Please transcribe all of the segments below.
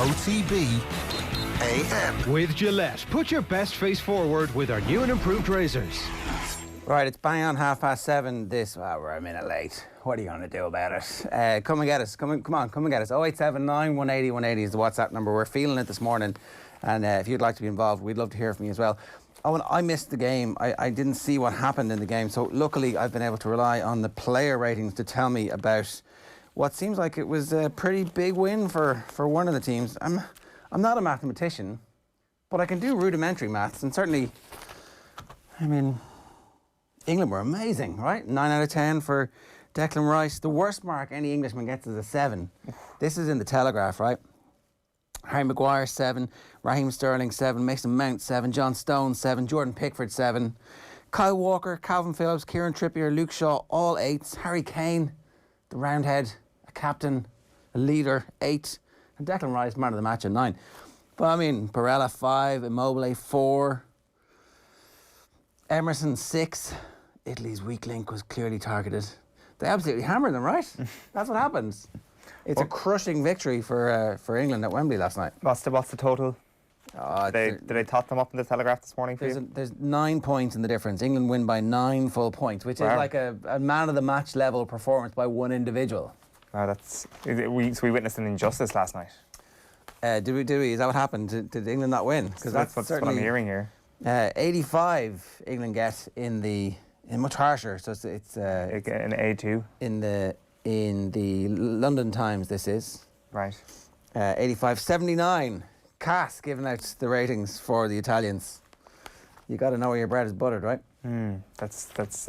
OTB AM. With Gillette, put your best face forward with our new and improved razors. Right, it's bang on 7:30 this... Well, we're a minute late. What are you going to do about it? Come and get us. Come on, come and get us. 0879 180 180 is the WhatsApp number. We're feeling it this morning. And if you'd like to be involved, we'd love to hear from you as well. Owen, I missed the game. I didn't see what happened in the game. So luckily, I've been able to rely on the player ratings to tell me about what seems like it was a pretty big win for one of the teams. I'm not a mathematician, but I can do rudimentary maths. And certainly, I mean... England were amazing, right? 9 out of 10 for Declan Rice. The worst mark any Englishman gets is a 7. This is in the Telegraph, right? Harry Maguire, 7. Raheem Sterling, 7. Mason Mount, 7. John Stone, 7. Jordan Pickford, 7. Kyle Walker, Calvin Phillips, Kieran Trippier, Luke Shaw, all 8s. Harry Kane, the roundhead, a captain, a leader, 8. And Declan Rice, man of the match, at 9. But I mean, Barella, 5. Immobile, 4. Emerson, 6. Italy's weak link was clearly targeted. They absolutely hammered them, right? That's what happens. It's a crushing victory for England at Wembley last night. What's the total? Did they tot them up in the Telegraph this morning for you? There's 9 points in the difference. England win by 9 full points, which is like a man of the match level performance by one individual. We witnessed an injustice last night. Did we? Is that what happened? Did England not win? Because that's what I'm hearing here. 85 England get in much harsher, so it's an A2 in the London Times. This is right. 85, 79. Cass giving out the ratings for the Italians. You got to know where your bread is buttered, right? That's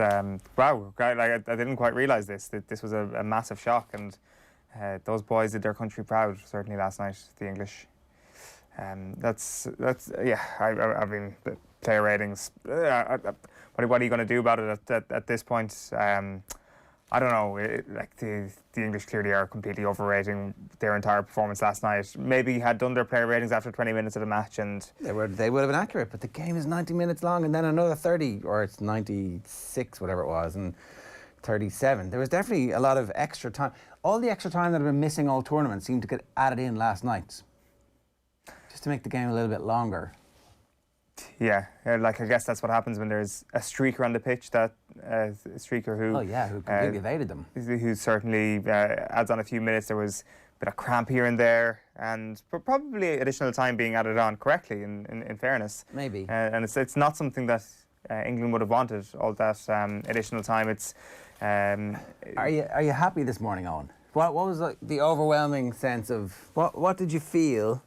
wow. I didn't quite realise this. That this was a massive shock, and those boys did their country proud. Certainly last night, the English. That's yeah. I mean, the player ratings. What are you going to do about it at this point? I don't know. The English clearly are completely overrating their entire performance last night. Maybe had done their player ratings after 20 minutes of the match, and they would have been accurate. But the game is 90 minutes long, and then another 30, or it's 96, whatever it was, and 37. There was definitely a lot of extra time. All the extra time that had been missing all tournament seemed to get added in last night, just to make the game a little bit longer. Yeah, I guess that's what happens when there's a streaker on the pitch, a streaker who completely evaded them. Who certainly adds on a few minutes. There was a bit of cramp here and there, and probably additional time being added on correctly, in fairness. Maybe. And it's not something that England would have wanted, all that additional time. It's. Are you happy this morning, Eoin? What was the overwhelming sense of, what did you feel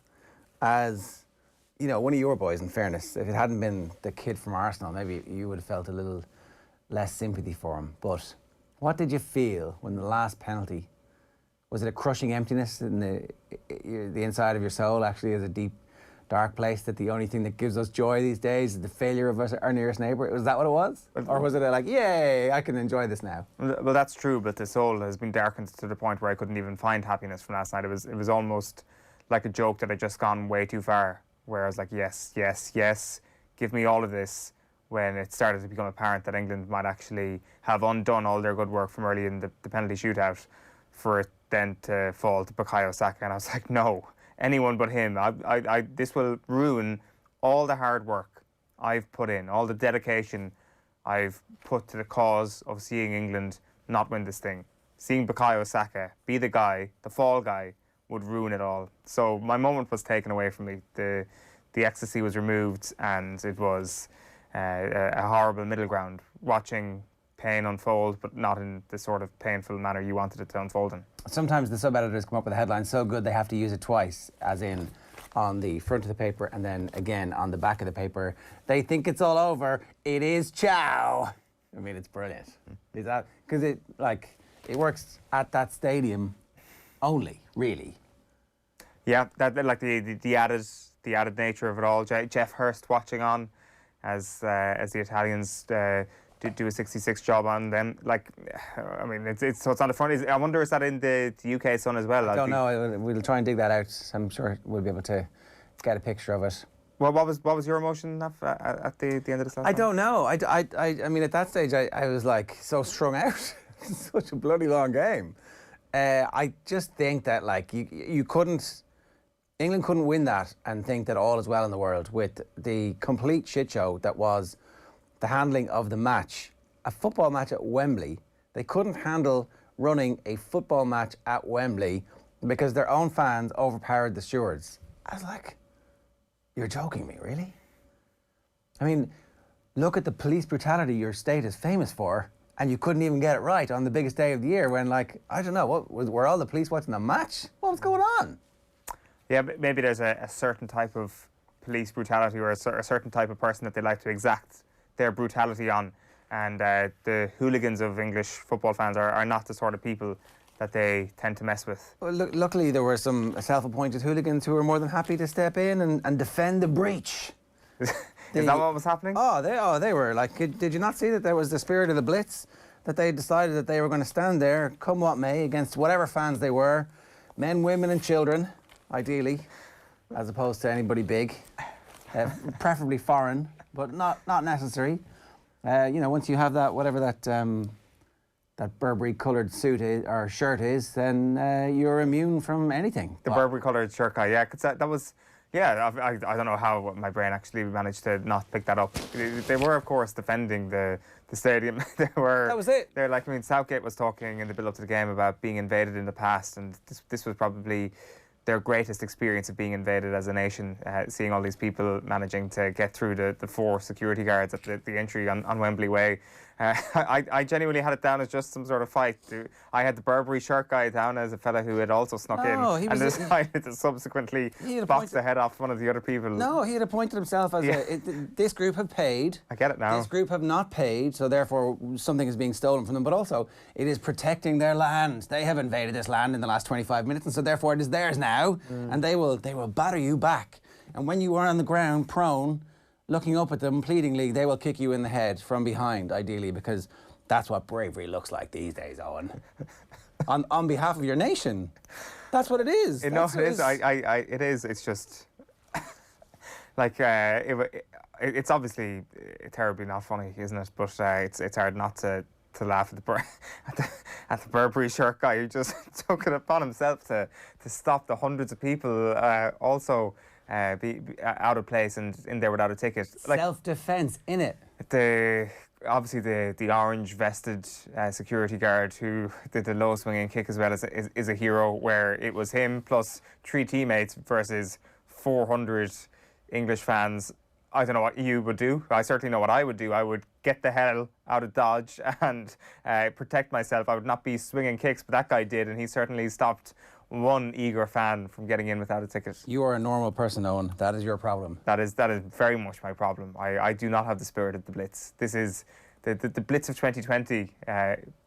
as... You know, one of your boys, in fairness, if it hadn't been the kid from Arsenal, maybe you would have felt a little less sympathy for him. But what did you feel when the last penalty? Was it a crushing emptiness in the inside of your soul, actually, as a deep, dark place, that the only thing that gives us joy these days is the failure of our nearest neighbour? Was that what it was? Or was it yay, I can enjoy this now? Well, that's true, but the soul has been darkened to the point where I couldn't even find happiness from last night. It was almost like a joke that had just gone way too far. Where I was like, yes, yes, yes, give me all of this, when it started to become apparent that England might actually have undone all their good work from early in the penalty shootout, for it then to fall to Bukayo Saka. And I was like, no, anyone but him. This will ruin all the hard work I've put in, all the dedication I've put to the cause of seeing England not win this thing. Seeing Bukayo Saka be the guy, the fall guy, would ruin it all. So my moment was taken away from me. The ecstasy was removed, and it was a horrible middle ground, watching pain unfold, but not in the sort of painful manner you wanted it to unfold in. Sometimes the sub-editors come up with a headline so good they have to use it twice, as in on the front of the paper and then again on the back of the paper. They think it's all over. It is ciao. I mean, it's brilliant. Is that because it works at that stadium only, really? Yeah, that the added nature of it all. Jeff Hurst watching on as the Italians do a 66 job on them. I mean, it's on the front. I wonder, is that in the UK Sun as well? I don't know. We'll try and dig that out. I'm sure we'll be able to get a picture of it. Well, what was your emotion at the end of this last I don't know. I mean, at that stage, I was so strung out. It's such a bloody long game. I just think that you couldn't England couldn't win that and think that all is well in the world with the complete shit show that was the handling of the match. A football match at Wembley. They couldn't handle running a football match at Wembley because their own fans overpowered the stewards. I was like, you're joking me, really? I mean, look at the police brutality your state is famous for, and you couldn't even get it right on the biggest day of the year when, like, I don't know, were all the police watching the match? What was going on? Yeah, but maybe there's a certain type of police brutality or a certain type of person that they like to exact their brutality on. And the hooligans of English football fans are not the sort of people that they tend to mess with. Well, luckily, there were some self-appointed hooligans who were more than happy to step in and defend the breach. Is that what was happening? They were like, did you not see that there was the spirit of the Blitz? That they decided that they were going to stand there, come what may, against whatever fans they were, men, women and children, ideally, as opposed to anybody big, preferably foreign, but not necessary. You know, once you have that, whatever that Burberry-coloured suit is, or shirt is, then you're immune from anything. The Burberry-coloured shirt guy, yeah, 'cause that was... Yeah, I don't know how my brain actually managed to not pick that up. They were, of course, defending the stadium. That was it. They're like, I mean, Southgate was talking in the build-up to the game about being invaded in the past, and this was probably their greatest experience of being invaded as a nation, seeing all these people managing to get through the 4 security guards at the entry on Wembley Way. I genuinely had it down as just some sort of fight. I had the Burberry shirt guy down as a fella who had also snuck in and decided to subsequently box the head off one of the other people. No, he had appointed himself as this group have paid. I get it now. This group have not paid, so therefore something is being stolen from them. But also, it is protecting their land. They have invaded this land in the last 25 minutes, and so therefore it is theirs now, and they will batter you back. And when you are on the ground, prone, looking up at them pleadingly, they will kick you in the head from behind, ideally, because that's what bravery looks like these days, Eoin. on behalf of your nation. That's what it is. No, it is. It is. It's just... like, it's obviously terribly not funny, isn't it? But it's hard not to laugh at the Burberry shirt guy who just took it upon himself to stop the hundreds of people also... be out of place and in there without a ticket. Like, self-defence, innit? Obviously the orange vested security guard who did the low swinging kick as well is a hero, where it was him plus 3 teammates versus 400 English fans. I don't know what you would do. I certainly know what I would do. I would get the hell out of Dodge and protect myself. I would not be swinging kicks, but that guy did, and he certainly stopped one eager fan from getting in without a ticket. You are a normal person, Eoin. That is your problem. That is very much my problem. I do not have the spirit of the Blitz. This is the Blitz of 2020,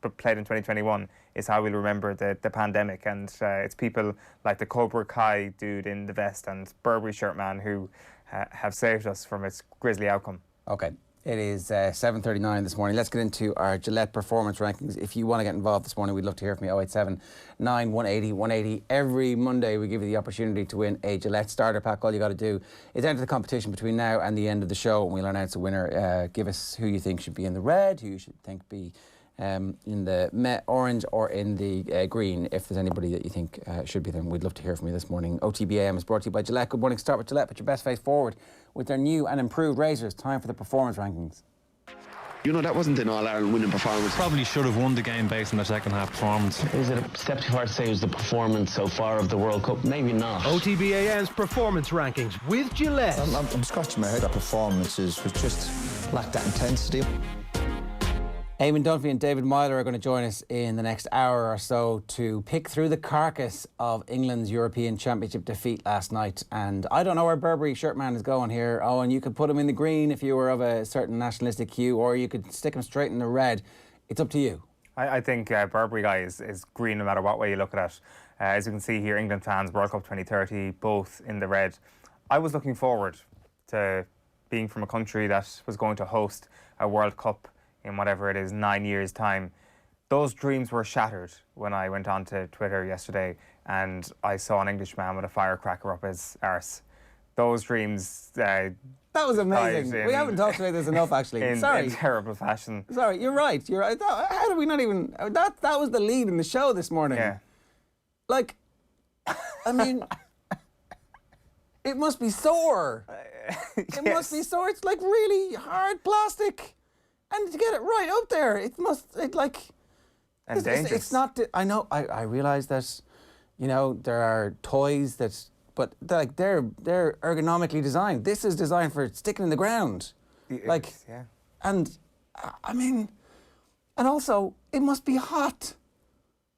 but played in 2021, is how we'll remember the pandemic. And it's people like the Cobra Kai dude in the vest and Burberry shirt man who have saved us from its grisly outcome. Okay. It is 7:39 this morning. Let's get into our Gillette performance rankings. If you want to get involved this morning, we'd love to hear from you. 087 9 180 180. Every Monday, we give you the opportunity to win a Gillette starter pack. All you got to do is enter the competition between now and the end of the show, and we'll announce a winner. Give us who you think should be in the red, who you should think be in the orange or in the green. If there's anybody that you think should be there, we'd love to hear from you this morning. OTB AM is brought to you by Gillette. Good morning. Start with Gillette. Put your best face forward with their new and improved razors. Time for the performance rankings. You know, that wasn't an All-Ireland winning performance. Probably should have won the game based on their second half performance. Is it a step too far to say it was the performance so far of the World Cup? Maybe not. OTB AM's performance rankings with Gillette. I'm scratching my head. That performances was just lacked that intensity. Eamon Dunphy and David Meyler are going to join us in the next hour or so to pick through the carcass of England's European Championship defeat last night. And I don't know where Burberry shirt man is going here. Oh, and you could put him in the green if you were of a certain nationalistic hue, or you could stick him straight in the red. It's up to you. I think Burberry guy is green no matter what way you look at it. As you can see here, England fans, World Cup 2030, both in the red. I was looking forward to being from a country that was going to host a World Cup in whatever it is, 9 years' time. Those dreams were shattered when I went onto Twitter yesterday and I saw an Englishman with a firecracker up his arse. Those dreams... that was amazing. We haven't talked about this enough, actually. In terrible fashion. Sorry, you're right. You're right. How did we not even... That was the lead in the show this morning. Yeah. Like, I mean... It must be sore. It must be sore. It's like really hard plastic. And to get it right up there, it must, And dangerous. It's not, I know, I realise that, you know, there are toys but they're ergonomically designed. This is designed for sticking in the ground. And, I mean, and also, it must be hot.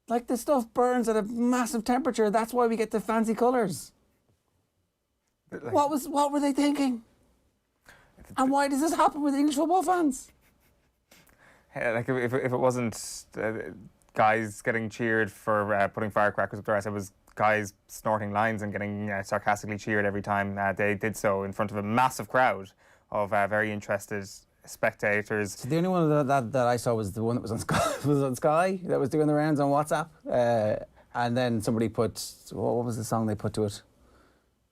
Like, the stuff burns at a massive temperature. That's why we get the fancy colours. What were they thinking? And why does this happen with English football fans? Yeah, like if it wasn't guys getting cheered for putting firecrackers up their ass, it was guys snorting lines and getting sarcastically cheered every time they did so in front of a massive crowd of very interested spectators. So the only one that I saw was the one that was on Sky, that was doing the rounds on WhatsApp. And then somebody put, what was the song they put to it?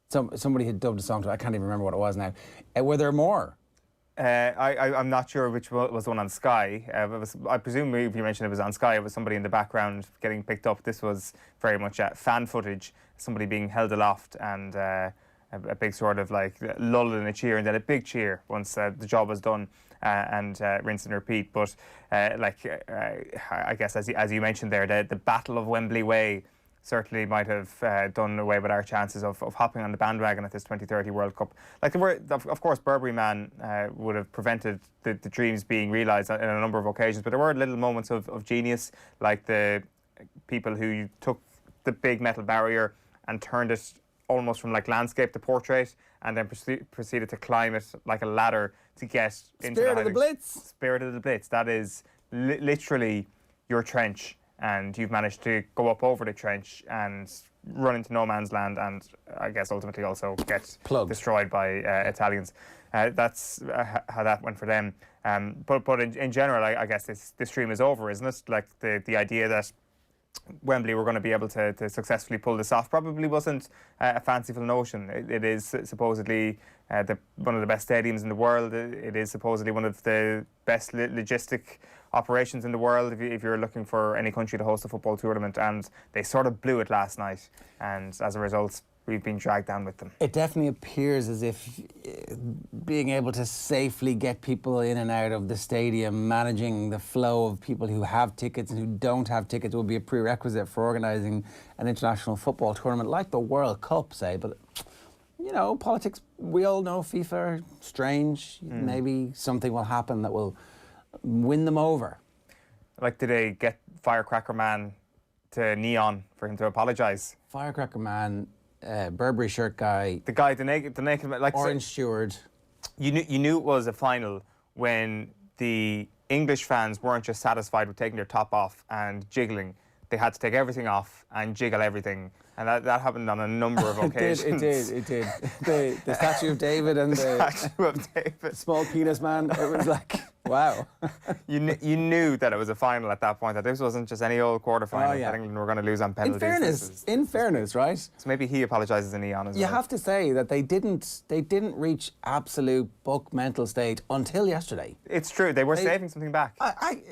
Somebody had dubbed a song to it. I can't even remember what it was now. Were there more? I'm not sure which was the one on Sky. I presume if you mentioned it was on Sky, it was somebody in the background getting picked up. This was very much fan footage, somebody being held aloft and a big sort of like lull in a cheer and then a big cheer once the job was done and rinse and repeat. But I guess as you mentioned there, the Battle of Wembley Way certainly might have done away with our chances of hopping on the bandwagon at this 2030 World Cup. Like, there were, of course, Burberry Man would have prevented the dreams being realised in a number of occasions, but there were little moments of genius, like the people who took the big metal barrier and turned it almost from like landscape to portrait, and then proceeded to climb it like a ladder to get into Spirit of the Blitz. Spirit of the Blitz. That is literally your trench. And you've managed to go up over the trench and run into no man's land and I guess ultimately also get destroyed by Italians. That's how that went for them. But in general, I guess this dream is over, isn't it? Like the idea that Wembley were going to be able to successfully pull this off probably wasn't a fanciful notion. It is supposedly one of the best stadiums in the world. It is supposedly one of the best logistic operations in the world if you're looking for any country to host a football tournament, and they sort of blew it last night, and as a result we've been dragged down with them. It definitely appears as if being able to safely get people in and out of the stadium, managing the flow of people who have tickets and who don't have tickets will be a prerequisite for organising an international football tournament like the World Cup, say. But, you know, politics, we all know FIFA are strange. Maybe something will happen that will win them over. Like, did they get Firecracker Man to Neon for him to apologise? Firecracker Man, Burberry shirt guy, the naked, like orange steward. You knew it was a final when the English fans weren't just satisfied with taking their top off and jiggling. They had to take everything off and jiggle everything. And that happened on a number of occasions. It did. The statue of David and the statue of David. Small penis man. It was like, wow. You knew that it was a final at that point, that this wasn't just any old quarter-final that England were going to lose on penalties. In fairness, right? So maybe he apologises in Eon as well. You have to say that they didn't reach absolute buck mental state until yesterday. It's true. They were saving something back.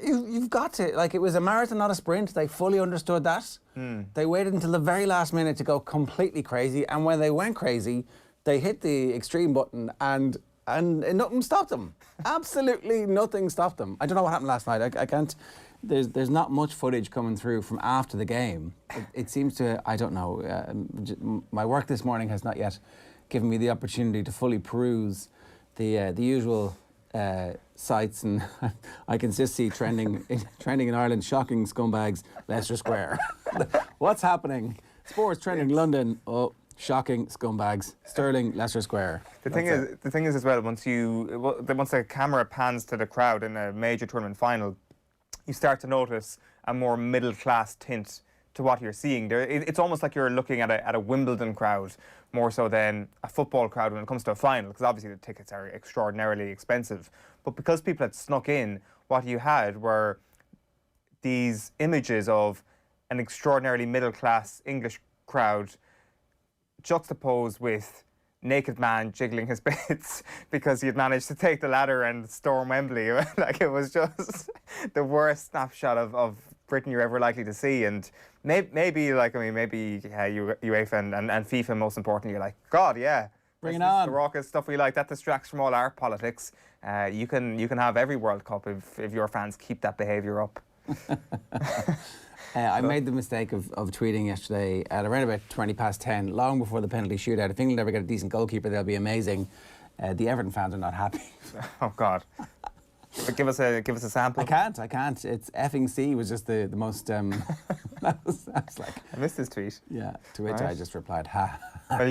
You've got to, like, it was a marathon, not a sprint. They fully understood that. They waited until the very last minute to go completely crazy, and when they went crazy, they hit the extreme button and nothing stopped them. Absolutely nothing stopped them. I don't know what happened last night. I can't. There's not much footage coming through from after the game. It seems to. I don't know. My work this morning has not yet given me the opportunity to fully peruse the usual sites, and I can just see trending in Ireland. Shocking scumbags, Leicester Square. What's happening? Sports trending London. Oh, shocking scumbags. Sterling, Leicester Square. The thing is as well, once the camera pans to the crowd in a major tournament final, you start to notice a more middle class tint to what you're seeing there. It's almost like you're looking at a Wimbledon crowd more so than a football crowd when it comes to a final, because obviously the tickets are extraordinarily expensive. But because people had snuck in, what you had were these images of an extraordinarily middle-class English crowd juxtaposed with naked man jiggling his bits because he had managed to take the ladder and storm Wembley. Like, it was just the worst snapshot of Britain you're ever likely to see. And maybe UEFA and FIFA, most importantly, you're like, God, yeah, Bring it This is on. the raucous stuff we like. That distracts from all our politics. You can have every World Cup if your fans keep that behaviour up. I made the mistake of tweeting yesterday at around about 10, long before the penalty shootout. If England ever get a decent goalkeeper, they'll be amazing. The Everton fans are not happy. Oh God! But give us a sample. I can't. It's effing C was just the most. I was like, I missed this tweet. yeah. To which Right. I just replied, ha. Well,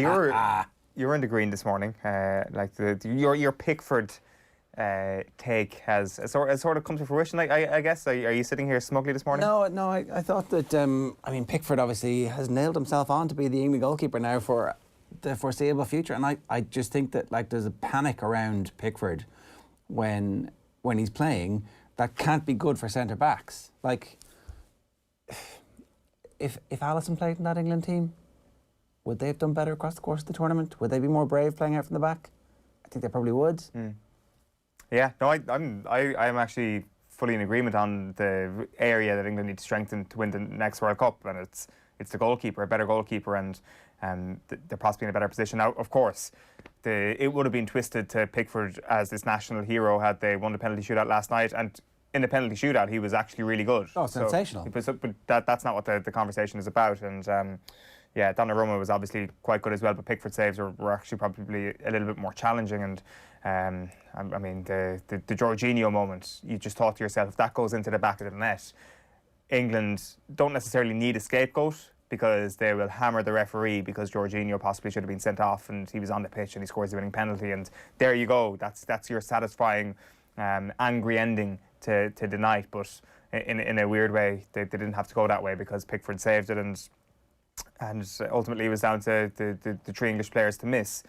you were in the green this morning. Like your Pickford take has sort of come to fruition. I guess. Are you sitting here smugly this morning? No. I thought that. Pickford obviously has nailed himself on to be the England goalkeeper now for the foreseeable future, and I just think that there's a panic around Pickford when he's playing that can't be good for centre backs. Like, if Alisson played in that England team, would they have done better across the course of the tournament? Would they be more brave playing out from the back? I think they probably would. Mm. Yeah, no, I'm actually fully in agreement on the area that England need to strengthen to win the next World Cup, and it's the goalkeeper, a better goalkeeper, and they're possibly in a better position. Now, of course, it would have been twisted to Pickford as this national hero had they won the penalty shootout last night, and in the penalty shootout he was actually really good. Oh, sensational. But that's not what the conversation is about, and yeah, Donnarumma was obviously quite good as well, but Pickford saves were actually probably a little bit more challenging, and I mean the Jorginho moment, you just thought to yourself, if that goes into the back of the net, England don't necessarily need a scapegoat, because they will hammer the referee because Jorginho possibly should have been sent off and he was on the pitch and he scores the winning penalty, and there you go. That's your satisfying, angry ending to the night. But in a weird way, they didn't have to go that way because Pickford saved it, and ultimately it was down to the three English players to miss.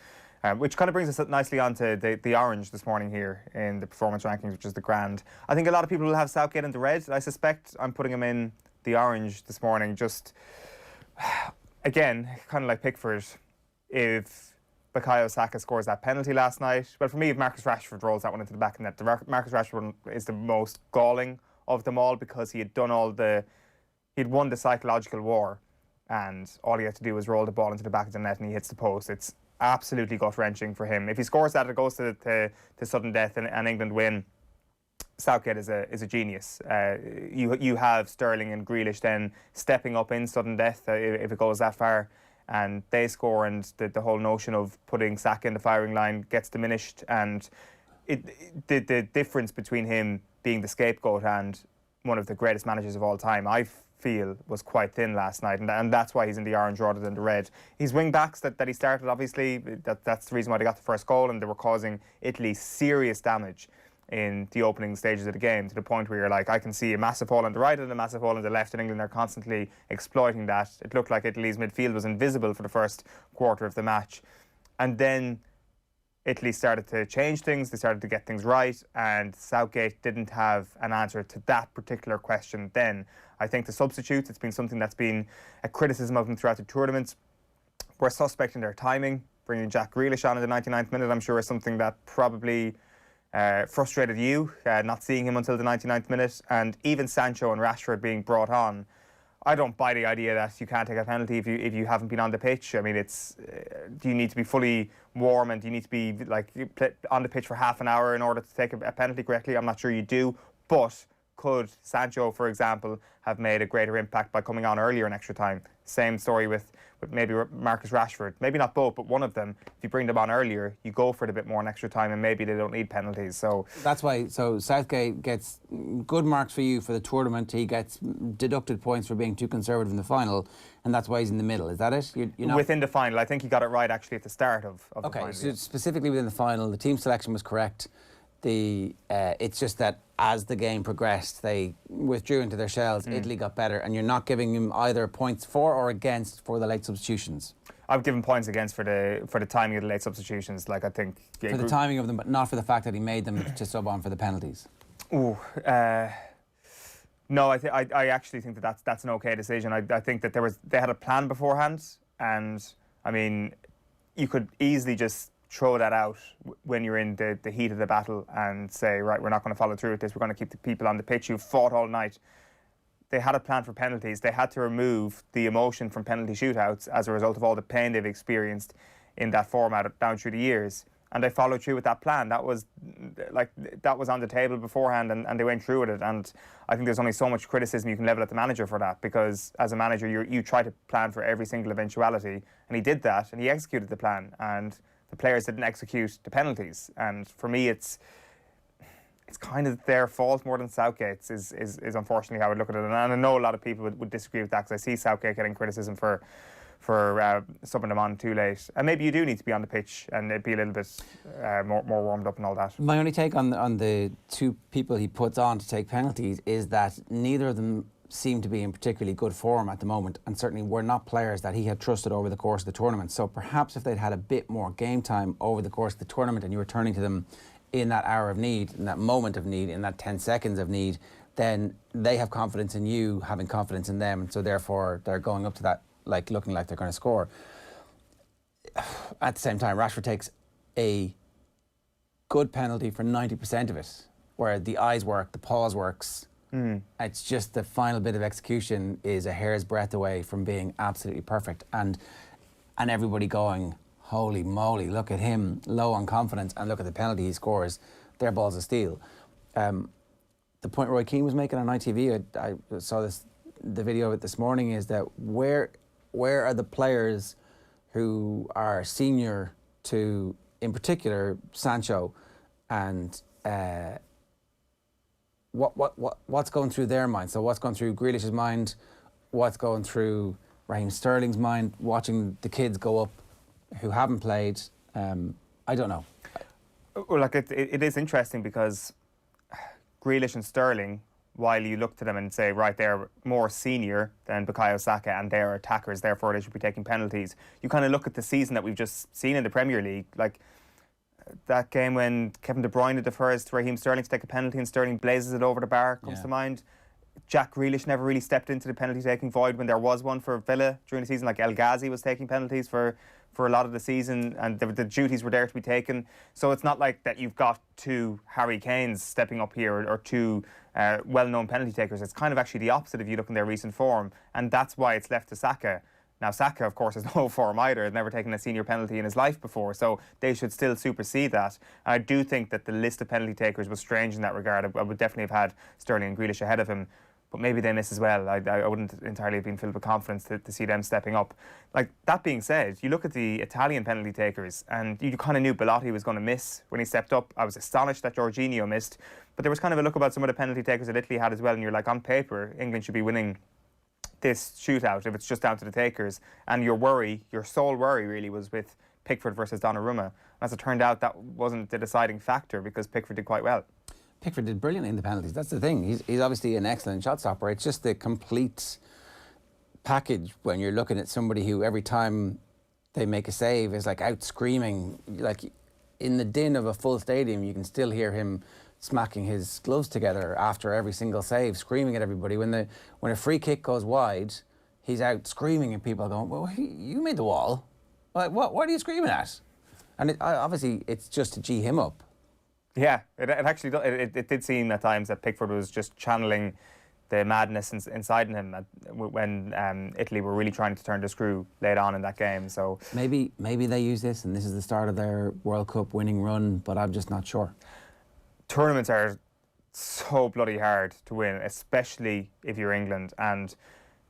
Which kind of brings us nicely on to the orange this morning here in the performance rankings, which is the grand. I think a lot of people will have Southgate in the red. I suspect I'm putting him in the orange this morning. Just, again, kind of like Pickford, if Bukayo Saka scores that penalty last night, well, for me, if Marcus Rashford rolls that one into the back of the net, Marcus Rashford one is the most galling of them all, because he'd won the psychological war, and all he had to do was roll the ball into the back of the net and he hits the post. It's absolutely gut-wrenching for him. If he scores that, it goes to sudden death and England win. Southgate is a genius. You have Sterling and Grealish then stepping up in sudden death if it goes that far, and they score, and the whole notion of putting Saka in the firing line gets diminished, and the difference between him being the scapegoat and one of the greatest managers of all time, I feel, was quite thin last night, and that's why he's in the orange rather than the red. His wing backs that he started, obviously, that's the reason why they got the first goal, and they were causing Italy serious damage in the opening stages of the game, to the point where you're like, I can see a massive hole on the right and a massive hole on the left, and England are constantly exploiting that. It looked like Italy's midfield was invisible for the first quarter of the match, and then Italy started to change things, they started to get things right, and Southgate didn't have an answer to that particular question then. I think the substitutes, it's been something that's been a criticism of them throughout the tournament. We're suspect in their timing. Bringing Jack Grealish on in the 99th minute, I'm sure, is something that probably frustrated you, not seeing him until the 99th minute, and even Sancho and Rashford being brought on. I don't buy the idea that you can't take a penalty if you haven't been on the pitch. I mean, do you need to be fully warm, and do you need to be on the pitch for half an hour in order to take a penalty correctly? I'm not sure you do, but could Sancho, for example, have made a greater impact by coming on earlier in extra time? Same story with maybe Marcus Rashford. Maybe not both, but one of them. If you bring them on earlier, you go for it a bit more in extra time, and maybe they don't need penalties. So that's why. So Southgate gets good marks for you for the tournament. He gets deducted points for being too conservative in the final, and that's why he's in the middle. Is that it? You're not within the final. I think he got it right actually at the start of the final. Okay, so specifically within the final, the team selection was correct. It's just that as the game progressed, they withdrew into their shells. Italy got better, and you're not giving him either points for or against for the late substitutions. I've given points against for the timing of the late substitutions. Like, I think for the timing of them, but not for the fact that he made them to sub on for the penalties. No, I actually think that's an okay decision. I think that they had a plan beforehand, and I mean, you could easily just throw that out when you're in the heat of the battle and say, right, we're not going to follow through with this, we're going to keep the people on the pitch who fought all night. They had a plan for penalties. They had to remove the emotion from penalty shootouts as a result of all the pain they've experienced in that format down through the years. And they followed through with that plan. That was on the table beforehand, and they went through with it. And I think there's only so much criticism you can level at the manager for that, because as a manager, you try to plan for every single eventuality, and he did that, and he executed the plan, and the players didn't execute the penalties. And for me, it's kind of their fault more than Southgate's, is unfortunately how I would look at it. And I know a lot of people would disagree with that, because I see Southgate getting criticism for subbing them on too late. And maybe you do need to be on the pitch and be a little bit more warmed up and all that. My only take on the two people he puts on to take penalties is that neither of them seem to be in particularly good form at the moment, and certainly were not players that he had trusted over the course of the tournament. So perhaps if they'd had a bit more game time over the course of the tournament and you were turning to them in that hour of need, in that moment of need, in that 10 seconds of need, then they have confidence in you having confidence in them, and so therefore they're going up to that like looking like they're going to score. At the same time, Rashford takes a good penalty for 90% of it, where the eyes work, the pause works. It's just the final bit of execution is a hair's breadth away from being absolutely perfect, and everybody going, holy moly, look at him, low on confidence, and look at the penalty he scores. They're balls of steel. The point Roy Keane was making on ITV, I saw the video of it this morning, is that where are the players who are senior to, in particular, Sancho, and what's going through their mind? So what's going through Grealish's mind? What's going through Raheem Sterling's mind? Watching the kids go up who haven't played, I don't know. Well, like it is interesting, because Grealish and Sterling, while you look to them and say, right, they're more senior than Bukayo Saka and they're attackers, therefore they should be taking penalties, you kind of look at the season that we've just seen in the Premier League, like that game when Kevin De Bruyne defers to Raheem Sterling to take a penalty and Sterling blazes it over the bar, comes to mind. Jack Grealish never really stepped into the penalty-taking void when there was one for Villa during the season. Like El Ghazi was taking penalties for a lot of the season, and the duties were there to be taken. So it's not like that you've got two Harry Kanes stepping up here, or two well-known penalty takers. It's kind of actually the opposite if you look in their recent form, and that's why it's left to Saka. Now, Saka, of course, has no form either. Has never taken a senior penalty in his life before, so they should still supersede that. And I do think that the list of penalty takers was strange in that regard. I would definitely have had Sterling and Grealish ahead of him, but maybe they miss as well. I wouldn't entirely have been filled with confidence to see them stepping up. Like, that being said, you look at the Italian penalty takers, and you kind of knew Belotti was going to miss when he stepped up. I was astonished that Jorginho missed, but there was kind of a look about some of the penalty takers that Italy had as well, and you're like, on paper, England should be winning this shootout if it's just down to the takers. And your sole worry really was with Pickford versus Donnarumma. As it turned out, that wasn't the deciding factor, because Pickford did quite well. Pickford did brilliantly in the penalties. That's the thing. He's obviously an excellent shot stopper. It's just the complete package when you're looking at somebody who every time they make a save is like out screaming. Like in the din of a full stadium, you can still hear him smacking his gloves together after every single save, screaming at everybody. When a free kick goes wide, he's out screaming at people, going, "Well, you made the wall. What are you screaming at?" And obviously, it's just to gee him up. Yeah, it actually it did seem at times that Pickford was just channeling the madness inside in him when Italy were really trying to turn the screw late on in that game. So maybe they use this, and this is the start of their World Cup winning run, but I'm just not sure. Tournaments are so bloody hard to win, especially if you're England, and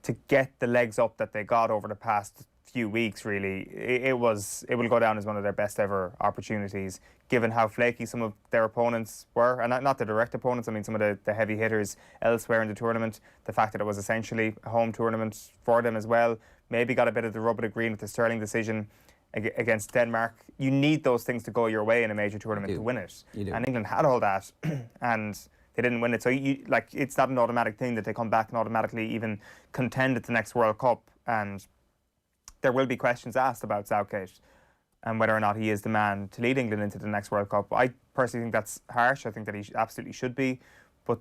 to get the legs up that they got over the past few weeks, really, it will go down as one of their best ever opportunities, given how flaky some of their opponents were, and not the direct opponents, I mean some of the heavy hitters elsewhere in the tournament. The fact that it was essentially a home tournament for them as well, maybe got a bit of the rub of the green with the Sterling decision against Denmark. You need those things to go your way in a major tournament to win it. And England had all that, and they didn't win it. So it's not an automatic thing that they come back and automatically even contend at the next World Cup. And there will be questions asked about Southgate and whether or not he is the man to lead England into the next World Cup. I personally think that's harsh. I think that he absolutely should be. But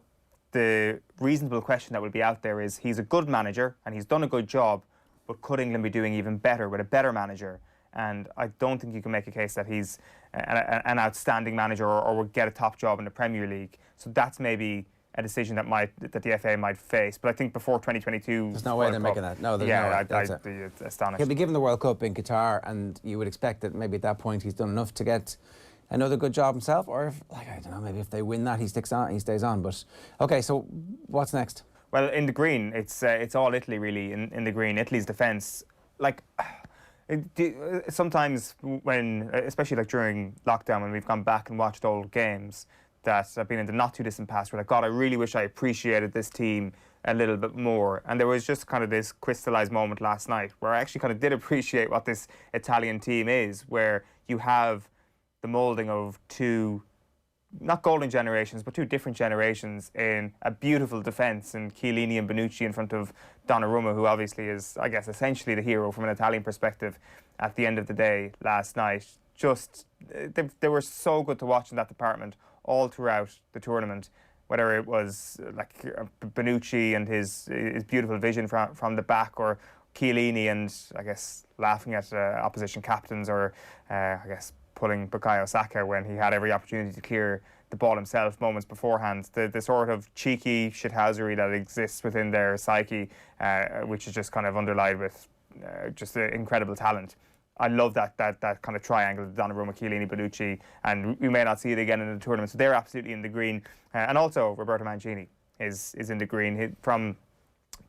the reasonable question that will be out there is, he's a good manager and he's done a good job, but could England be doing even better with a better manager? And I don't think you can make a case that he's an outstanding manager or would get a top job in the Premier League. So that's maybe a decision that the FA might face. But I think before 2022, there's no way they're making that. No, there's no way. I'd be astonished. He'll be given the World Cup in Qatar, and you would expect that maybe at that point he's done enough to get another good job himself, or if, like, I don't know, maybe if they win that, he stays on. But okay, so what's next? Well, in the green, it's all Italy really. In the green, Italy's defence, like. Sometimes when, especially like during lockdown, when we've gone back and watched old games that have been in the not too distant past, we're like, God, I really wish I appreciated this team a little bit more. And there was just kind of this crystallised moment last night where I actually kind of did appreciate what this Italian team is, where you have the moulding of two, not golden generations, but two different generations in a beautiful defence, and Chiellini and Bonucci in front of Donnarumma, who obviously is, I guess, essentially the hero from an Italian perspective at the end of the day last night. Just, they were so good to watch in that department all throughout the tournament, whether it was like Bonucci and his beautiful vision from the back, or Chiellini and, I guess, laughing at opposition captains, or I guess pulling Bukayo Saka when he had every opportunity to clear the ball himself moments beforehand. The sort of cheeky shithousery that exists within their psyche, which is just kind of underlined with just incredible talent. I love that kind of triangle, Donnarumma, Chiellini, Bonucci, and we may not see it again in the tournament. So they're absolutely in the green. And also Roberto Mancini is in the green. From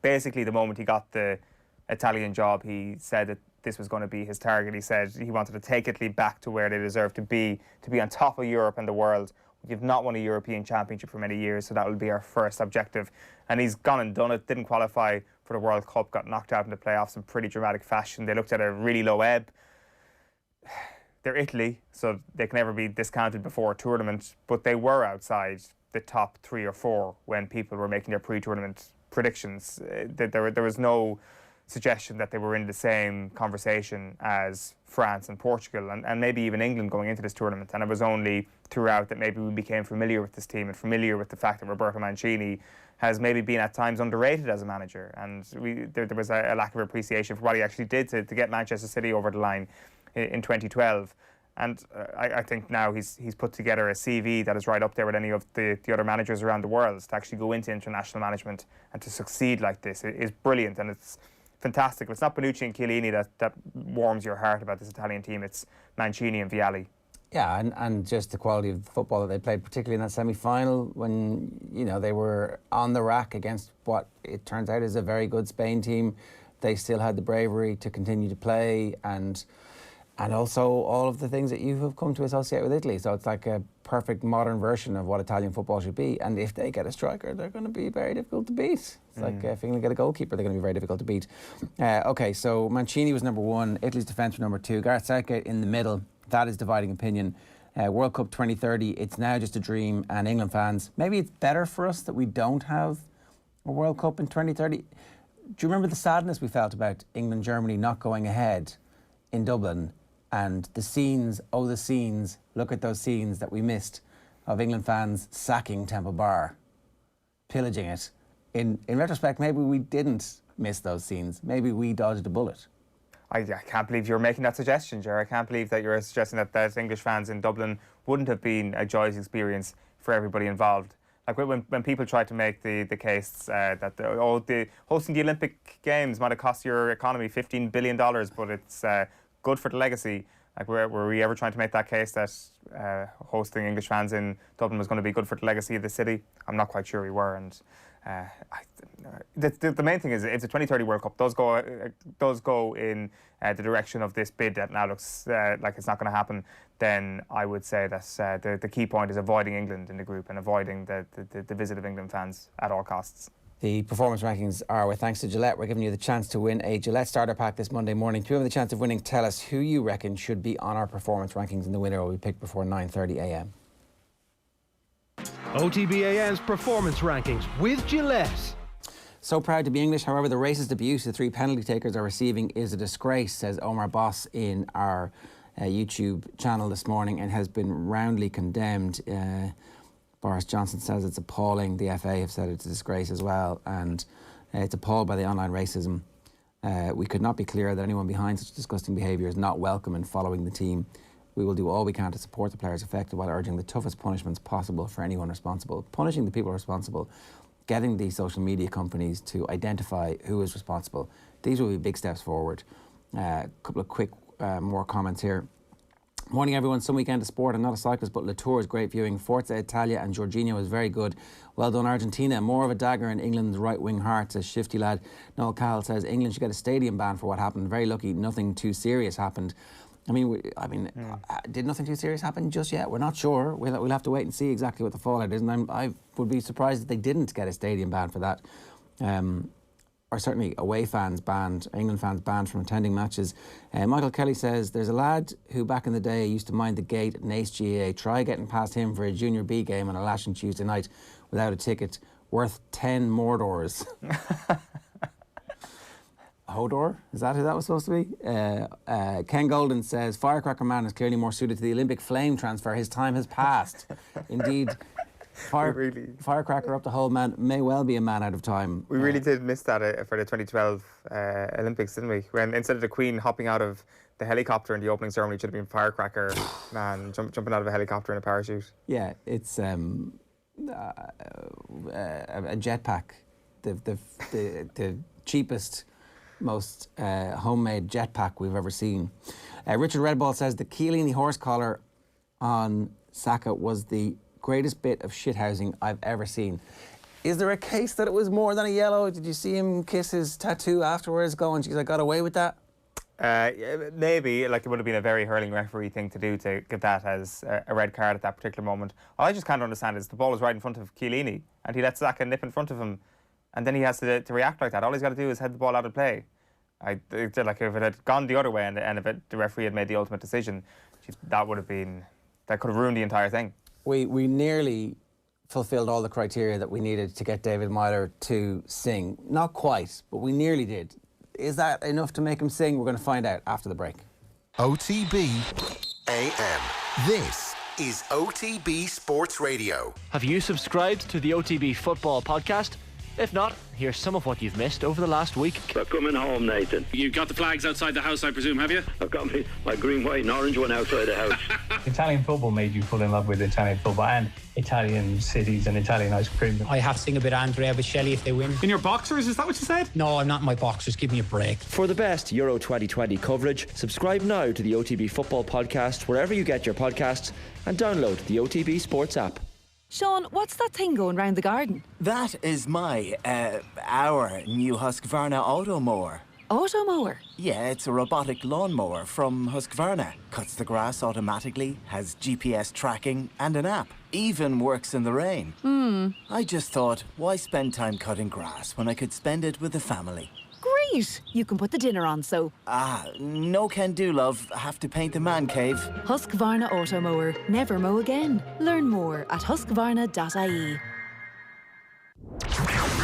basically the moment he got the Italian job, he said that this was going to be his target. He said he wanted to take Italy back to where they deserve to be on top of Europe and the world. We've not won a European championship for many years, so that will be our first objective. And he's gone and done it. Didn't qualify for the World Cup, got knocked out in the playoffs in pretty dramatic fashion. They looked at a really low ebb. They're Italy, so they can never be discounted before a tournament, but they were outside the top 3 or 4 when people were making their pre-tournament predictions. There was no suggestion that they were in the same conversation as France and Portugal and maybe even England going into this tournament. And it was only throughout that maybe we became familiar with this team and familiar with the fact that Roberto Mancini has maybe been at times underrated as a manager. And there was a lack of appreciation for what he actually did to get Manchester City over the line in 2012. And I think now he's put together a CV that is right up there with any of the other managers around the world. To actually go into international management and to succeed like this is brilliant, and it's fantastic. It's not Bonucci and Chiellini that warms your heart about this Italian team. It's Mancini and Vialli. Yeah, and just the quality of the football that they played, particularly in that semi-final when, you know, they were on the rack against what it turns out is a very good Spain team. They still had the bravery to continue to play, and also all of the things that you have come to associate with Italy. So it's like a perfect modern version of what Italian football should be. And if they get a striker, they're going to be very difficult to beat. It's like if England get a goalkeeper, they're going to be very difficult to beat. Okay, so Mancini was number 1, Italy's defence was number 2, Gareth Southgate in the middle. That is dividing opinion. World Cup 2030, it's now just a dream. And England fans, maybe it's better for us that we don't have a World Cup in 2030. Do you remember the sadness we felt about England-Germany not going ahead in Dublin? And the scenes, oh the scenes, look at those scenes that we missed of England fans sacking Temple Bar, pillaging it. In retrospect, maybe we didn't miss those scenes. Maybe we dodged a bullet. I can't believe you're making that suggestion, Ger. I can't believe that you're suggesting that English fans in Dublin wouldn't have been a joyous experience for everybody involved. Like when people try to make the case that hosting the Olympic Games might have cost your economy $15 billion, but it's good for the legacy. Like, were we ever trying to make that case that hosting English fans in Dublin was going to be good for the legacy of the city? I'm not quite sure we were. And the main thing is, if the 2030 World Cup does go in the direction of this bid that now looks like it's not going to happen, then I would say that the key point is avoiding England in the group and avoiding the visit of England fans at all costs. The performance rankings are with thanks to Gillette. We're giving you the chance to win a Gillette starter pack this Monday morning. To have the chance of winning, tell us who you reckon should be on our performance rankings, and the winner will be picked before 9:30 a.m. OTB AM's performance rankings with Gillette. So proud to be English. However, the racist abuse the 3 penalty takers are receiving is a disgrace, says Omar Boss in our YouTube channel this morning, and has been roundly condemned. Boris Johnson says it's appalling. The FA have said it's a disgrace as well, and it's appalled by the online racism. We could not be clearer that anyone behind such disgusting behaviour is not welcome in following the team. We will do all we can to support the players affected while urging the toughest punishments possible for anyone responsible. Punishing the people responsible, getting the social media companies to identify who is responsible. These will be big steps forward. A couple of quick more comments here. Morning everyone, some weekend of sport. I'm not a cyclist, but Latour is great viewing. Forza Italia and Jorginho is very good. Well done Argentina. More of a dagger in England's right wing heart, says Shifty Lad. Noel Cowell says England should get a stadium ban for what happened. Very lucky nothing too serious happened. Did nothing too serious happen just yet? We're not sure. We'll have to wait and see exactly what the fallout is. And I would be surprised if they didn't get a stadium ban for that. Or certainly away fans banned, England fans banned from attending matches. Michael Kelly says, there's a lad who back in the day used to mind the gate at Nace GAA. Try getting past him for a Junior B game on a Lashing Tuesday night without a ticket, worth 10 Mordors. Hodor? Is that who that was supposed to be? Ken Golden says, Firecracker Man is clearly more suited to the Olympic flame transfer. His time has passed. Indeed. Firecracker up the hole man may well be a man out of time. We really did miss that for the 2012 Olympics, didn't we? When instead of the Queen hopping out of the helicopter in the opening ceremony, it should have been Firecracker man jumping out of a helicopter in a parachute. Yeah, it's a jetpack, the cheapest, most homemade jetpack we've ever seen. Richard Redball says the Chiellini horse collar on Saka was the greatest bit of shithousing I've ever seen. Is there a case that it was more than a yellow? Did you see him kiss his tattoo afterwards going, geez, I got away with that? Maybe, like it would have been a very hurling referee thing to do to give that as a red card at that particular moment. All I just can't understand is the ball is right in front of Chiellini and he lets Saka nip in front of him and then he has to react like that. All he's got to do is head the ball out of play. Like if it had gone the other way and the referee had made the ultimate decision, that could have ruined the entire thing. We nearly fulfilled all the criteria that we needed to get David Meyler to sing. Not quite, but we nearly did. Is that enough to make him sing? We're going to find out after the break. OTB AM. This is OTB Sports Radio. Have you subscribed to the OTB Football Podcast? If not, here's some of what you've missed over the last week. We're coming home, Nathan. You've got the flags outside the house, I presume, have you? I've got my green, white and orange one outside the house. Italian football made you fall in love with Italian football and Italian cities and Italian ice cream. I have to sing a bit of Andrea Bocelli if they win. In your boxers, is that what you said? No, I'm not in my boxers. Give me a break. For the best Euro 2020 coverage, subscribe now to the OTB Football Podcast wherever you get your podcasts and download the OTB Sports app. Sean, what's that thing going round the garden? That is our new Husqvarna Automower. Automower? Yeah, it's a robotic lawnmower from Husqvarna. Cuts the grass automatically, has GPS tracking and an app. Even works in the rain. I just thought, why spend time cutting grass when I could spend it with the family? Great! You can put the dinner on, so... No can do, love. Have to paint the man cave. Husqvarna Automower. Never mow again. Learn more at husqvarna.ie.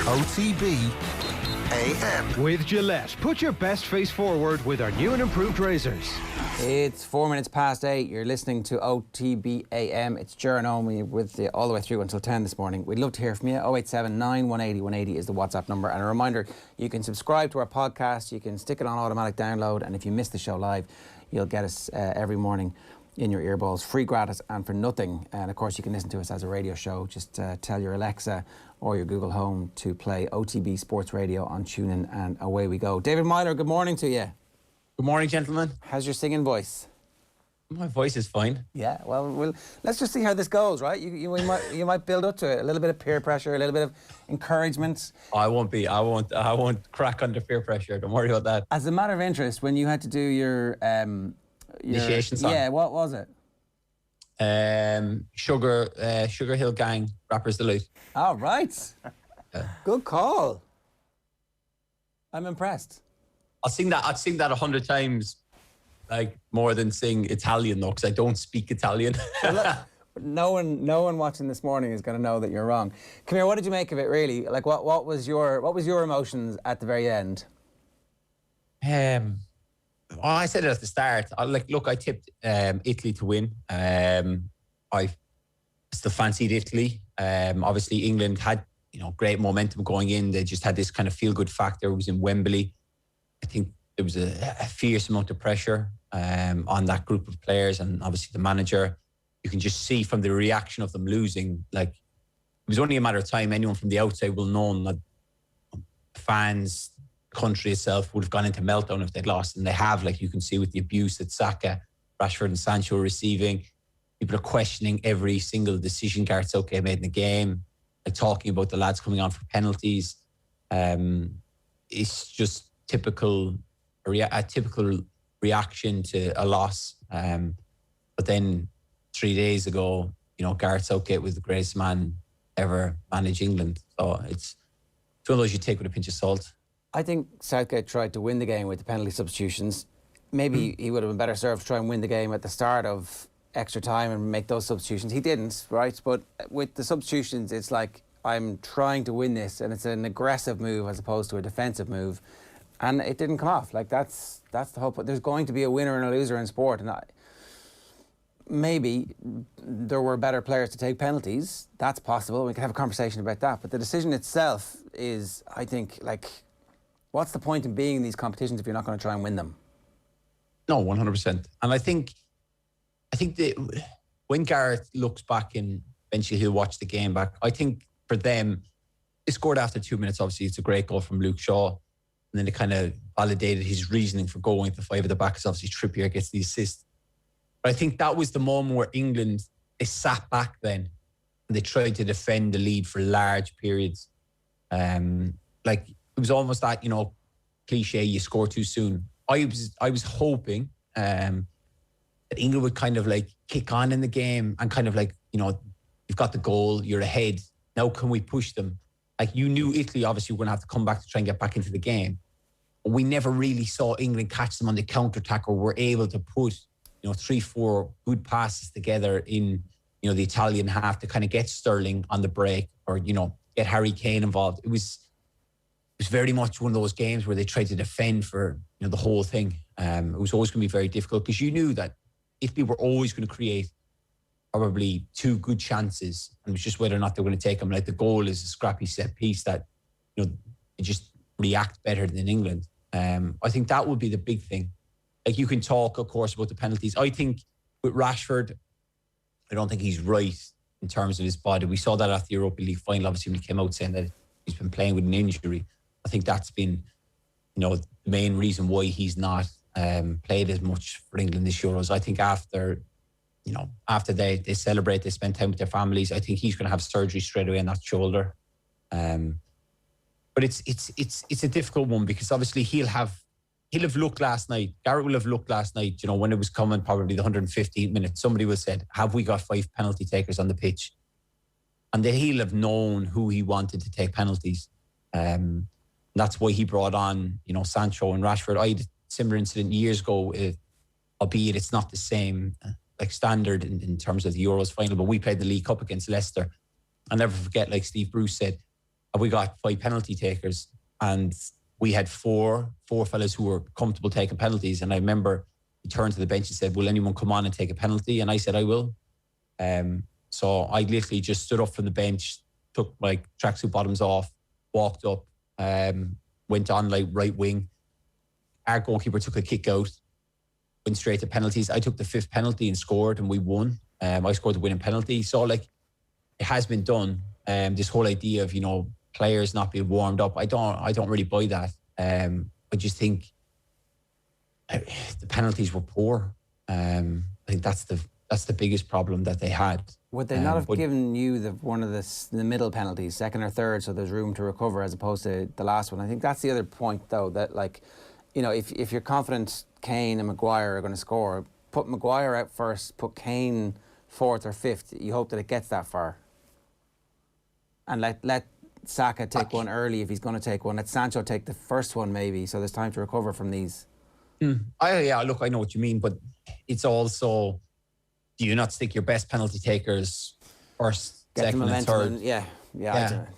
OTB AM. With Gillette, put your best face forward with our new and improved razors. It's 4 minutes past 8. You're listening to OTB AM. It's Ger and Eoin with you all the way through until 10 this morning. We'd love to hear from you. 0879 180 180 is the WhatsApp number. And a reminder, you can subscribe to our podcast. You can stick it on automatic download. And if you miss the show live, you'll get us every morning in your earballs, free, gratis, and for nothing. And of course, you can listen to us as a radio show. Just tell your Alexa or your Google Home to play OTB Sports Radio on TuneIn, and away we go. David Meyler, good morning to you. Good morning, gentlemen. How's your singing voice? My voice is fine. Yeah, well, let's just see how this goes, right? You might build up to it. A little bit of peer pressure, a little bit of encouragement. I won't crack under peer pressure. Don't worry about that. As a matter of interest, when you had to do your initiation song. Yeah, what was it? Sugar Hill Gang, Rapper's Delight. Oh, right. Good call. I'm impressed. I'd sing that 100 times, like more than sing Italian though, because I don't speak Italian. Well, no one watching this morning is going to know that you're wrong. Come here. What did you make of it? Really, like what was your emotions at the very end? I said it at the start. I tipped Italy to win. I still fancied Italy. Obviously, England had great momentum going in. They just had this kind of feel-good factor. It was in Wembley. I think there was a fierce amount of pressure on that group of players, and obviously the manager. You can just see from the reaction of them losing, like, it was only a matter of time. Anyone from the outside will know that fans, country itself would have gone into meltdown if they'd lost, and they have. Like, you can see with the abuse that Saka, Rashford and Sancho are receiving. People are questioning every single decision Gareth Southgate made in the game, like talking about the lads coming on for penalties. It's just a typical reaction to a loss. But then 3 days ago, Gareth Southgate was the greatest man ever manage England. So it's one of those you take with a pinch of salt. I think Southgate tried to win the game with the penalty substitutions. Maybe he would have been better served to try and win the game at the start of extra time and make those substitutions. He didn't, right? But with the substitutions, it's like, I'm trying to win this, and it's an aggressive move as opposed to a defensive move. And it didn't come off. Like, that's the hope. But there's going to be a winner and a loser in sport. And maybe there were better players to take penalties. That's possible. We can have a conversation about that. But the decision itself is, I think, like, what's the point in being in these competitions if you're not going to try and win them? No, 100%. And I think that when Gareth looks back and eventually he'll watch the game back, I think for them, they scored after 2 minutes. Obviously, it's a great goal from Luke Shaw. And then it kind of validated his reasoning for going with the five at the back, because obviously Trippier gets the assist. But I think that was the moment where England, they sat back then and they tried to defend the lead for large periods. Like, it was almost that, cliche, you score too soon. I was hoping that England would kind of like kick on in the game and kind of like, you've got the goal, you're ahead. Now can we push them? Like, you knew Italy obviously were going to have to come back to try and get back into the game. But we never really saw England catch them on the counter-attack, or were able to put, 3-4 good passes together in, the Italian half to kind of get Sterling on the break, or, get Harry Kane involved. It was very much one of those games where they tried to defend for, the whole thing. It was always going to be very difficult, because you knew that Italy were always going to create probably two good chances, and it was just whether or not they were going to take them. Like, the goal is a scrappy set piece that, they just react better than England. I think that would be the big thing. Like, you can talk, of course, about the penalties. I think with Rashford, I don't think he's right in terms of his body. We saw that at the Europa League final, obviously, when he came out saying that he's been playing with an injury. I think that's been, the main reason why he's not played as much for England this Euros. I think after they celebrate, they spend time with their families, I think he's going to have surgery straight away on that shoulder. But it's a difficult one, because obviously he'll have looked last night. Garrett will have looked last night, when it was coming, probably the 115th minute. Somebody will have said, have we got 5 penalty takers on the pitch? And then he'll have known who he wanted to take penalties. That's why he brought on, Sancho and Rashford. I had a similar incident years ago, albeit it's not the same standard in terms of the Euros final, but we played the League Cup against Leicester. I'll never forget, like Steve Bruce said, have we got 5 penalty takers? And we had four fellas who were comfortable taking penalties. And I remember he turned to the bench and said, will anyone come on and take a penalty? And I said, I will. So I literally just stood up from the bench, took my tracksuit bottoms off, walked up, went on like right wing. Our goalkeeper took a kick out, went straight to penalties. I took the 5th penalty and scored, and we won. I scored the winning penalty. So, like, it has been done. This whole idea of, players not being warmed up, I don't really buy that. I just think the penalties were poor. I think that's the biggest problem that they had. Would they not have given you one of the middle penalties, second or third, so there's room to recover, as opposed to the last one? I think that's the other point, though, that, like, if you're confident Kane and Maguire are going to score, put Maguire out first, put Kane 4th or 5th. You hope that it gets that far. And let Saka take one early if he's going to take one. Let Sancho take the first one, maybe, so there's time to recover from these. Look, I know what you mean, but it's also, do you not stick your best penalty takers first, second, and third? Yeah.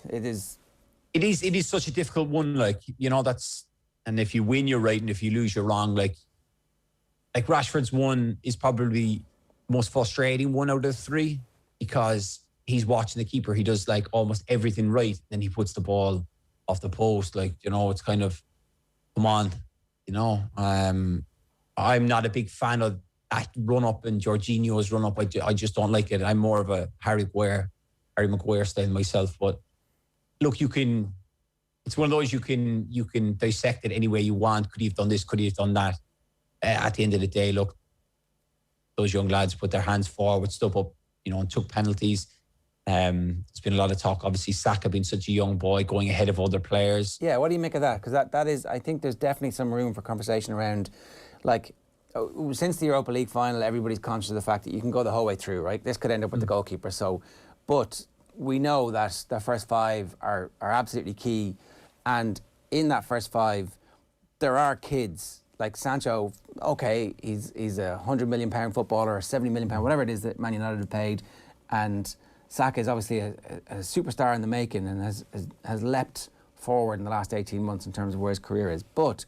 It is such a difficult one. Like, and if you win, you're right, and if you lose, you're wrong. Like Rashford's one is probably the most frustrating one out of 3, because he's watching the keeper. He does like almost everything right, then he puts the ball off the post. Like, it's kind of, come on, You know, I'm not a big fan of that run up and Jorginho's run up. I just don't like it. I'm more of a Harry Maguire style myself. But look, it's one of those you can dissect it any way you want. Could he have done this? Could he have done that? At the end of the day, look, those young lads put their hands forward, stood up, and took penalties. There's been a lot of talk, obviously, Saka being such a young boy, going ahead of other players. Yeah, what do you make of that? Because that is, I think there's definitely some room for conversation around, like, since the Europa League final, everybody's conscious of the fact that you can go the whole way through, right? This could end up with the goalkeeper. But we know that the first five are absolutely key. And in that first five, there are kids like Sancho. Okay, he's a £100 million footballer, or £70 million, whatever it is that Man United have paid. And Saka is obviously a superstar in the making and has leapt forward in the last 18 months in terms of where his career is. But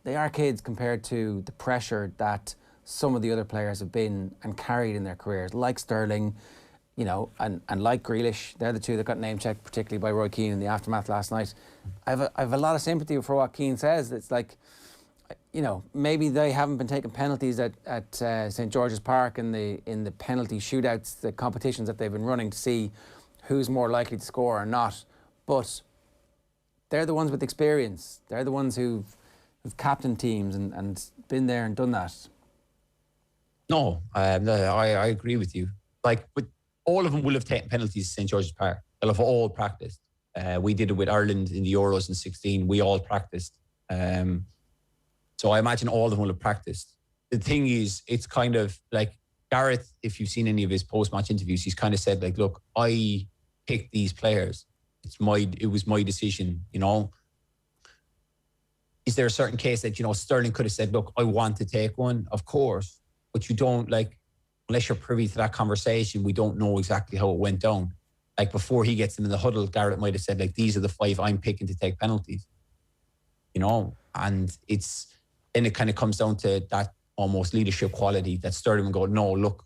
they are kids compared to the pressure that some of the other players have been and carried in their careers, like Sterling, and like Grealish. They're the two that got name-checked, particularly by Roy Keane in the aftermath last night. I have a lot of sympathy for what Keane says. It's like, maybe they haven't been taking penalties at St George's Park in the penalty shootouts, the competitions that they've been running to see who's more likely to score or not. But they're the ones with experience. They're the ones who've captained teams and been there and done that. No, I agree with you. But all of them will have taken penalties at St George's Park. They'll have all practiced. We did it with Ireland in the Euros in 2016. We all practiced. So I imagine all of them will have practiced. The thing is, it's kind of like Gareth, if you've seen any of his post-match interviews, he's kind of said, look, I picked these players. It was my decision, Is there a certain case that, Sterling could have said, look, I want to take one? Of course. But you don't, unless you're privy to that conversation, we don't know exactly how it went down. Before he gets them in the huddle, Gareth might have said, these are the five I'm picking to take penalties. And then it kind of comes down to that almost leadership quality that Sterling would go, no, look,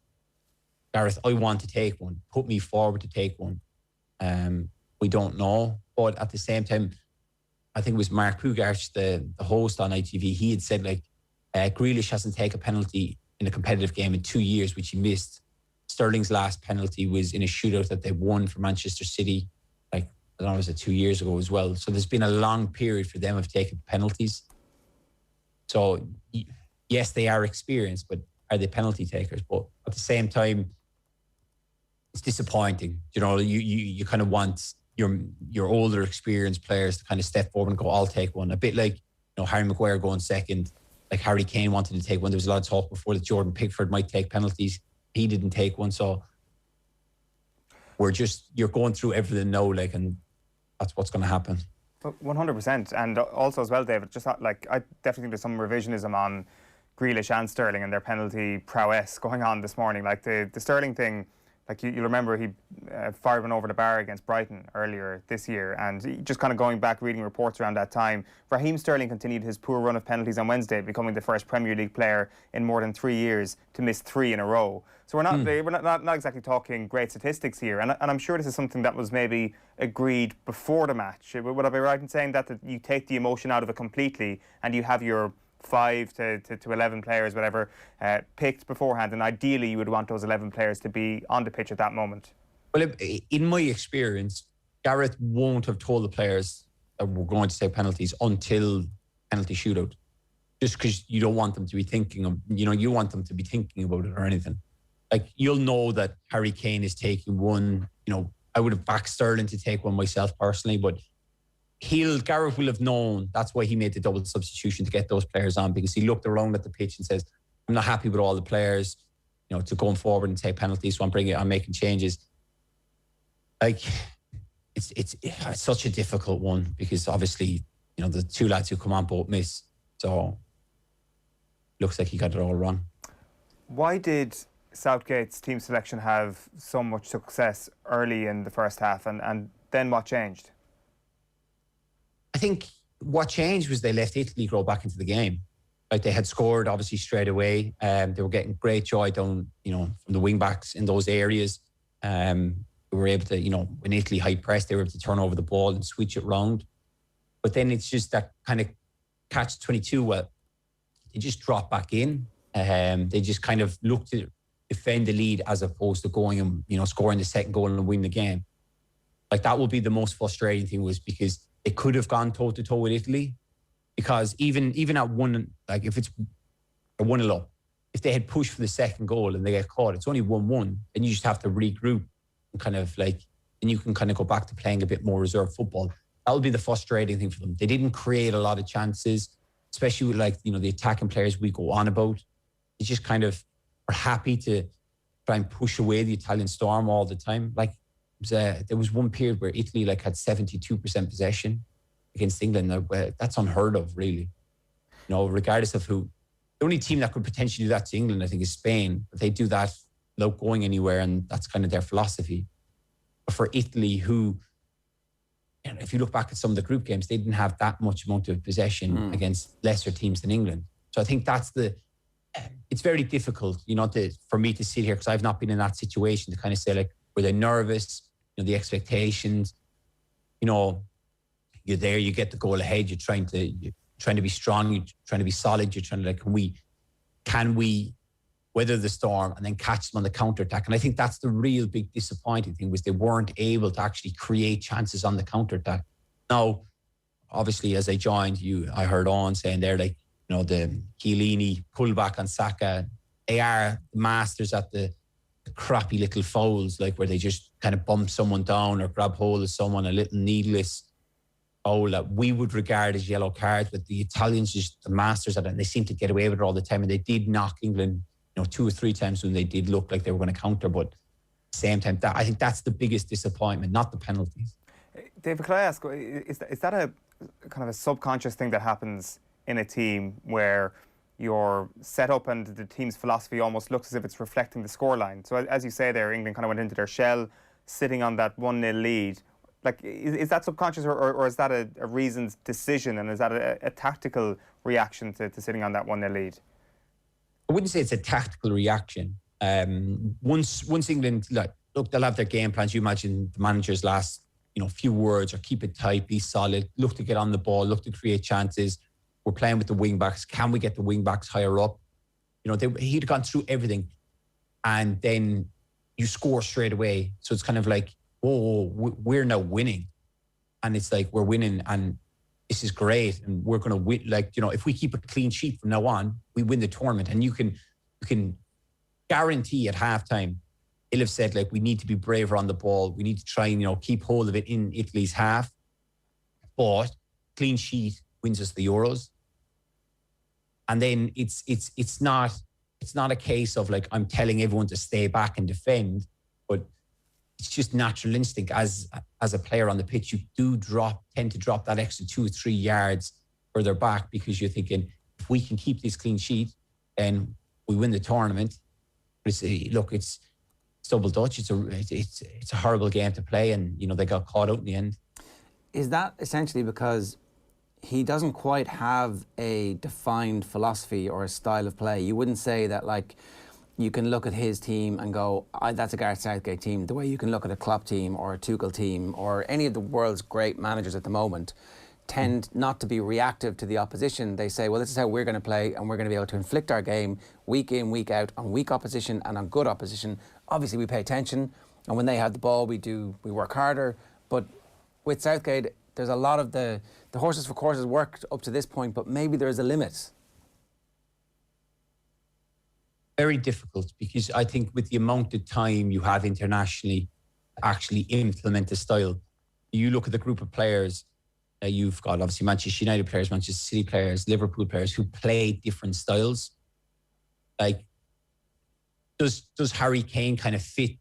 Gareth, I want to take one. Put me forward to take one. We don't know. But at the same time, I think it was Mark Pugarch, the host on ITV, he had said, Grealish hasn't taken a penalty in a competitive game in 2 years, which he missed. Sterling's last penalty was in a shootout that they won for Manchester City, I don't know, was it 2 years ago as well. So there's been a long period for them of taking penalties. So, yes, they are experienced, but are they penalty takers? But at the same time, it's disappointing. You kind of want your older, experienced players to kind of step forward and go, I'll take one. A bit like, Harry Maguire going second. Like Harry Kane wanted to take one. There was a lot of talk before that Jordan Pickford might take penalties. He didn't take one. So you're going through everything now, and that's what's going to happen. 100%. And also as well, David, I definitely think there's some revisionism on Grealish and Sterling and their penalty prowess going on this morning. The Sterling thing, you'll remember he fired one over the bar against Brighton earlier this year, and just kind of going back reading reports around that time, Raheem Sterling continued his poor run of penalties on Wednesday, becoming the first Premier League player in more than 3 years to miss 3 in a row. So we're not exactly talking great statistics here, and I'm sure this is something that was maybe agreed before the match. Would I be right in saying that you take the emotion out of it completely and you have your 5 to 11 players, whatever, picked beforehand, and ideally you would want those 11 players to be on the pitch at that moment? Well, in my experience, Gareth won't have told the players that we're going to take penalties until penalty shootout, just because you don't want them to be thinking of, you want them to be thinking about it or anything. You'll know that Harry Kane is taking one. I would have backed Sterling to take one myself personally, but Gareth will have known. That's why he made the double substitution to get those players on, because he looked around at the pitch and says, I'm not happy with all the players, to going forward and take penalties, so I'm making changes. It's such a difficult one, because obviously, the two lads who come on both miss. So looks like he got it all wrong. Why did Southgate's team selection have so much success early in the first half, and then what changed? I think what changed was they let Italy grow back into the game. They had scored obviously straight away. They were getting great joy down, from the wing backs in those areas. They were able to, when Italy high pressed, they were able to turn over the ball and switch it round. But then it's just that kind of catch-22. Well, they just dropped back in. They just kind of looked to defend the lead as opposed to going and, you know, scoring the second goal and win the game. Like, that would be the most frustrating thing, was because they could have gone toe-to-toe with Italy. Because even at one, like if it's a 1-0 up, if they had pushed for the second goal and they get caught, it's only 1-1, then you just have to regroup and kind of like, and you can kind of go back to playing a bit more reserve football. That would be the frustrating thing for them. They didn't create a lot of chances, especially with, like, you know, the attacking players we go on about. They just kind of are happy to try and push away the Italian storm all the time. Like, there was one period where Italy like had 72% possession against England. That's unheard of, really. You know, regardless of who. The only team that could potentially do that to England, I think, is Spain. But they do that without going anywhere, and that's kind of their philosophy. But for Italy, who, you know, if you look back at some of the group games, they didn't have that much amount of possession against lesser teams than England. So I think that's it's very difficult, you know, for me to sit here, because I've not been in that situation, to kind of say, like, were they nervous? You know, the expectations, you know, you're there, you get the goal ahead, you're trying to be strong, you're trying to be solid, you're trying to, like, can we weather the storm and then catch them on the counter-attack? And I think that's the real big disappointing thing, was they weren't able to actually create chances on the counter-attack. Now, obviously, as I joined you, I heard Eoin saying there, like, you know, the Chiellini pullback on Saka, they are masters at the crappy little fouls, like where they just kind of bump someone down or grab hold of someone, a little needless foul that we would regard as yellow cards, but the Italians just the masters at it, and they seem to get away with it all the time. And they did knock England, you know, 2 or 3 times when they did look like they were going to counter, but at the same time, I think that's the biggest disappointment, not the penalties. David, could I ask, is that a kind of a subconscious thing that happens in a team where you're set up and the team's philosophy almost looks as if it's reflecting the scoreline? So as you say there, England kind of went into their shell, sitting on that 1-0 lead. Like, is that subconscious, or is that a reasoned decision, and is that a tactical reaction to sitting on that 1-0 lead? I wouldn't say it's a tactical reaction. Once England, like, look, they'll have their game plans. You imagine the manager's last, you know, few words are keep it tight, be solid, look to get on the ball, look to create chances. We're playing with the wing-backs. Can we get the wing-backs higher up? You know, he'd gone through everything. And then you score straight away. So it's kind of like, whoa, we're now winning. And it's like, we're winning and this is great. And we're going to win. Like, you know, if we keep a clean sheet from now on, we win the tournament. And you can guarantee at halftime, he'll have said, like, we need to be braver on the ball. We need to try and, you know, keep hold of it in Italy's half. But clean sheet wins us the Euros. And then it's not a case of, like, I'm telling everyone to stay back and defend, but it's just natural instinct as a player on the pitch. You do tend to drop that extra 2 or 3 yards further back, because you're thinking, if we can keep this clean sheet, then we win the tournament. But it's double Dutch. It's a horrible game to play, and, you know, they got caught out in the end. Is that essentially because he doesn't quite have a defined philosophy or a style of play? You wouldn't say that, like, you can look at his team and go, that's a Gareth Southgate team, the way you can look at a Klopp team or a Tuchel team or any of the world's great managers at the moment tend not to be reactive to the opposition. They say, well, this is how we're going to play, and we're going to be able to inflict our game week in, week out on weak opposition and on good opposition. Obviously, we pay attention, and when they have the ball, we work harder. But with Southgate, there's a lot of the horses for courses worked up to this point, but maybe there's a limit. Very difficult, because I think with the amount of time you have internationally to actually implement the style, you look at the group of players, you've got obviously Manchester United players, Manchester City players, Liverpool players who play different styles. Like, does Harry Kane kind of fit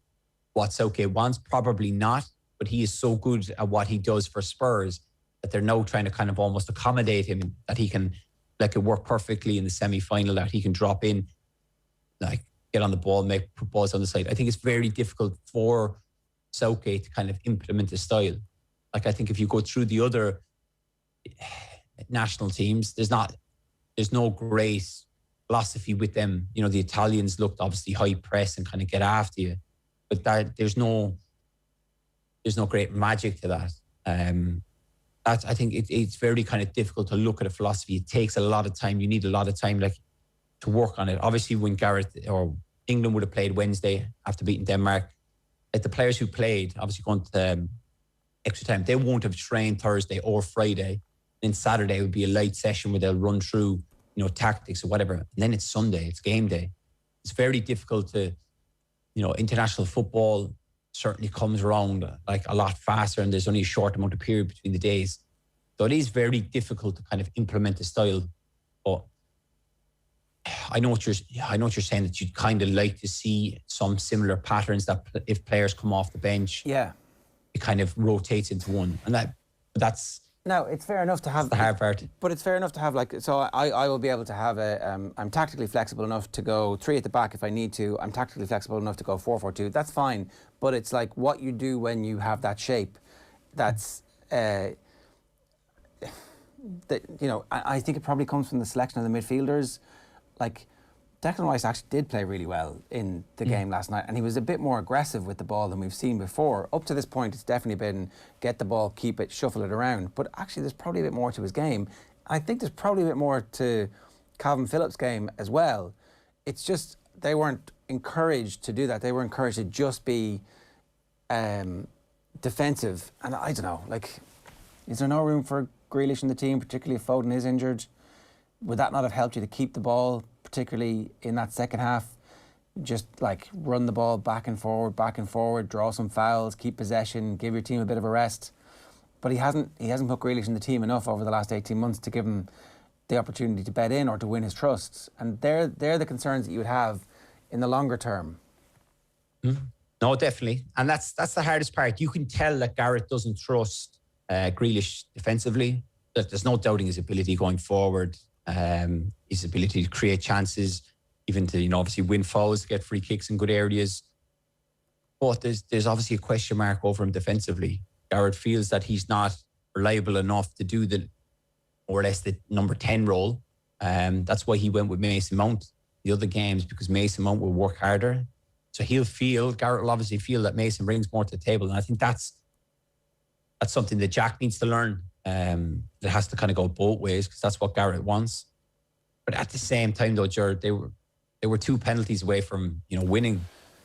what Southgate wants? Probably not, but he is so good at what he does for Spurs that they're now trying to kind of almost accommodate him, that he can, like, it work perfectly in the semi-final, that he can drop in, like, get on the ball, put balls on the side. I think it's very difficult for Southgate to kind of implement the style. Like, I think if you go through the other national teams, there's no great philosophy with them. You know, the Italians looked obviously high press and kind of get after you, but there's no great magic to that. I think it's very kind of difficult to look at a philosophy. It takes a lot of time. You need a lot of time. Like, work on it. Obviously, when Gareth or England would have played Wednesday after beating Denmark, the players who played, obviously going to extra time, they won't have trained Thursday or Friday. Then Saturday would be a light session where they'll run through, tactics or whatever. And then it's Sunday, it's game day. It's very difficult to, international football certainly comes around like a lot faster, and there's only a short amount of period between the days. So it is very difficult to kind of implement the style. But I know what you're saying, that you'd kind of like to see some similar patterns, that if players come off the bench, it kind of rotates into one. And that's no, it's fair enough to have the hard part. But it's fair enough to have I will be able to have I'm tactically flexible enough to go 3 at the back if I need to. I'm tactically flexible enough to go 4-4-2. That's fine. But it's like what you do when you have that shape. That's I think it probably comes from the selection of the midfielders. Like, Declan Rice actually did play really well in the game last night, and he was a bit more aggressive with the ball than we've seen before. Up to this point, it's definitely been get the ball, keep it, shuffle it around. But actually, there's probably a bit more to his game. I think there's probably a bit more to Calvin Phillips' game as well. It's just they weren't encouraged to do that. They were encouraged to just be defensive. And I don't know, is there no room for Grealish in the team, particularly if Foden is injured? Would that not have helped you to keep the ball, particularly in that second half? Just run the ball back and forward, draw some fouls, keep possession, give your team a bit of a rest. But he hasn't put Grealish in the team enough over the last 18 months to give him the opportunity to bet in or to win his trust. And they're the concerns that you would have in the longer term. No, definitely. And that's the hardest part. You can tell that Gareth doesn't trust Grealish defensively. That there's no doubting his ability going forward. His ability to create chances, even to obviously win fouls, get free kicks in good areas. But there's obviously a question mark over him defensively. Gareth feels that he's not reliable enough to do more or less the number 10 role. That's why he went with Mason Mount the other games, because Mason Mount will work harder. So Gareth will obviously feel that Mason brings more to the table, and I think that's something that Jack needs to learn. It has to kind of go both ways, because that's what Gareth wants. But at the same time, though, Jared, they were 2 penalties away from winning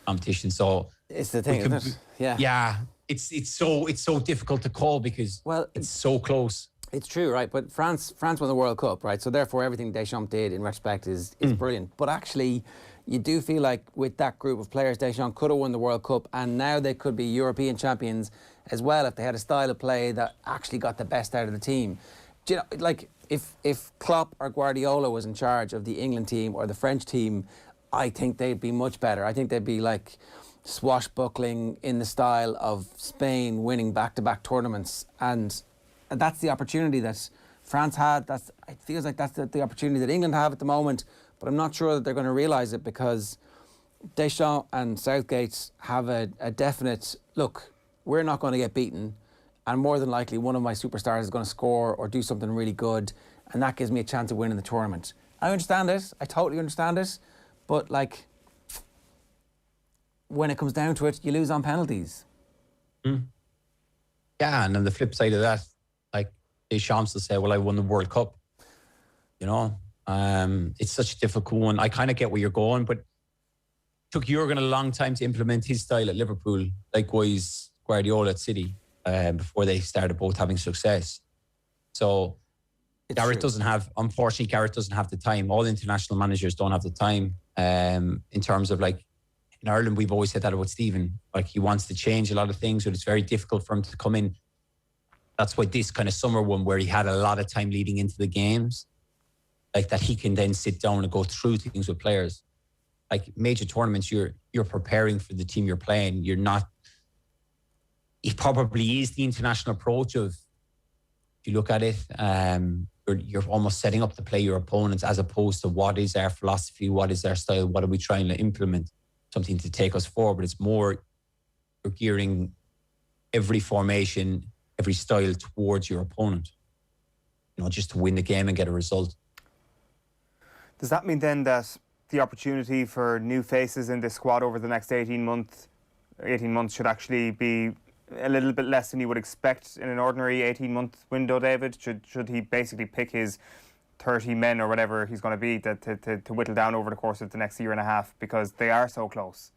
competition. So it's the thing, isn't it? Yeah. It's so difficult to call because it's so close. It's true, right? But France won the World Cup, right? So therefore, everything Deschamps did in retrospect is brilliant. But actually, you do feel like with that group of players, Deschamps could have won the World Cup, and now they could be European champions as well if they had a style of play that actually got the best out of the team. Do you know, if Klopp or Guardiola was in charge of the England team or the French team, I think they'd be much better. I think they'd be swashbuckling in the style of Spain winning back-to-back tournaments, and that's the opportunity that France had. It feels like that's the opportunity that England have at the moment, but I'm not sure that they're going to realise it, because Deschamps and Southgate have a definite look. We're not going to get beaten, and more than likely one of my superstars is going to score or do something really good, and that gives me a chance of winning the tournament. I understand it. I totally understand it. But when it comes down to it, you lose on penalties. Yeah, and on the flip side of that, Deschamps will say, well, I won the World Cup. It's such a difficult one. I kind of get where you're going, but it took Jurgen a long time to implement his style at Liverpool. Likewise, Guardiola at City, before they started both having success. So Gareth doesn't have the time. All international managers don't have the time. In terms of in Ireland, we've always said that about Stephen. He wants to change a lot of things, but it's very difficult for him to come in. That's why this kind of summer one, where he had a lot of time leading into the games, that he can then sit down and go through things with players. Major tournaments, you're preparing for the team you're playing. You're not. It probably is the international approach of, if you look at it, you're almost setting up to play your opponents, as opposed to what is our philosophy, what is our style, what are we trying to implement, something to take us forward. It's more, you're gearing every formation, every style towards your opponent, just to win the game and get a result. Does that mean then that the opportunity for new faces in this squad over the next 18 months should actually be a little bit less than you would expect in an ordinary 18-month window, David? Should he basically pick his 30 men or whatever he's going to be to whittle down over the course of the next year and a half, because they are so close.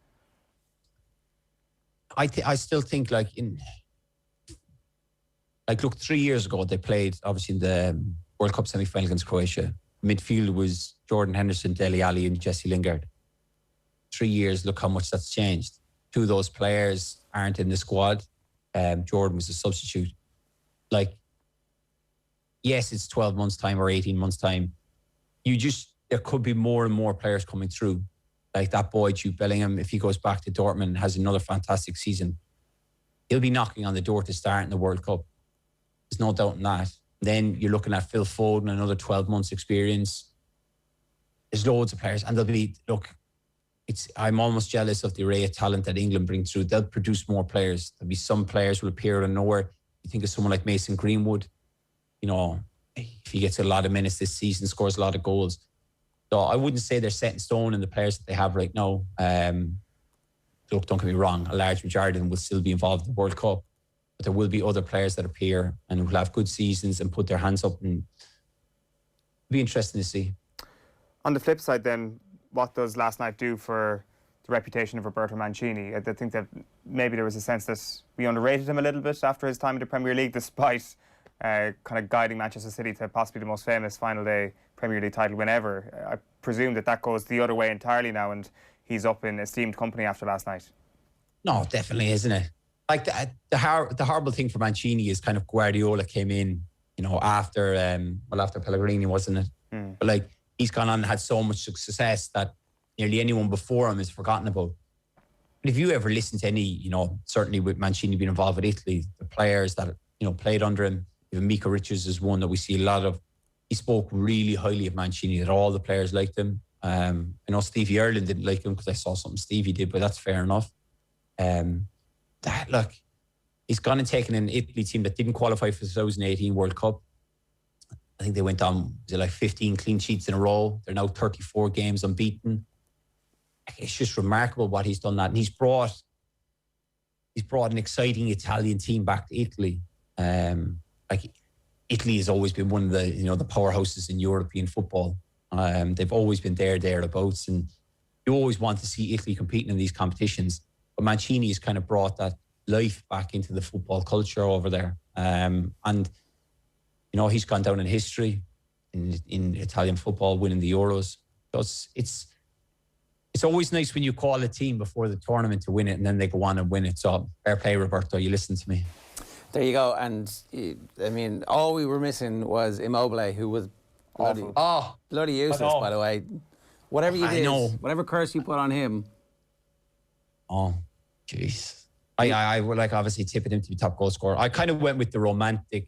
I still think look, 3 years ago they played obviously in the World Cup semi-final against Croatia. Midfield was Jordan Henderson, Dele Alli and Jesse Lingard. 3 years, look how much that's changed. 2 of those players aren't in the squad. Jordan was a substitute. Yes, it's 12 months' time or 18 months' time. There could be more and more players coming through. Like that boy, Jude Bellingham, if he goes back to Dortmund and has another fantastic season, he'll be knocking on the door to start in the World Cup. There's no doubt in that. Then you're looking at Phil Foden, another 12 months experience. There's loads of players. And I'm almost jealous of the array of talent that England bring through. They'll produce more players. There'll be some players who will appear out of nowhere. You think of someone like Mason Greenwood, if he gets a lot of minutes this season, scores a lot of goals. So I wouldn't say they're set in stone in the players that they have right now. Look, don't get me wrong, a large majority of them will still be involved in the World Cup. But there will be other players that appear and will have good seasons and put their hands up, and it'll be interesting to see. On the flip side then, what does last night do for the reputation of Roberto Mancini? I think that maybe there was a sense that we underrated him a little bit after his time in the Premier League, despite kind of guiding Manchester City to possibly the most famous final day Premier League title win ever. I presume that goes the other way entirely now, and he's up in esteemed company after last night. No, definitely, isn't it? Like the horrible thing for Mancini is kind of Guardiola came in, after Pellegrini, wasn't it? But he's gone on and had so much success that nearly anyone before him is forgotten about. But if you ever listen to any, certainly with Mancini being involved with Italy, the players that, played under him, even Mika Richards is one that we see a lot of. He spoke really highly of Mancini, that all the players liked him. I know Stevie Ireland didn't like him because I saw something Stevie did, but that's fair enough. He's gone and taken an Italy team that didn't qualify for the 2018 World Cup. I think they went on 15 clean sheets in a row. They're now 34 games unbeaten. It's just remarkable what he's done that. And he's brought an exciting Italian team back to Italy. Italy has always been one of the, the powerhouses in European football. They've always been thereabouts, and you always want to see Italy competing in these competitions. But Mancini has kind of brought that life back into the football culture over there. He's gone down in history in Italian football, winning the Euros. So it's always nice when you call a team before the tournament to win it, and then they go on and win it. So fair play, Roberto. You listen to me. There you go. And all we were missing was Immobile, who was bloody useless, by the way. Whatever you did, whatever curse you put on him. Oh, jeez. I would obviously tipping him to be top goal scorer. I kind of went with the romantic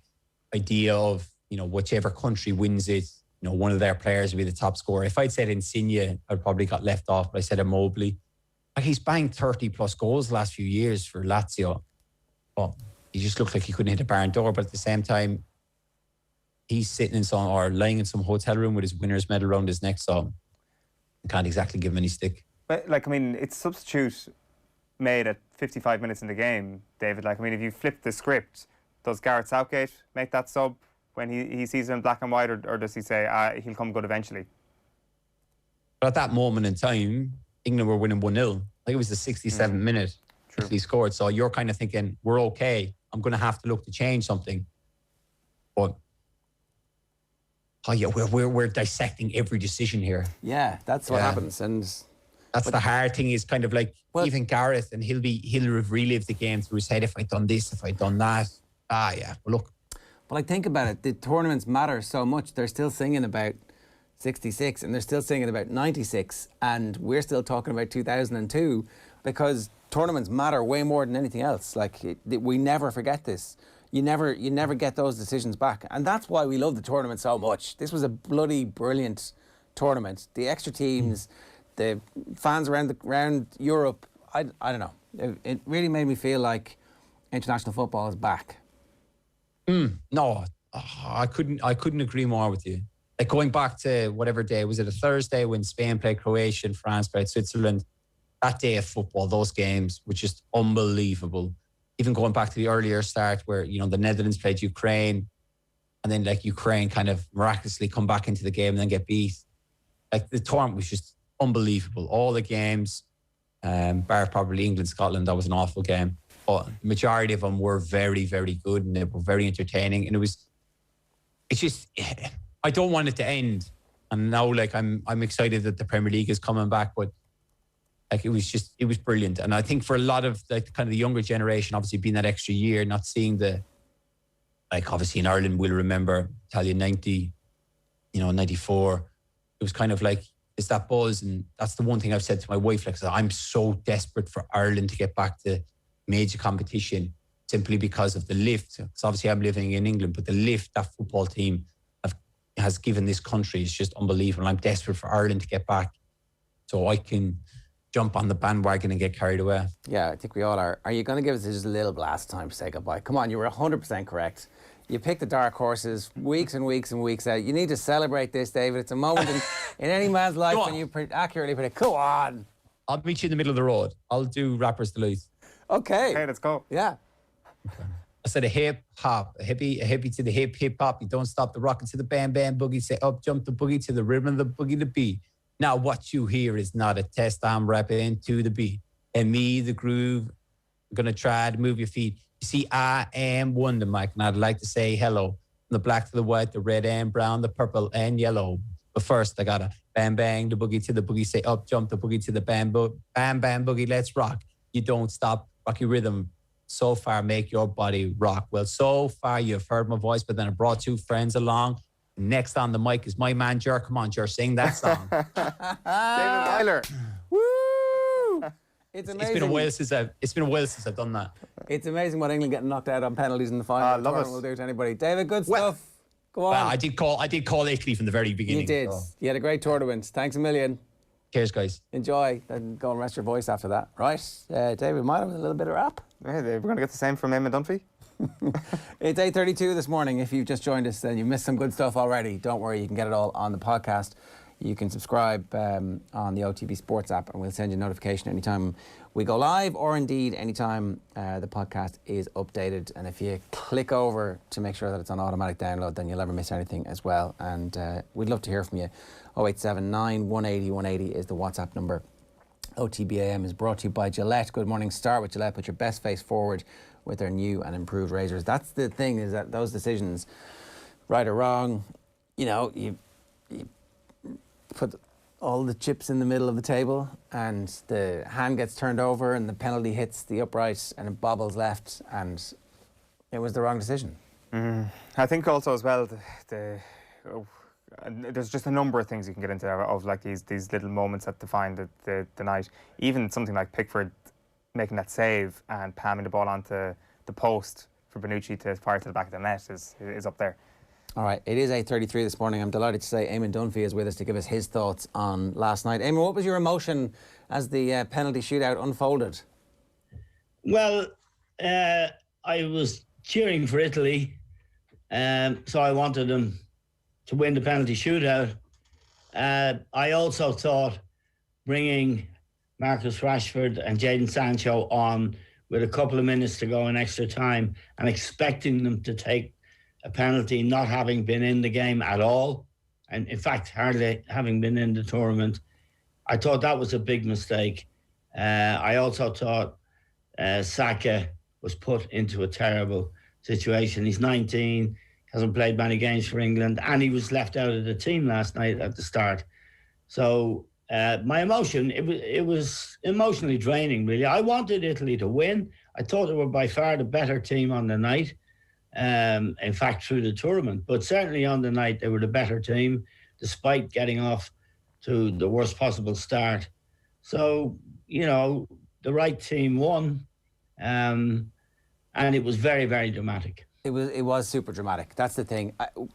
idea of, whichever country wins it, one of their players will be the top scorer. If I'd said Insigne, I'd probably got left off, but I said Immobile. He's banged 30 plus goals the last few years for Lazio. But he just looked like he couldn't hit a barn door. But at the same time, he's sitting lying in some hotel room with his winner's medal around his neck. So I can't exactly give him any stick. But it's substitute made at 55 minutes in the game, David. If you flip the script, does Gareth Southgate make that sub when he sees it in black and white, or does he say he'll come good eventually? But at that moment in time, England were winning 1-0. I think it was the 67th minute he scored. So you're kind of thinking, we're okay. I'm going to have to look to change something. But we're dissecting every decision here. Yeah, that's what happens. And that's the hard thing, is kind of even Gareth, and he'll have relived the game through his head. If I'd done this, if I'd done that. Well, look. But think about it. The tournaments matter so much. They're still singing about 66 and they're still singing about 96, and we're still talking about 2002, because tournaments matter way more than anything else. We never forget this. You never get those decisions back. And that's why we love the tournament so much. This was a bloody brilliant tournament. The extra teams, the fans around Europe, I don't know. It really made me feel like international football is back. No, I couldn't agree more with you. Going back to whatever day, was it a Thursday when Spain played Croatia and France played Switzerland? That day of football, those games were just unbelievable. Even going back to the earlier start where, the Netherlands played Ukraine. and then like Ukraine kind of miraculously come back into the game and then get beat. Like the tournament was just unbelievable. All the games, bar probably England, Scotland, that was an awful game. But the majority of them were very, very good and they were very entertaining. And it's just, I don't want it to end. And now like I'm excited that the Premier League is coming back, but like it was brilliant. And I think for a lot of like kind of the younger generation, obviously being that extra year, not seeing like obviously in Ireland, we'll remember Italia 90, 94. It was kind of like, it's that buzz. And that's the one thing I've said to my wife, like, I'm so desperate for Ireland to get back to major competition simply because of the lift. Because obviously I'm living in England, but the lift that football team has given this country is just unbelievable. I'm desperate for Ireland to get back so I can jump on the bandwagon and get carried away. Yeah, I think we all are. Are you going to give us just a little blast time to say goodbye? Come on, you were 100% correct. You picked the dark horses weeks and weeks and weeks out. You need to celebrate this, David. It's a moment in any man's life when you accurately predict. Go on. I'll meet you in the middle of the road. I'll do Rapper's Delight. Okay, let's go. Yeah. Okay. I said a hip hop, a hippie to the hip hop. You don't stop the rockin' to the bam bam boogie. Say up jump the boogie to the rhythm of the boogie the beat. Now what you hear is not a test. I'm rapping to the beat. And me, the groove, I'm gonna try to move your feet. You see, I am Wonder Mike, and I'd like to say hello. From the black to the white, the red and brown, the purple and yellow. But first, I gotta bang bang the boogie to the boogie. Say up jump the boogie to the bam bam boogie. Let's rock. You don't stop. Rocky rhythm. So far, make your body rock. Well, so far, you've heard my voice, but then I brought two friends along. Next on the mic is my man, Jer. Come on, Jer, sing that song. David Meyler. Woo! It's amazing. It's been a while since I've done that. It's amazing what England getting knocked out on penalties in the final. Love it. Will do to anybody. David, good stuff. Go on. Well, I did call Italy from the very beginning. You did. So. You had a great tournament. Thanks a million. Cheers, guys. Enjoy and go and rest your voice after that. Right, David Meyler with a little bit of rap. Yeah, we're going to get the same from Eamon Dunphy. It's 8:32 this morning. If you've just joined us and you missed some good stuff already, don't worry, you can get it all on the podcast. You can subscribe on the OTB Sports app and we'll send you a notification anytime we go live or indeed anytime the podcast is updated. And if you click over to make sure that it's on automatic download, then you'll never miss anything as well. And we'd love to hear from you. 0879 180 180 is the WhatsApp number. OTB AM is brought to you by Gillette. Good morning. Start with Gillette. Put your best face forward with their new and improved razors. That's the thing, is that those decisions, right or wrong, you put all the chips in the middle of the table and the hand gets turned over and the penalty hits the upright and it bobbles left and it was the wrong decision. I think also as well, there's just a number of things you can get into of like these little moments that define the night. Even something like Pickford making that save and palming the ball onto the post for Bonucci to fire to the back of the net is up there. All right, it is 8:33 this morning. I'm delighted to say Eamon Dunphy is with us to give us his thoughts on last night. Eamon, what was your emotion as the penalty shootout unfolded? Well, I was cheering for Italy, so I wanted them to win the penalty shootout. I also thought bringing Marcus Rashford and Jadon Sancho on with a couple of minutes to go in extra time and expecting them to take a penalty, not having been in the game at all, and in fact hardly having been in the tournament, I thought that was a big mistake. I also thought Saka was put into a terrible situation. He's 19, hasn't played many games for England, and he was left out of the team last night at the start. So my emotion, it was emotionally draining, really. I wanted Italy to win. I thought they were by far the better team on the night. In fact, through the tournament, but certainly on the night, they were the better team, despite getting off to the worst possible start. So, the right team won, and it was very, very dramatic. It was super dramatic. That's the thing.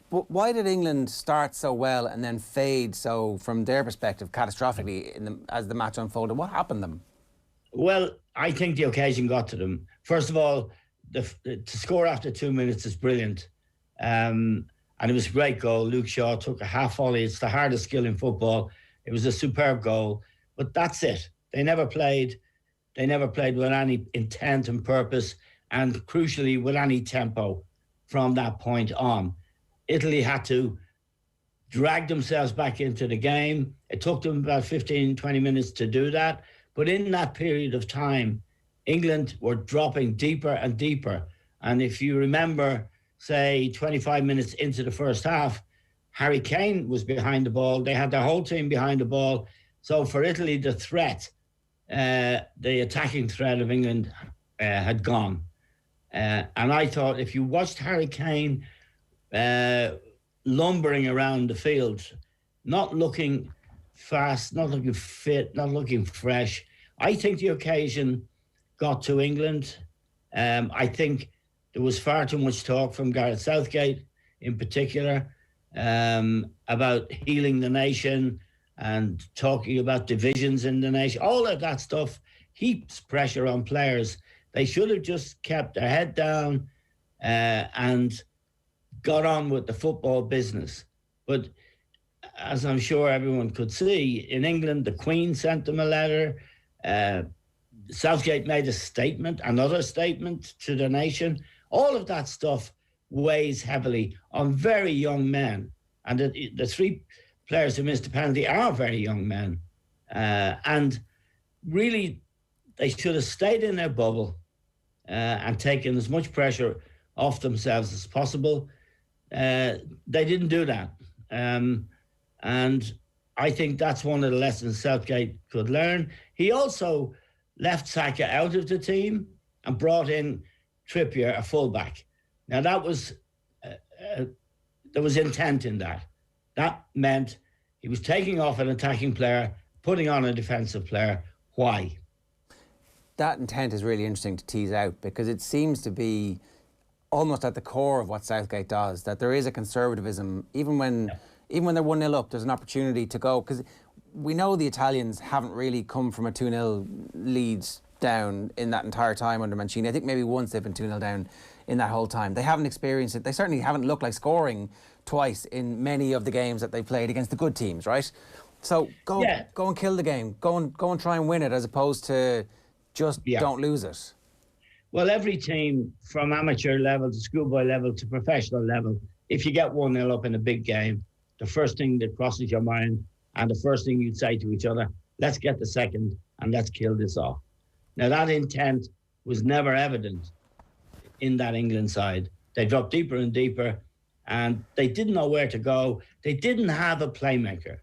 Why did England start so well and then fade so, from their perspective, catastrophically as the match unfolded? What happened to them? Well, I think the occasion got to them. First of all, to score after 2 minutes is brilliant. And it was a great goal. Luke Shaw took a half volley. It's the hardest skill in football. It was a superb goal. But that's it. They never played with any intent and purpose, and crucially with any tempo from that point on. Italy had to drag themselves back into the game. It took them about 15, 20 minutes to do that. But in that period of time, England were dropping deeper and deeper. And if you remember, say, 25 minutes into the first half, Harry Kane was behind the ball. They had their whole team behind the ball. So for Italy, the threat, the attacking threat of England had gone. And I thought if you watched Harry Kane lumbering around the field, not looking fast, not looking fit, not looking fresh, I think the occasion got to England. I think there was far too much talk from Gareth Southgate in particular about healing the nation and talking about divisions in the nation. All of that stuff heaps pressure on players. They should have just kept their head down and got on with the football business. But as I'm sure everyone could see, in England, the Queen sent them a letter. Southgate made a statement, another statement to the nation. All of that stuff weighs heavily on very young men. And the three players who missed the penalty are very young men. And really, they should have stayed in their bubble and taken as much pressure off themselves as possible. They didn't do that. And I think that's one of the lessons Southgate could learn. He also left Saka out of the team and brought in Trippier, a fullback. Now, that was there was intent in that. That meant he was taking off an attacking player, putting on a defensive player. Why? That intent is really interesting to tease out, because it seems to be almost at the core of what Southgate does, that there is a conservatism, even when they're 1-0 up, there's an opportunity to go, because we know the Italians haven't really come from a 2-0 lead down in that entire time under Mancini. I think maybe once they've been 2-0 down in that whole time. They haven't experienced it. They certainly haven't looked like scoring twice in many of the games that they played against the good teams, right? So go and kill the game. Go and try and win it, as opposed to just don't lose it. Well, every team from amateur level to schoolboy level to professional level, if you get 1-0 up in a big game, the first thing that crosses your mind and the first thing you'd say to each other, let's get the second and let's kill this off. Now, that intent was never evident in that England side. They dropped deeper and deeper and they didn't know where to go. They didn't have a playmaker.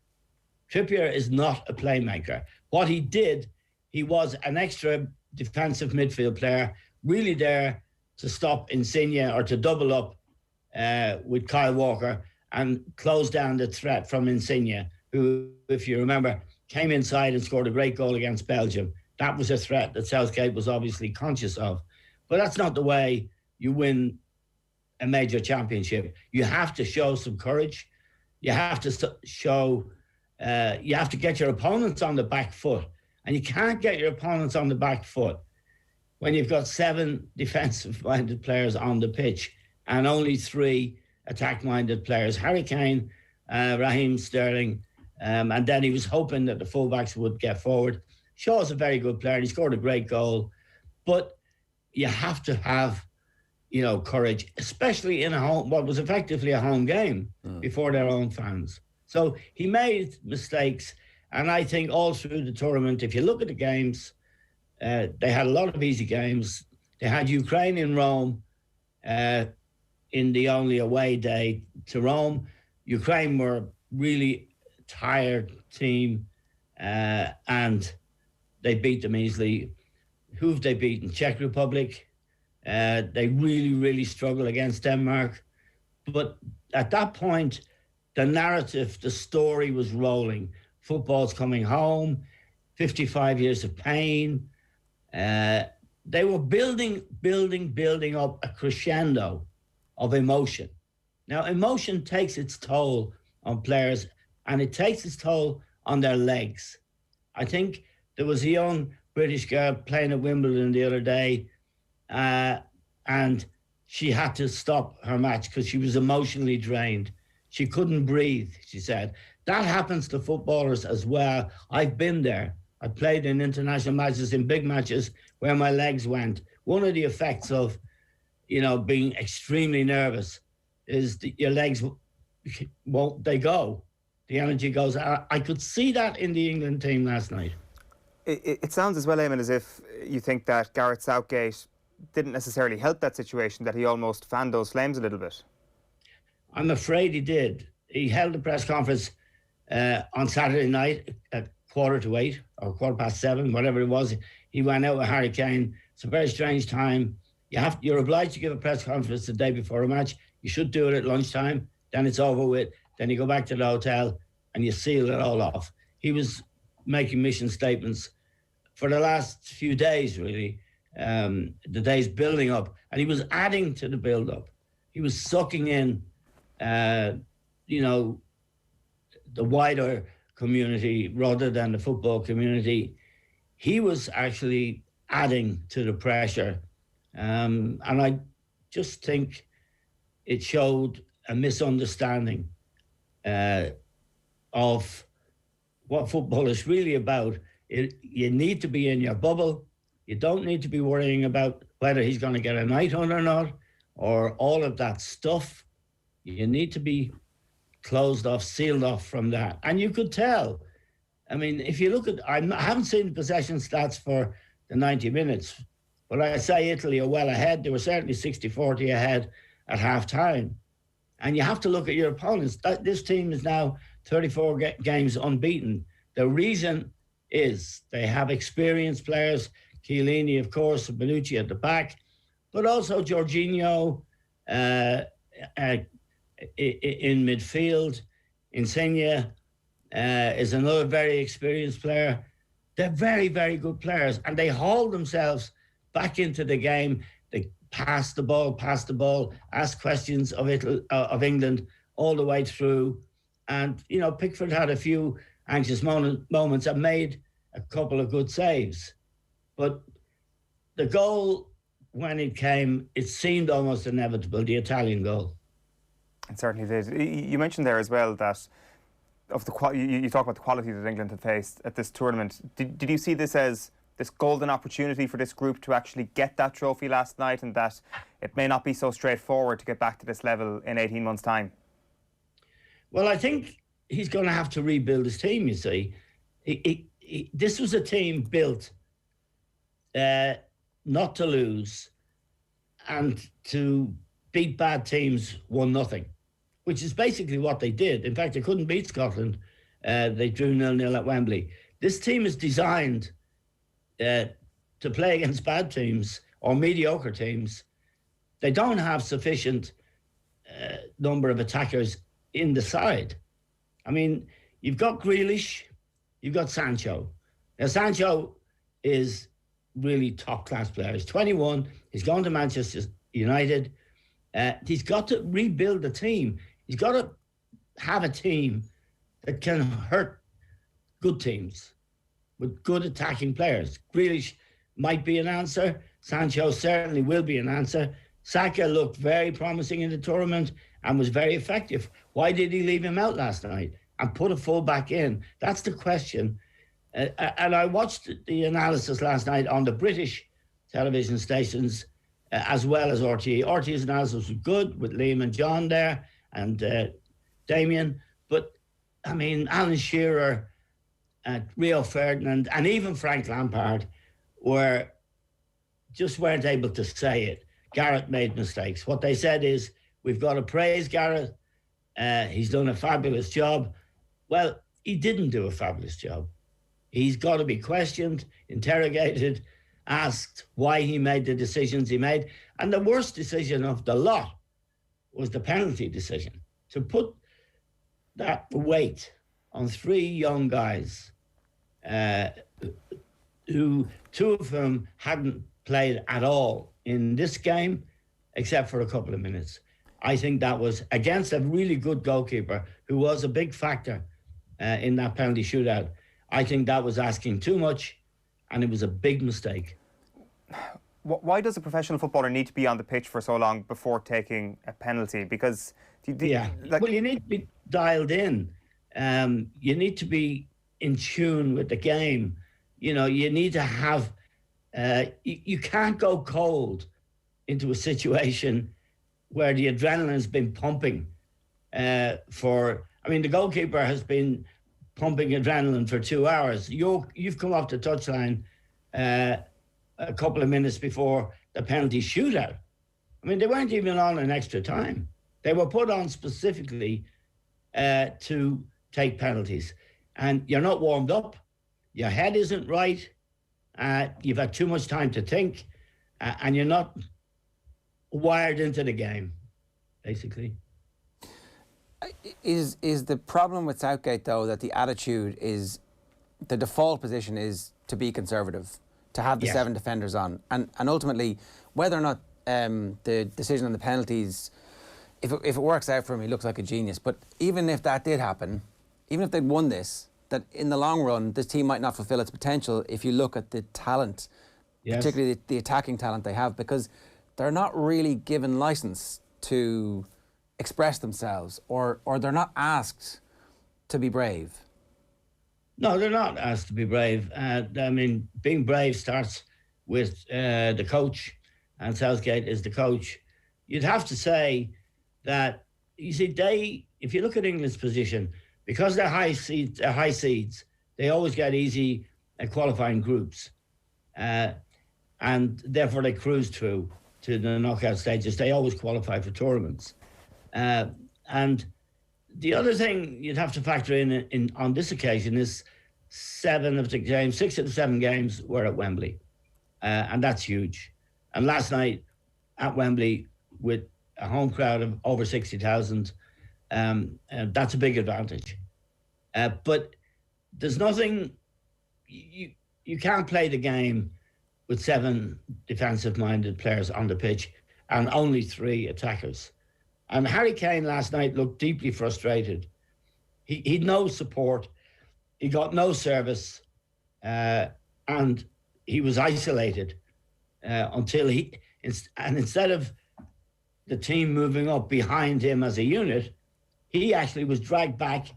Trippier is not a playmaker. What he did, he was an extra defensive midfield player, really there to stop Insigne or to double up with Kyle Walker and close down the threat from Insigne, who, if you remember, came inside and scored a great goal against Belgium. That was a threat that Southgate was obviously conscious of. But that's not the way you win a major championship. You have to show some courage. You have to show, you have to get your opponents on the back foot. And you can't get your opponents on the back foot when you've got 7 defensive-minded players on the pitch and only 3 attack-minded players. Harry Kane, Raheem Sterling, and then he was hoping that the fullbacks would get forward. Shaw's a very good player. He scored a great goal. But you have to have, courage, especially in what was effectively a home game before their own fans. So he made mistakes. And I think all through the tournament, if you look at the games, they had a lot of easy games. They had Ukraine in Rome in the only away day to Rome. Ukraine were really tired team and they beat them easily. Who have they beaten? Czech Republic. They really, really struggled against Denmark. But at that point, the narrative, the story was rolling. Football's coming home, 55 years of pain. They were building up a crescendo of emotion. Now, emotion takes its toll on players and it takes its toll on their legs. I think there was a young British girl playing at Wimbledon the other day and she had to stop her match because she was emotionally drained. She couldn't breathe, she said. That happens to footballers as well. I've been there. I played in international matches, in big matches, where my legs went. One of the effects of, being extremely nervous is your legs won't, they go. The energy goes. I could see that in the England team last night. It sounds as well, Eamon, as if you think that Gareth Southgate didn't necessarily help that situation, that he almost fanned those flames a little bit. I'm afraid he did. He held a press conference on Saturday night at 7:15 or 7:15, whatever it was. He went out with Harry Kane. It's a very strange time. You're obliged to give a press conference the day before a match. You should do it at lunchtime. Then it's over with. Then you go back to the hotel and you seal it all off. He was making mission statements for the last few days, really. The days building up, and he was adding to the build up. He was sucking in, the wider community rather than the football community. He was actually adding to the pressure, and I just think it showed a misunderstanding of what football is really about. You need to be in your bubble. You don't need to be worrying about whether he's going to get a night on or not, or all of that stuff. You need to be closed off, sealed off from that. And you could tell. I mean, if you look at, I haven't seen the possession stats for the 90 minutes, but I say Italy are well ahead. They were certainly 60-40 ahead at half-time. And you have to look at your opponents. This team is now 34 games unbeaten. The reason is they have experienced players, Chiellini, of course, Bonucci at the back, but also Jorginho in midfield. Insigne is another very experienced player. They're very, very good players, and they haul themselves back into the game. They pass the ball, ask questions of England all the way through. And, Pickford had a few anxious moments and made a couple of good saves. But the goal, when it came, it seemed almost inevitable, the Italian goal. It certainly did. You mentioned there as well that you talk about the quality that England had faced at this tournament. Did you see this as this golden opportunity for this group to actually get that trophy last night, and that it may not be so straightforward to get back to this level in 18 months' time? Well, I think he's going to have to rebuild his team, you see. This was a team built not to lose and to beat bad teams 1-0, which is basically what they did. In fact, they couldn't beat Scotland. They drew 0-0 at Wembley. This team is designed to play against bad teams or mediocre teams. They don't have sufficient number of attackers in the side. I mean, you've got Grealish, you've got Sancho. Now, Sancho is really top-class player. He's 21. He's gone to Manchester United. He's got to rebuild the team. He's got to have a team that can hurt good teams with good attacking players. Grealish might be an answer. Sancho certainly will be an answer. Saka looked very promising in the tournament and was very effective. Why did he leave him out last night and put a full-back in? That's the question. And I watched the analysis last night on the British television stations as well as RTE. RTE's analysis was good with Liam and John there and Damien. But, I mean, Alan Shearer, Rio Ferdinand, and even Frank Lampard weren't able to say it. Gareth made mistakes. What they said is, we've got to praise Gareth. He's done a fabulous job. Well, he didn't do a fabulous job. He's got to be questioned, interrogated, asked why he made the decisions he made. And the worst decision of the lot was the penalty decision. To put that weight on three young guys, who two of whom hadn't played at all in this game, except for a couple of minutes. I think that was against a really good goalkeeper who was a big factor in that penalty shootout. I think that was asking too much, and it was a big mistake. Why does a professional footballer need to be on the pitch for so long before taking a penalty? Because well, you need to be dialed in. You need to be in tune with the game. You know, you need to have. You can't go cold into a situation where the adrenaline's been pumping the goalkeeper has been pumping adrenaline for 2 hours. You've come off the touchline a couple of minutes before the penalty shootout. I mean, they weren't even on an extra time. They were put on specifically to take penalties. And you're not warmed up. Your head isn't right. You've had too much time to think. And you're not wired into the game, basically. Is the problem with Southgate, though, that the attitude is, the default position is to be conservative, to have the 7 defenders on, and ultimately, whether or not the decision on the penalties, if it works out for him, he looks like a genius. But even if that did happen, even if they'd won this, that in the long run, this team might not fulfil its potential if you look at the talent, particularly the attacking talent they have, because they're not really given licence to express themselves, or they're not asked to be brave. No, they're not asked to be brave. Being brave starts with the coach, and Southgate is the coach. You'd have to say that, you see, if you look at England's position, because they're high seeds, they always get easy qualifying groups. And therefore they cruise through to the knockout stages. They always qualify for tournaments. And the other thing you'd have to factor in on this occasion is 6 of the 7 games were at Wembley. And that's huge. And last night at Wembley with a home crowd of over 60,000, that's a big advantage. But there's nothing, you can't play the game with 7 defensive-minded players on the pitch and only 3 attackers. And Harry Kane last night looked deeply frustrated. He'd no support. He got no service. And he was isolated until instead of the team moving up behind him as a unit, he actually was dragged back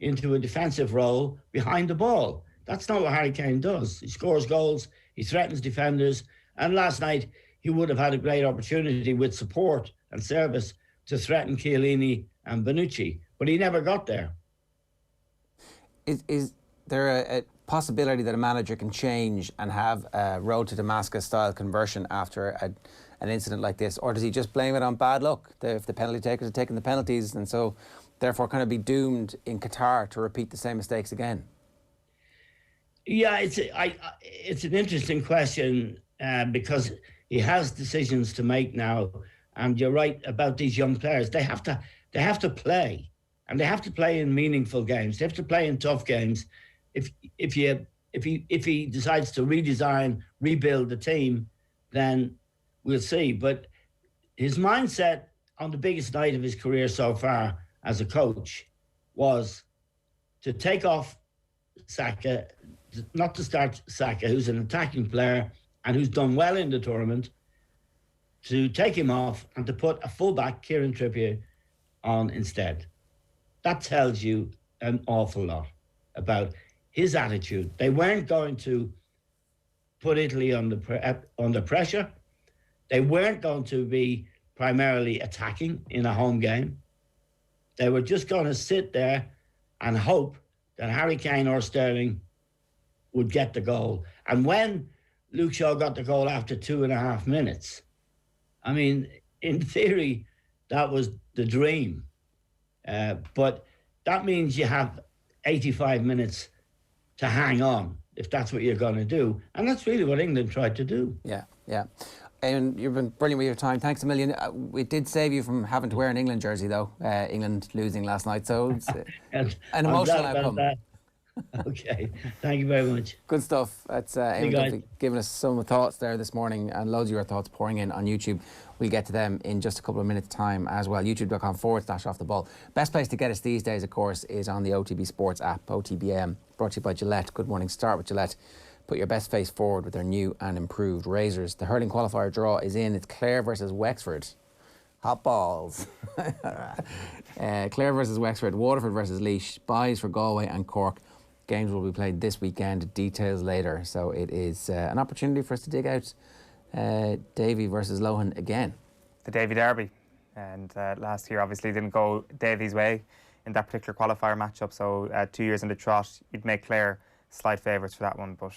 into a defensive role behind the ball. That's not what Harry Kane does. He scores goals, he threatens defenders, and last night he would have had a great opportunity with support and service to threaten Chiellini and Bonucci, but he never got there. Is there a possibility that a manager can change and have a road to Damascus style conversion after an incident like this, or does he just blame it on bad luck? If the penalty takers are taking the penalties, and so therefore kind of be doomed in Qatar to repeat the same mistakes again? Yeah, it's an interesting question because he has decisions to make now, and you're right about these young players. They have to play, and they have to play in meaningful games. They have to play in tough games. If he decides to redesign, rebuild the team, then we'll see. But his mindset on the biggest night of his career so far as a coach was to take off Saka, not to start Saka, who's an attacking player and who's done well in the tournament, to take him off and to put a fullback, Kieran Trippier, on instead. That tells you an awful lot about his attitude. They weren't going to put Italy under pressure. They weren't going to be primarily attacking in a home game. They were just going to sit there and hope that Harry Kane or Sterling would get the goal. And when Luke Shaw got the goal after 2.5 minutes, I mean, in theory, that was the dream. But that means you have 85 minutes to hang on, if that's what you're going to do. And that's really what England tried to do. Yeah. And you've been brilliant with your time. Thanks a million. We did save you from having to wear an England jersey, though. England losing last night, so it's an emotional outcome. Okay, thank you very much. Good stuff. That's Eamon Dunphy giving us some thoughts there this morning, and loads of your thoughts pouring in on YouTube. We'll get to them in just a couple of minutes' time as well. YouTube.com/off the ball. Best place to get us these days, of course, is on the OTB Sports app, OTB AM, brought to you by Gillette. Good morning. Start with Gillette. Put your best face forward with their new and improved razors. The hurling qualifier draw is in. It's Clare versus Wexford. Hot balls. Clare versus Wexford, Waterford versus Laois, byes for Galway and Cork. Games will be played this weekend, details later. So it is an opportunity for us to dig out Davy versus Lohan again. The Davy Derby. And last year obviously didn't go Davy's way in that particular qualifier matchup. So 2 years in the trot, you'd make Clare slight favourites for that one, but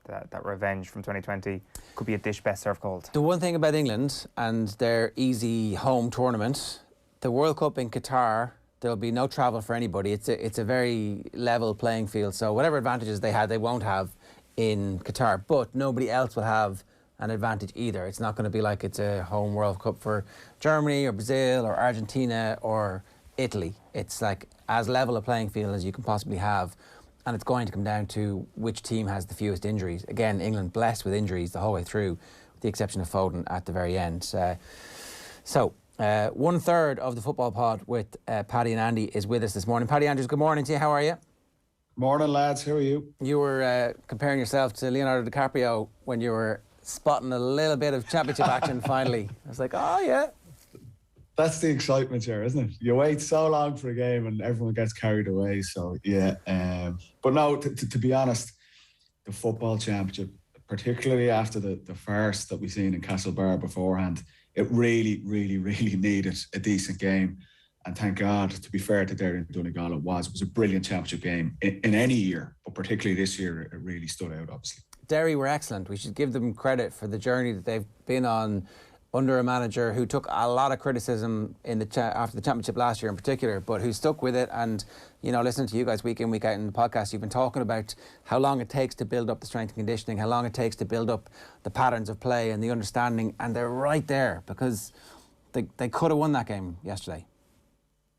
that revenge from 2020 could be a dish best served cold. The one thing about England and their easy home tournament, the World Cup in Qatar, there'll be no travel for anybody. It's a very level playing field. So whatever advantages they had, they won't have in Qatar. But nobody else will have an advantage either. It's not going to be like it's a home World Cup for Germany or Brazil or Argentina or Italy. It's like as level a playing field as you can possibly have. And it's going to come down to which team has the fewest injuries. Again, England blessed with injuries the whole way through, with the exception of Foden at the very end. So 1/3 of the football pod with Paddy and Andy is with us this morning. Paddy Andrews, good morning to you. How are you? Morning, lads. How are you? You were comparing yourself to Leonardo DiCaprio when you were spotting a little bit of championship action finally. I was like, oh, yeah. That's the excitement here, isn't it? You wait so long for a game and everyone gets carried away. So, yeah. But no, to be honest, the football championship, particularly after the farce that we've seen in Castlebar beforehand, it really, really, really needed a decent game. And thank God, to be fair to Derry and Donegal, it was a brilliant championship game in any year, but particularly this year, it really stood out, obviously. Derry were excellent. We should give them credit for the journey that they've been on under a manager who took a lot of criticism in after the championship last year in particular, but who stuck with it. And, you know, listening to you guys week in, week out in the podcast, you've been talking about how long it takes to build up the strength and conditioning, how long it takes to build up the patterns of play and the understanding, and they're right there because they could have won that game yesterday.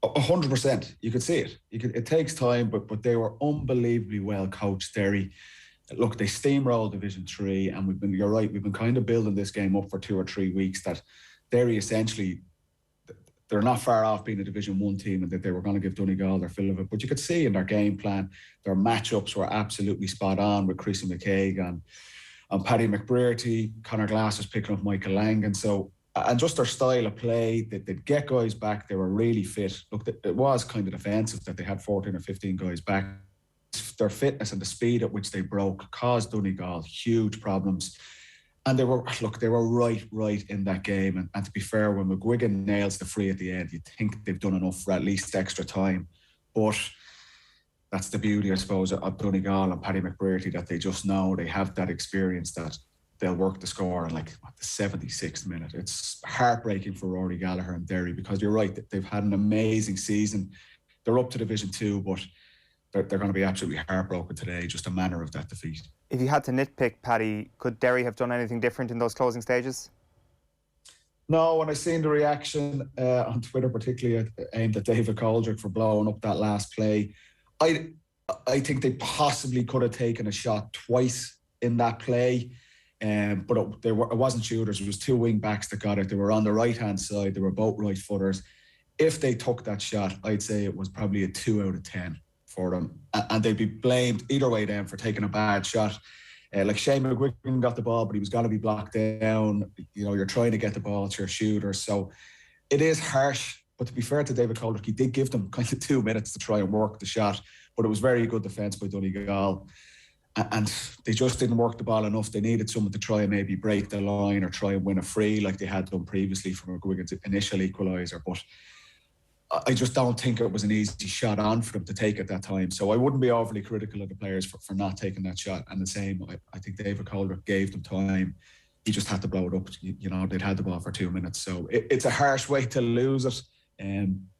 100%. You could see it. It takes time, but they were unbelievably well coached, Derry. Look, they steamrolled Division 3, and you're right, we've been kind of building this game up for 2 or 3 weeks that Derry essentially, they're not far off being a Division 1 team and that they were going to give Donegal their fill of it. But you could see in their game plan, their matchups were absolutely spot on with Chrissy McCaig and Paddy McBrearty. Conor Glass was picking up Michael Langan. So, and just their style of play, they'd get guys back, they were really fit. Look, it was kind of defensive that they had 14 or 15 guys back. Their fitness and the speed at which they broke caused Donegal huge problems. And they were right in that game. And to be fair, when McGuigan nails the free at the end, you'd think they've done enough for at least extra time. But that's the beauty, I suppose, of Donegal and Paddy McBrearty, that they just know they have that experience that they'll work the score in the 76th minute. It's heartbreaking for Rory Gallagher and Derry because you're right, they've had an amazing season. They're up to Division 2, but they're going to be absolutely heartbroken today, just a manner of that defeat. If you had to nitpick, Paddy, could Derry have done anything different in those closing stages? No, when I seen the reaction on Twitter, particularly aimed at David Coldrick for blowing up that last play, I think they possibly could have taken a shot twice in that play, but it wasn't shooters. It was 2 wing backs that got it. They were on the right-hand side. They were both right footers. If they took that shot, I'd say it was probably a 2 out of 10. For them, and they'd be blamed either way then for taking a bad shot. Like Shane McGuigan got the ball, but he was going to be blocked down. You know, you're trying to get the ball to your shooter, so it is harsh. But to be fair to David Coldrick, he did give them kind of 2 minutes to try and work the shot, but it was very good defence by Donegal, and they just didn't work the ball enough. They needed someone to try and maybe break the line or try and win a free like they had done previously from McGuigan's initial equaliser, but I just don't think it was an easy shot on for them to take at that time. So I wouldn't be overly critical of the players for not taking that shot. And the same, I think David Coldrick gave them time. He just had to blow it up. You know, they'd had the ball for 2 minutes. So it's a harsh way to lose it.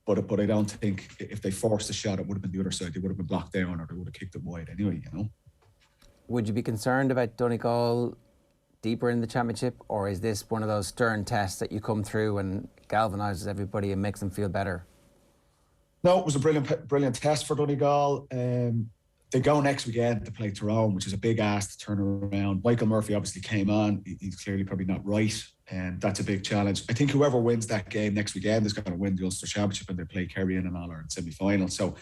But I don't think if they forced the shot, it would have been the other side. They would have been blocked down or they would have kicked it wide anyway, you know. Would you be concerned about Donegal deeper in the championship, or is this one of those stern tests that you come through and galvanises everybody and makes them feel better? No, it was a brilliant test for Donegal. They go next weekend to play Tyrone, which is a big ask to turn around. Michael Murphy obviously came on. He's clearly probably not right, and that's a big challenge. I think whoever wins that game next weekend is going to win the Ulster Championship, and they play Kerry in an All-Ireland semi-final. So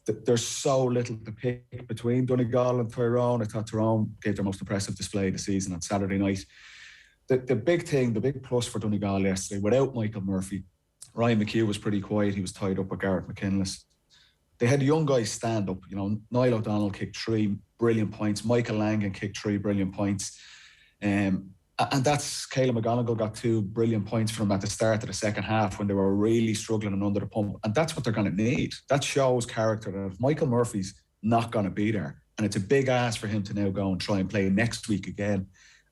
there's so little to pick between Donegal and Tyrone. I thought Tyrone gave their most impressive display this season on Saturday night. The big plus for Donegal yesterday, without Michael Murphy, Ryan McHugh was pretty quiet. He was tied up with Garrett McKinley. They had young guys stand up. You know, Niall O'Donnell kicked 3 brilliant points. Michael Langan kicked 3 brilliant points. And that's Caleb McGonigal got 2 brilliant points from at the start of the second half when they were really struggling and under the pump. And that's what they're going to need. That shows character. And if Michael Murphy's not going to be there, and it's a big ask for him to now go and try and play next week again,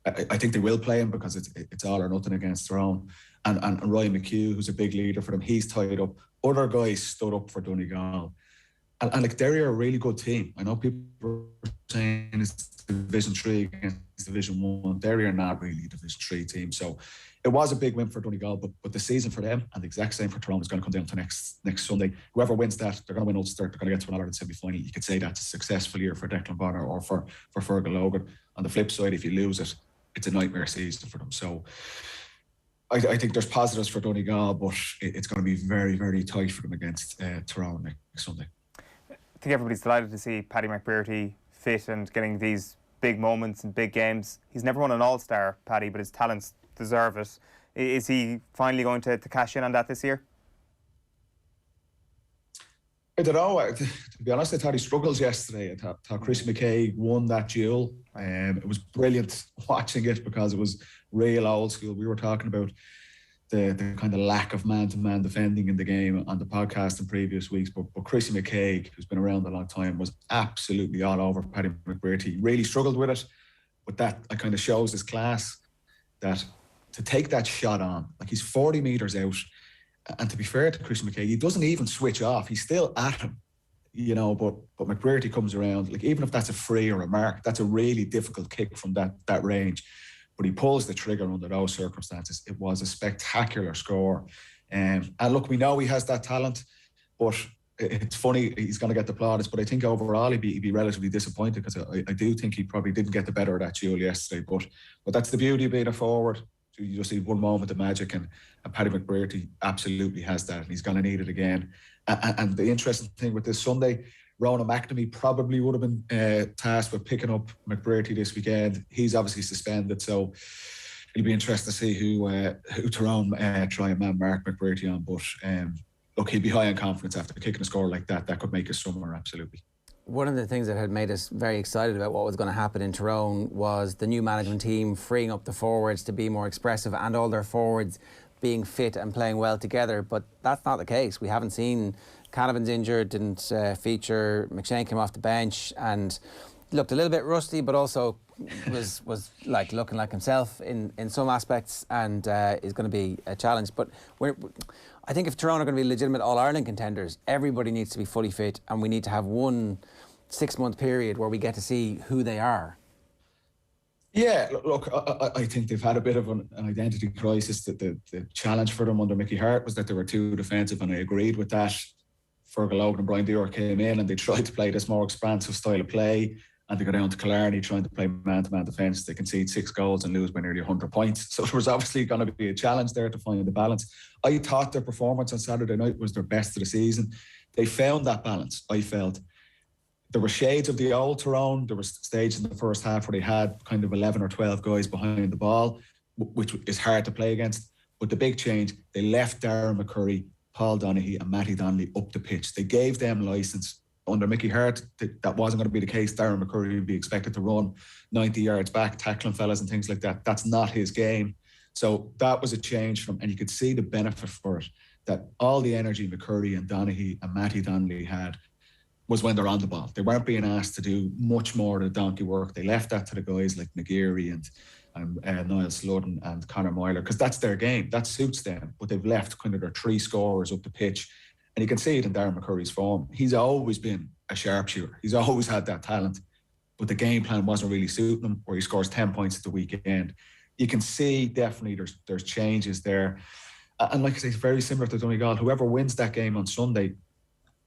I think they will play him because it's all or nothing against Tyrone. And Ryan McHugh, who's a big leader for them, he's tied up. Other guys stood up for Donegal. And like, they're a really good team. I know people are saying it's Division 3 against Division 1. They're not really a Division 3 team. So it was a big win for Donegal, but the season for them, and the exact same for Tyrone, is going to come down to next Sunday. Whoever wins that, they're going to win Ulster. They're going to get to an All-Ireland semi-final. You could say that's a successful year for Declan Bonner or for Fergal Logan. On the flip side, if you lose it, it's a nightmare season for them. So I think there's positives for Donegal, but it's going to be very, very tight for them against Tyrone next Sunday. I think everybody's delighted to see Paddy McBrearty fit and getting these big moments and big games. He's never won an All-Star, Paddy, but his talents deserve it. Is he finally going to cash in on that this year? I don't know. To be honest, I thought he struggled yesterday. I thought Chris McKay won that duel. It was brilliant watching it because it was real old school. We were talking about the kind of lack of man-to-man defending in the game on the podcast in previous weeks. But Chrissy McKay, who's been around a long time, was absolutely all over Paddy McBrearty. He really struggled with it, but that kind of shows his class, that to take that shot on, like, he's 40 metres out. And to be fair to Chris McKay, he doesn't even switch off. He's still at him, you know, but McBrearty comes around. Like, even if that's a free or a mark, that's a really difficult kick from that range. But he pulls the trigger under those circumstances. It was a spectacular score. And look, we know he has that talent, but it's funny, he's going to get the plaudits. But I think overall he'd be relatively disappointed, because I do think he probably didn't get the better of that duel yesterday. But that's the beauty of being a forward. You just need one moment of magic, and Paddy McBrearty absolutely has that, and he's going to need it again. And the interesting thing with this Sunday, Ronan McNamee probably would have been tasked with picking up McBrearty this weekend. He's obviously suspended, so it'll be interesting to see who Tyrone try and man Mark McBrearty on. But look, he'll be high on confidence after kicking a score like that. That could make his summer, absolutely. One of the things that had made us very excited about what was going to happen in Tyrone was the new management team freeing up the forwards to be more expressive, and all their forwards being fit and playing well together. But that's not the case. We haven't seen Canavan's injured, didn't feature. McShane came off the bench and looked a little bit rusty, but also was like looking like himself in some aspects, and is going to be a challenge. But I think if Tyrone are going to be legitimate All-Ireland contenders, everybody needs to be fully fit, and we need to have 1 6-month period where we get to see who they are. Yeah, look, I think they've had a bit of an identity crisis. That the challenge for them under Mickey Hart was that they were too defensive, and I agreed with that. Fergal Logan and Brian Dewar came in and they tried to play this more expansive style of play, and they go down to Killarney trying to play man-to-man defence. They concede 6 goals and lose by nearly 100 points. So there was obviously going to be a challenge there to find the balance. I thought their performance on Saturday night was their best of the season. They found that balance, I felt. There were shades of the old Tyrone. There were stages in the first half where they had kind of 11 or 12 guys behind the ball, which is hard to play against. But the big change, they left Darren McCurry, Paul Donaghy and Matty Donnelly up the pitch. They gave them licence. Under Mickey Hart, that wasn't going to be the case. Darren McCurry would be expected to run 90 yards back, tackling fellas and things like that. That's not his game. So that was a change from, and you could see the benefit for it, that all the energy McCurry and Donaghy and Matty Donnelly had was when they're on the ball. They weren't being asked to do much more of the donkey work. They left that to the guys like McGeary and Niall Sludden and Conor Meyler, because that's their game. That suits them. But they've left kind of their 3 scorers up the pitch. And you can see it in Darren McCurry's form. He's always been a sharpshooter. He's always had that talent. But the game plan wasn't really suiting him, where he scores 10 points at the weekend. You can see definitely there's changes there. And like I say, it's very similar to Donegal. Whoever wins that game on Sunday,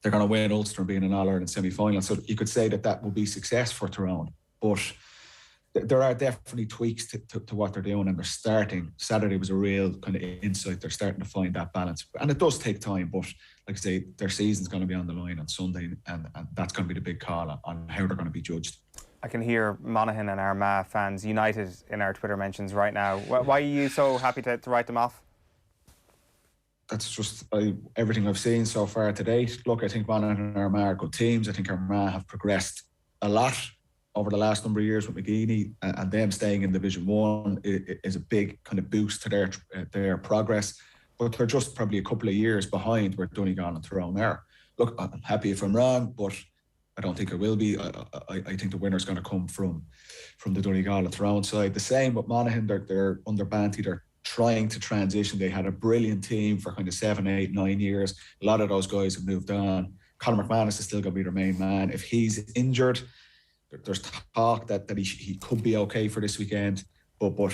they're going to win Ulster and be in an All-Ireland semi-final. So you could say that will be success for Tyrone. But there are definitely tweaks to what they're doing, and they're starting. Saturday was a real kind of insight. They're starting to find that balance. And it does take time, but like I say, their season's going to be on the line on Sunday, and that's going to be the big call on how they're going to be judged. I can hear Monaghan and Armagh fans united in our Twitter mentions right now. Why are you so happy to write them off? That's just everything I've seen so far to date. Look, I think Monaghan and Armagh are good teams. I think Armagh have progressed a lot over the last number of years with McGinley and them staying in Division 1 is a big kind of boost to their progress. But they're just probably a couple of years behind where Donegal and Tyrone are. Look, I'm happy if I'm wrong, but I don't think it will be. I think the winner's going to come from the Donegal and Tyrone side. The same with Monaghan. They're under Banty. They're trying to transition. They had a brilliant team for kind of 7, 8, 9 years. A lot of those guys have moved on. Conor McManus is still going to be their main man. If he's injured, there's talk that he could be okay for this weekend, but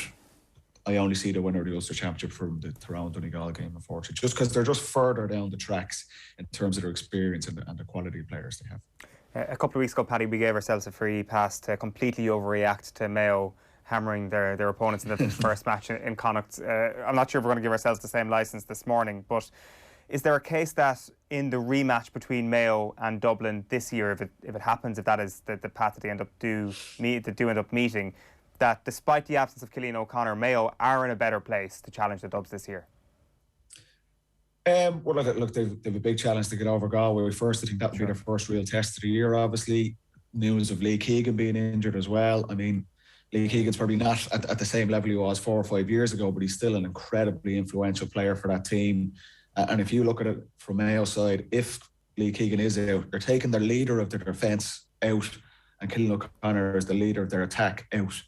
I only see the winner of the Ulster Championship from the Tyrone-Donegal game, unfortunately, just because they're just further down the tracks in terms of their experience and the quality of players they have. A couple of weeks ago, Paddy, we gave ourselves a free pass to completely overreact to Mayo hammering their opponents in the first match in Connacht. I'm not sure if we're going to give ourselves the same licence this morning, but is there a case that in the rematch between Mayo and Dublin this year, if it happens, if that is the path that they do end up meeting, that despite the absence of Cillian O'Connor, Mayo are in a better place to challenge the Dubs this year? Well, look, they've a big challenge to get over Galway first. I think that would be their first real test of the year, obviously. News of Lee Keegan being injured as well. I mean, Lee Keegan's probably not at the same level he was 4 or 5 years ago, but he's still an incredibly influential player for that team. And if you look at it from Mayo's side, if Lee Keegan is out, they're taking their leader of their defence out, and Cillian O'Connor is the leader of their attack out.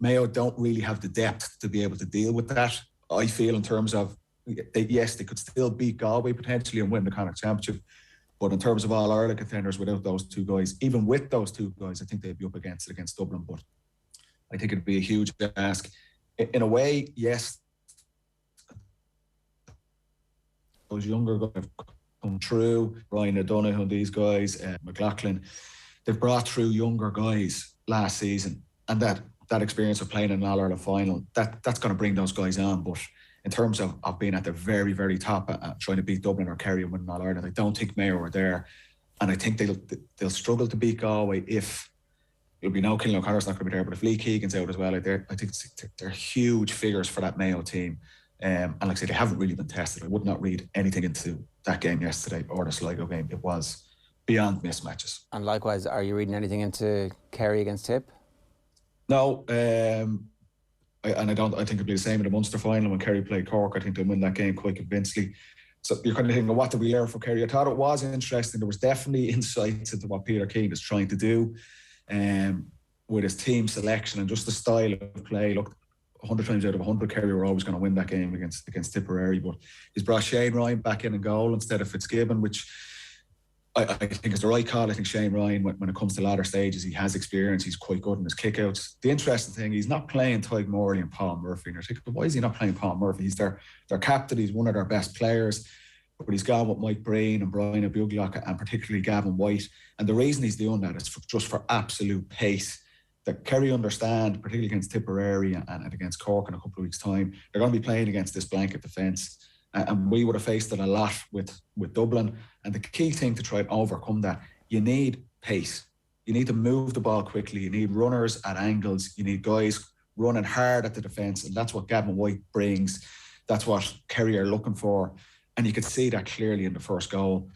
Mayo don't really have the depth to be able to deal with that, I feel, in terms of, yes, they could still beat Galway potentially and win the Connacht Championship, but in terms of All-Ireland contenders without those two guys, even with those two guys, I think they'd be up against Dublin, but I think it'd be a huge ask. In a way, yes, those younger guys have come through, Brian O'Donoghue, these guys, McLaughlin, they've brought through younger guys last season, and that experience of playing in an All-Ireland final, that's going to bring those guys on. But in terms of being at the very, very top, trying to beat Dublin or Kerry and win All-Ireland, I don't think Mayo are there. And I think they'll struggle to beat Galway if there'll be no Cillian O'Connor's not going to be there. But if Lee Keegan's out as well, I think they're huge figures for that Mayo team. And like I say, they haven't really been tested. I would not read anything into that game yesterday or the Sligo game. It was beyond mismatches. And likewise, are you reading anything into Kerry against Tip? No, I think it'll be the same in the Munster final when Kerry played Cork. I think they'll win that game quite convincingly. So you're kind of thinking, what did we learn from Kerry? I thought it was interesting. There was definitely insights into what Peter Keane is trying to do with his team selection and just the style of play. Look, 100 times out of 100, Kerry were always going to win that game against Tipperary, but he's brought Shane Ryan back in goal instead of Fitzgibbon, which I think is the right call. I think Shane Ryan, when it comes to latter stages, he has experience. He's quite good in his kickouts. The interesting thing, he's not playing Tyg Morley and Paul Murphy. And you're thinking, why is he not playing Paul Murphy? He's their captain. He's one of their best players. But he's gone with Mike Breen and Brian Abuglock and particularly Gavin White. And the reason he's doing that is just for absolute pace. That Kerry understand, particularly against Tipperary and against Cork in a couple of weeks' time, they're going to be playing against this blanket defence. And we would have faced it a lot with Dublin. And the key thing to try and overcome that, you need pace. You need to move the ball quickly. You need runners at angles. You need guys running hard at the defence. And that's what Gavin White brings. That's what Kerry are looking for. And you could see that clearly in the first goal.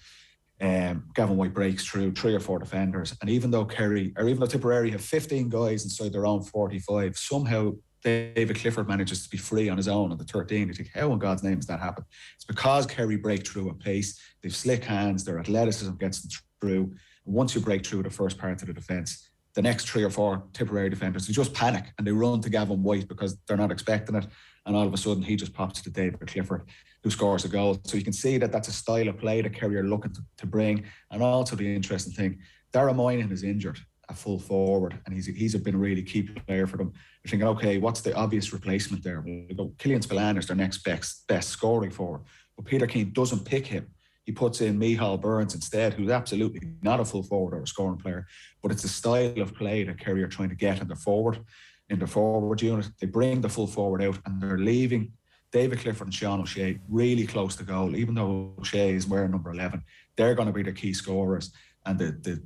Gavin White breaks through 3 or 4 defenders. And even though Tipperary have 15 guys inside their own 45, somehow David Clifford manages to be free on his own on the 13. You think, how in God's name has that happened? It's because Kerry break through at pace. They've slick hands. Their athleticism gets them through. And once you break through the first part of the defence, the next 3 or 4 Tipperary defenders, they just panic and they run to Gavin White because they're not expecting it. And all of a sudden, he just pops to David Clifford, who scores a goal. So you can see that that's a style of play that Kerry are looking to bring. And also the interesting thing, Dara Moynihan is injured at full forward, and he's been a really key player for them. You're thinking, okay, what's the obvious replacement there? Well, Killian Spillane is their next best scoring forward. But Peter Keane doesn't pick him. He puts in Micheál Burns instead, who's absolutely not a full forward or a scoring player. But it's the style of play that Kerry are trying to get in the forward unit. They bring the full forward out and they're leaving David Clifford and Sean O'Shea really close to goal. Even though O'Shea is wearing number 11, they're going to be the key scorers. And the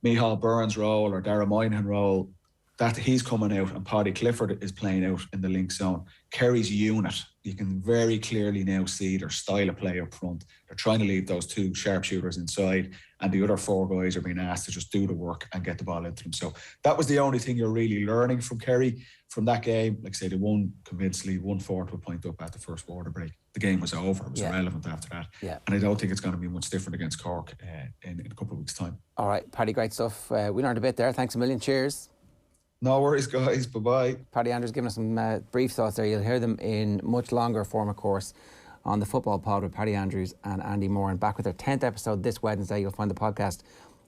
Micheál Burns role or Dara Moynihan role, that he's coming out and Paddy Clifford is playing out in the link zone. Kerry's unit, you can very clearly now see their style of play up front. They're trying to leave those 2 sharpshooters inside, and the other 4 guys are being asked to just do the work and get the ball into them. So that was the only thing you're really learning from Kerry from that game. Like I say, they won convincingly, 1-4 to a point up at the first water break. The game was over. It was irrelevant after that. Yeah. And I don't think it's going to be much different against Cork in a couple of weeks' time. All right, Paddy, great stuff. We learned a bit there. Thanks a million. Cheers. No worries, guys. Bye-bye. Paddy Andrews giving us some brief thoughts there. You'll hear them in much longer form, of course, on the Football Pod with Paddy Andrews and Andy Moran. Back with their 10th episode this Wednesday. You'll find the podcast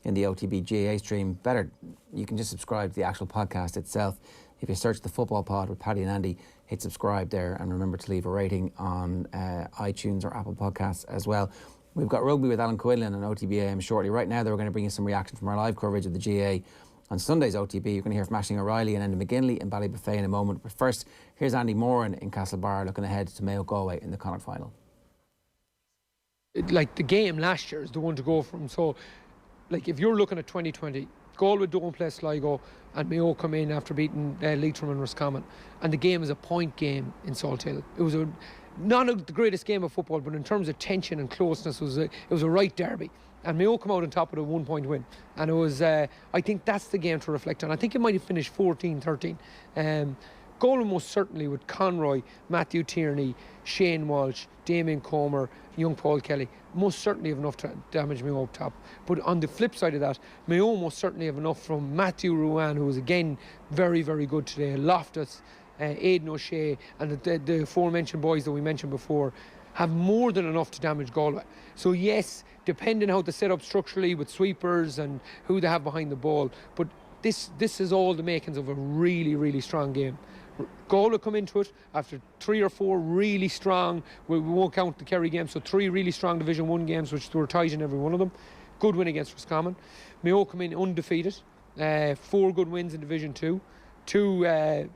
in the OTB GAA stream. Better, you can just subscribe to the actual podcast itself. If you search the Football Pod with Paddy and Andy, hit subscribe there, and remember to leave a rating on iTunes or Apple Podcasts as well. We've got rugby with Alan Quinlan on OTB AM shortly. Right now, we're going to bring you some reaction from our live coverage of the GAA. On Sunday's OTB, you're going to hear from Aisling O'Reilly and Enda McGinley in Ballybuffet in a moment. But first, here's Andy Moran in Castlebar looking ahead to Mayo Galway in the Connacht final. Like the game last year is the one to go from. So, like if you're looking at 2020, Galway don't play Sligo and Mayo come in after beating Leitrim and Roscommon, and the game is a point game in Salthill. It was not the greatest game of football, but in terms of tension and closeness, it was a right derby. And Mayo come out on top with a 1-point win. And it was, I think that's the game to reflect on. I think it might have finished 14-13. Galway most certainly with Conroy, Matthew Tierney, Shane Walsh, Damien Comer, young Paul Kelly, most certainly have enough to damage Mayo up top. But on the flip side of that, Mayo most certainly have enough from Matthew Ruan, who was again very, very good today, Loftus, Aidan O'Shea, and the aforementioned boys that we mentioned before, have more than enough to damage Galway. So yes, depending how they set up structurally with sweepers and who they have behind the ball, but this is all the makings of a really, really strong game. Galway come into it after 3 or 4 really strong, we won't count the Kerry game, so 3 really strong Division 1 games, which they were tight in every one of them. Good win against Roscommon. Mayo come in undefeated, 4 good wins in Division 2, 2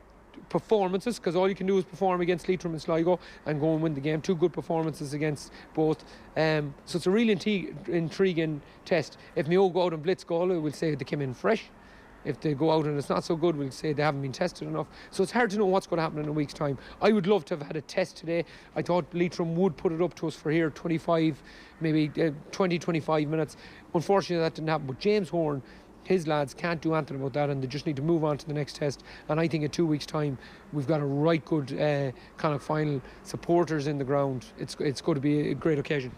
performances, because all you can do is perform against Leitrim and Sligo and go and win the game. 2 good performances against both. So it's a really intriguing test. If Mayo go out and blitz Galway, we'll say they came in fresh. If they go out and it's not so good, we'll say they haven't been tested enough. So it's hard to know what's going to happen in a week's time. I would love to have had a test today. I thought Leitrim would put it up to us for here, 25, maybe 20, 25 minutes. Unfortunately, that didn't happen. But James Horn, his lads can't do anything about that, and they just need to move on to the next test. And I think in 2 weeks' time, we've got a right good kind of final supporters in the ground. It's going to be a great occasion.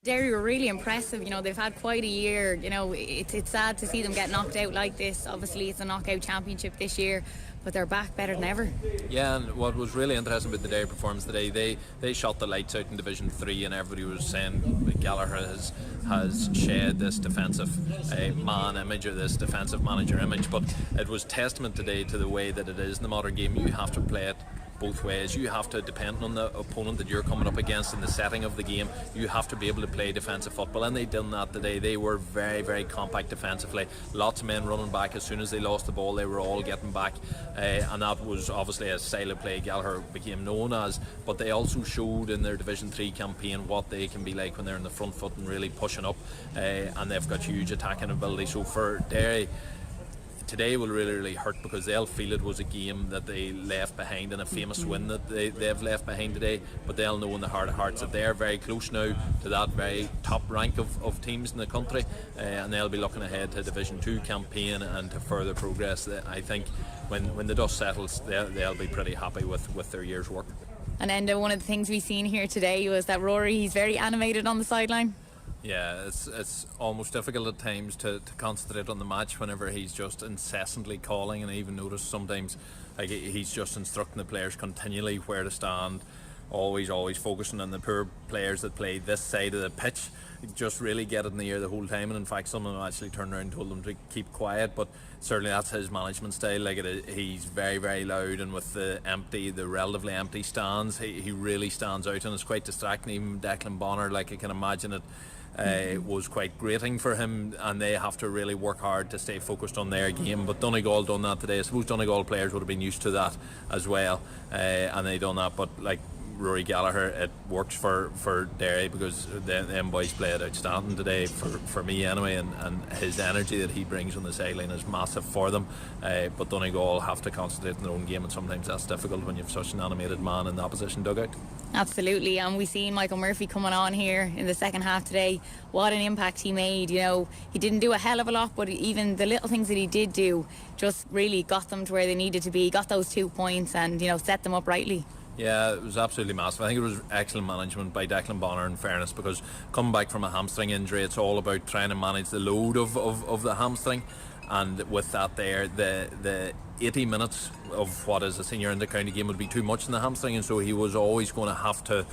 Derry were really impressive. You know, they've had quite a year. You know, it's sad to see them get knocked out like this. Obviously, it's a knockout championship this year, but they're back better than ever. Yeah, and what was really interesting with the Derry performance today, they shot the lights out in Division 3, and everybody was saying Gallagher has shed this defensive man image, or this defensive manager image, but it was testament today to the way that it is in the modern game. You have to play it both ways. You have to, depend on the opponent that you're coming up against in the setting of the game, you have to be able to play defensive football, and they done that today. They were very, very compact defensively. Lots of men running back. As soon as they lost the ball, they were all getting back, and that was obviously a style of play Gallagher became known as, but they also showed in their Division 3 campaign what they can be like when they're in the front foot and really pushing up, and they've got huge attacking ability. So for Derry, today will really, really hurt, because they'll feel it was a game that they left behind and a famous win that they've left behind today, but they'll know in the heart of hearts that they're very close now to that very top rank of teams in the country, and they'll be looking ahead to a Division 2 campaign and to further progress. I think when the dust settles, they'll be pretty happy with their year's work. And Enda, one of the things we've seen here today was that Rory, he's very animated on the sideline. Yeah, it's almost difficult at times to concentrate on the match whenever he's just incessantly calling, and I even notice sometimes like he's just instructing the players continually where to stand, always focusing on the poor players that play this side of the pitch, just really get it in the air the whole time. And in fact, some of them actually turned around and told them to keep quiet, but certainly that's his management style. He's very, very loud, and with the relatively empty stands, he really stands out, and it's quite distracting. Even Declan Bonner, I can imagine it was quite grating for him, and they have to really work hard to stay focused on their game. But Donegal done that today. I suppose Donegal players would have been used to that as well, and they done that. But Rory Gallagher, it works for Derry because them boys played outstanding today for me anyway, and his energy that he brings on the sideline is massive for them. But Donegal have to concentrate on their own game, and sometimes that's difficult when you have such an animated man in the opposition dugout. Absolutely, and we seen Michael Murphy coming on here in the second half today. What an impact he made. You know, he didn't do a hell of a lot, but even the little things that he did do just really got them to where they needed to be, got those 2 points, and, you know, set them up rightly. Yeah, it was absolutely massive. I think it was excellent management by Declan Bonner, in fairness, because coming back from a hamstring injury, it's all about trying to manage the load of the hamstring. And with that there, the 80 minutes of what is a senior inter-county game would be too much in the hamstring, and so he was always going to have to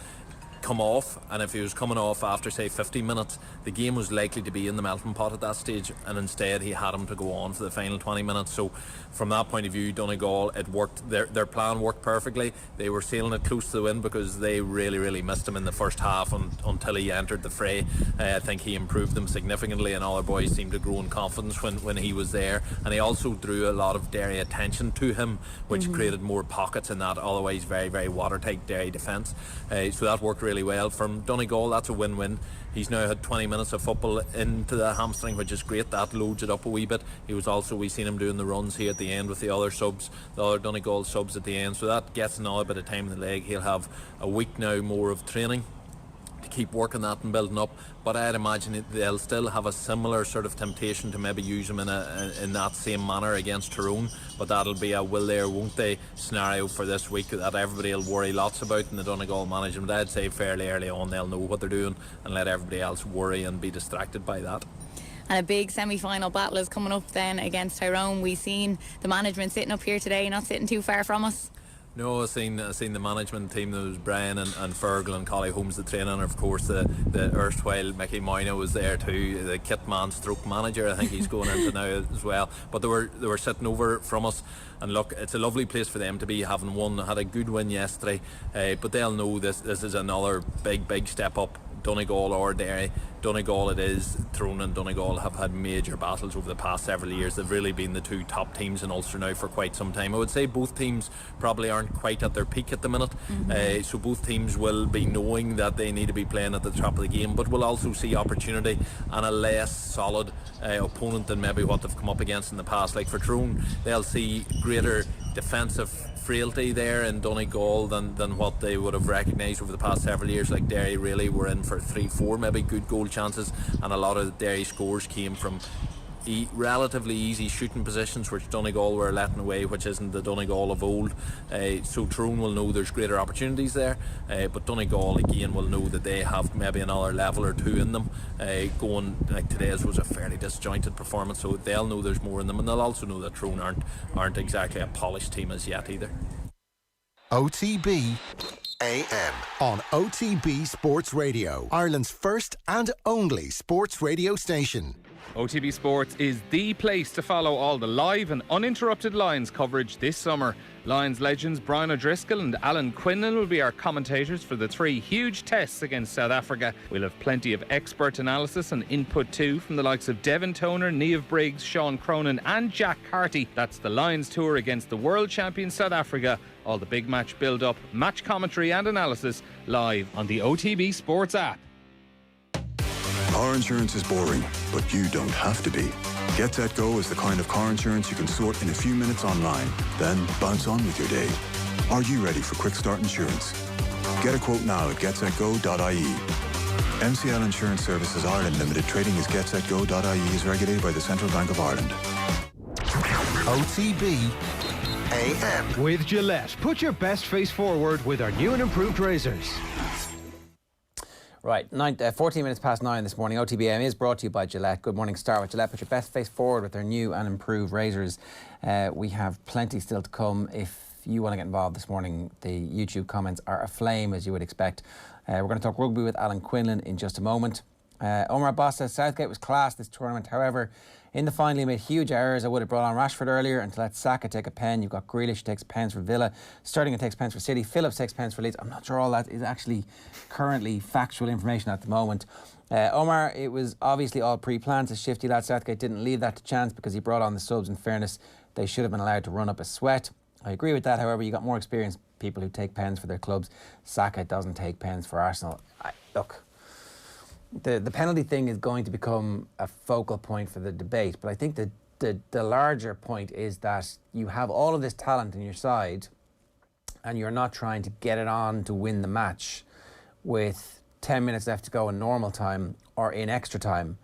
come off, and if he was coming off after say 50 minutes, the game was likely to be in the melting pot at that stage, and instead he had him to go on for the final 20 minutes. So from that point of view, Donegal, it worked. Their plan worked perfectly. They were sailing it close to the win because they really missed him in the first half until he entered the fray. I think he improved them significantly, and all our boys seemed to grow in confidence when he was there, and he also drew a lot of Derry attention to him, which created more pockets in that otherwise very watertight Derry defence. So that worked really well. From Donegal, that's a win-win. He's now had 20 minutes of football into the hamstring, which is great. That loads it up a wee bit. He was also, we seen him doing the runs here at the end with the other subs, the other Donegal subs at the end, so that gets another bit of time in the leg. He'll have a week now more of training to keep working that and building up, but I'd imagine they'll still have a similar sort of temptation to maybe use him in that same manner against Tyrone, but that'll be a will they or won't they scenario for this week that everybody will worry lots about in the Donegal management. I'd say fairly early on they'll know what they're doing and let everybody else worry and be distracted by that. And a big semi-final battle is coming up then against Tyrone. We've seen the management sitting up here today, not sitting too far from us. No, I've seen the management team. There was Brian and Fergal and Collie Holmes, the trainer, and of course the erstwhile Mickey Moyna was there too, the kit man stroke manager. I think he's going into now as well. But they were sitting over from us, and look, it's a lovely place for them to be, having won. They had a good win yesterday, but they'll know this is another big step up. Donegal or Derry. Donegal it is. Tyrone and Donegal have had major battles over the past several years. They've really been the two top teams in Ulster now for quite some time. I would say both teams probably aren't quite at their peak at the minute, so both teams will be knowing that they need to be playing at the top of the game, but will also see opportunity and a less solid opponent than maybe what they've come up against in the past. Like for Tyrone, they'll see greater defensive frailty there in Donegal than what they would have recognised over the past several years. Like Derry really were in for 3-4 maybe good goal chances, and a lot of the Derry scores came from relatively easy shooting positions, which Donegal were letting away, which isn't the Donegal of old. So Tyrone will know there's greater opportunities there, but Donegal again will know that they have maybe another level or two in them. Going like today's was a fairly disjointed performance, so they'll know there's more in them, and they'll also know that Tyrone aren't exactly a polished team as yet either. OTB AM on OTB Sports Radio, Ireland's first and only sports radio station. OTB Sports is the place to follow all the live and uninterrupted Lions coverage this summer. Lions legends Brian O'Driscoll and Alan Quinlan will be our commentators for the three huge tests against South Africa. We'll have plenty of expert analysis and input too from the likes of Devin Toner, Niamh Briggs, Sean Cronin and Jack Carty. That's the Lions tour against the world champion South Africa. All the big match build-up, match commentary and analysis live on the OTB Sports app. Car insurance is boring, but you don't have to be. Get Set Go is the kind of car insurance you can sort in a few minutes online, then bounce on with your day. Are you ready for Quick Start Insurance? Get a quote now at getsetgo.ie. MCL Insurance Services Ireland Limited, trading as getsetgo.ie, is regulated by the Central Bank of Ireland. OTB AM. With Gillette, put your best face forward with our new and improved razors. Right, 14 minutes past 9 this morning. OTB AM is brought to you by Gillette. Good morning, start with Gillette. Put your best face forward with their new and improved razors. We have plenty still to come. If you want to get involved this morning, the YouTube comments are aflame, as you would expect. We're going to talk rugby with Alan Quinlan in just a moment. Omar Abbas says Southgate was class this tournament. However, in the final he made huge errors. I would have brought on Rashford earlier and to let Saka take a pen. You've got Grealish takes pens for Villa, Sterling takes pens for City, Phillips takes pens for Leeds. I'm not sure all that is actually currently factual information at the moment. Omar, it was obviously all pre-planned. To shifty lad, Southgate didn't leave that to chance because he brought on the subs. In fairness, they should have been allowed to run up a sweat. I agree with that. However, you got more experienced people who take pens for their clubs. Saka doesn't take pens for Arsenal. Look, the penalty thing is going to become a focal point for the debate, but I think the larger point is that you have all of this talent in your side and you're not trying to get it on to win the match with 10 minutes left to go in normal time or in extra time.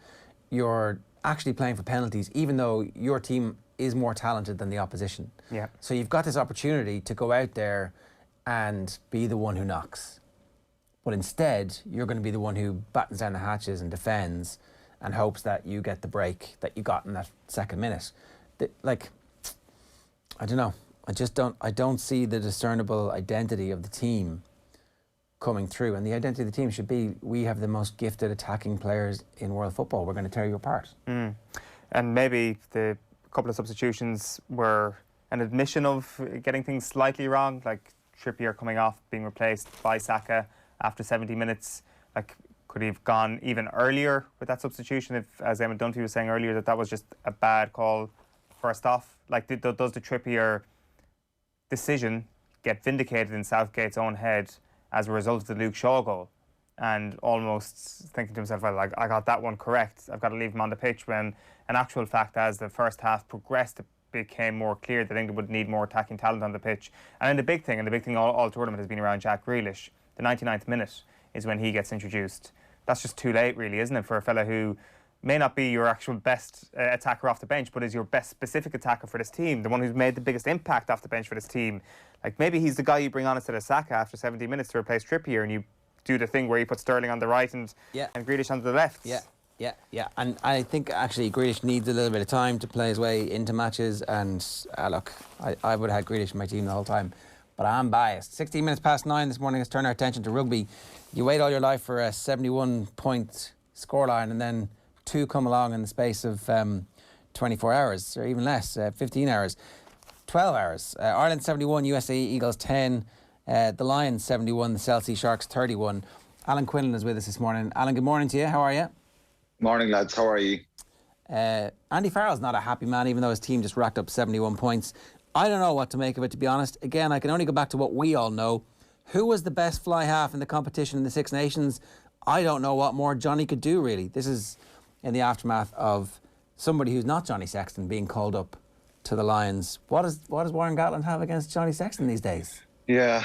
You're actually playing for penalties, even though your team is more talented than the opposition. Yeah. So you've got this opportunity to go out there and be the one who knocks. But instead, you're going to be the one who battens down the hatches and defends and hopes that you get the break that you got in that second minute. I don't know. I don't see the discernible identity of the team coming through. And the identity of the team should be, we have the most gifted attacking players in world football. We're going to tear you apart. And maybe the couple of substitutions were an admission of getting things slightly wrong, like Trippier coming off, being replaced by Saka after 70 minutes. Like, could he have gone even earlier with that substitution if, as Eamon Dunphy was saying earlier, that was just a bad call first off? Like, does the Trippier decision get vindicated in Southgate's own head as a result of the Luke Shaw goal? And almost thinking to himself, well, I got that one correct, I've got to leave him on the pitch, when in actual fact, as the first half progressed, it became more clear that England would need more attacking talent on the pitch. And then the big thing all tournament has been around Jack Grealish. The 99th minute is when he gets introduced. That's just too late, really, isn't it, for a fella who may not be your actual best attacker off the bench, but is your best specific attacker for this team, the one who's made the biggest impact off the bench for this team. Like, maybe he's the guy you bring on instead of Saka after 70 minutes to replace Trippier, and you do the thing where you put Sterling on the right and Grealish on the left. Yeah. And I think actually Grealish needs a little bit of time to play his way into matches. And look, I would have had Grealish in my team the whole time, but I'm biased. 16 minutes past 9 this morning. Let's turn our attention to rugby. You wait all your life for a 71-point scoreline, and then two come along in the space of 24 hours, or even less, 15 hours, 12 hours. Ireland 71, USA Eagles 10. The Lions 71, the South Sea Sharks 31. Alan Quinlan is with us this morning. Alan, good morning to you. How are you? Morning, lads. How are you? Andy Farrell's not a happy man, even though his team just racked up 71 points. I don't know what to make of it, to be honest. Again, I can only go back to what we all know. Who was the best fly half in the competition in the Six Nations? I don't know what more Johnny could do, really. This is in the aftermath of somebody who's not Johnny Sexton being called up to the Lions. What does Warren Gatland have against Johnny Sexton these days? Yeah,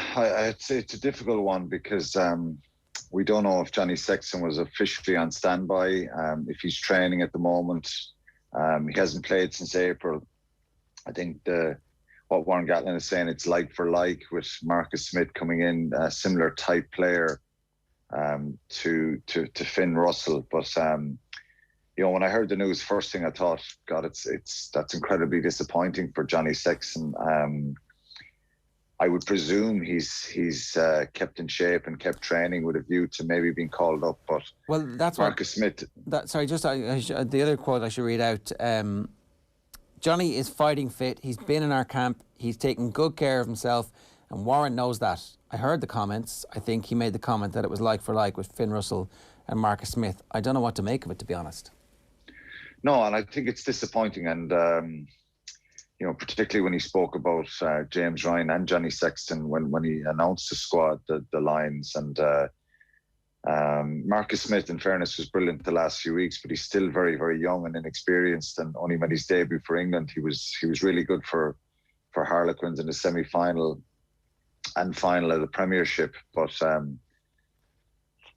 it's a difficult one because we don't know if Johnny Sexton was officially on standby, if he's training at the moment. He hasn't played since April. I think what Warren Gatland is saying, it's like for like with Marcus Smith coming in, a similar type player to Finn Russell. But when I heard the news, first thing I thought, God, that's incredibly disappointing for Johnny Sexton. I would presume he's kept in shape and kept training with a view to maybe being called up. But that's Marcus Smith. The other quote I should read out. Johnny is fighting fit. He's been in our camp. He's taking good care of himself, and Warren knows that. I heard the comments. I think he made the comment that it was like for like with Finn Russell and Marcus Smith. I don't know what to make of it, to be honest. No, and I think it's disappointing, and particularly when he spoke about James Ryan and Johnny Sexton when he announced the squad, the Lions, and Marcus Smith, in fairness, was brilliant the last few weeks, but he's still very, very young and inexperienced, and only made his debut for England. He was really good for Harlequins in the semi-final and final of the Premiership, but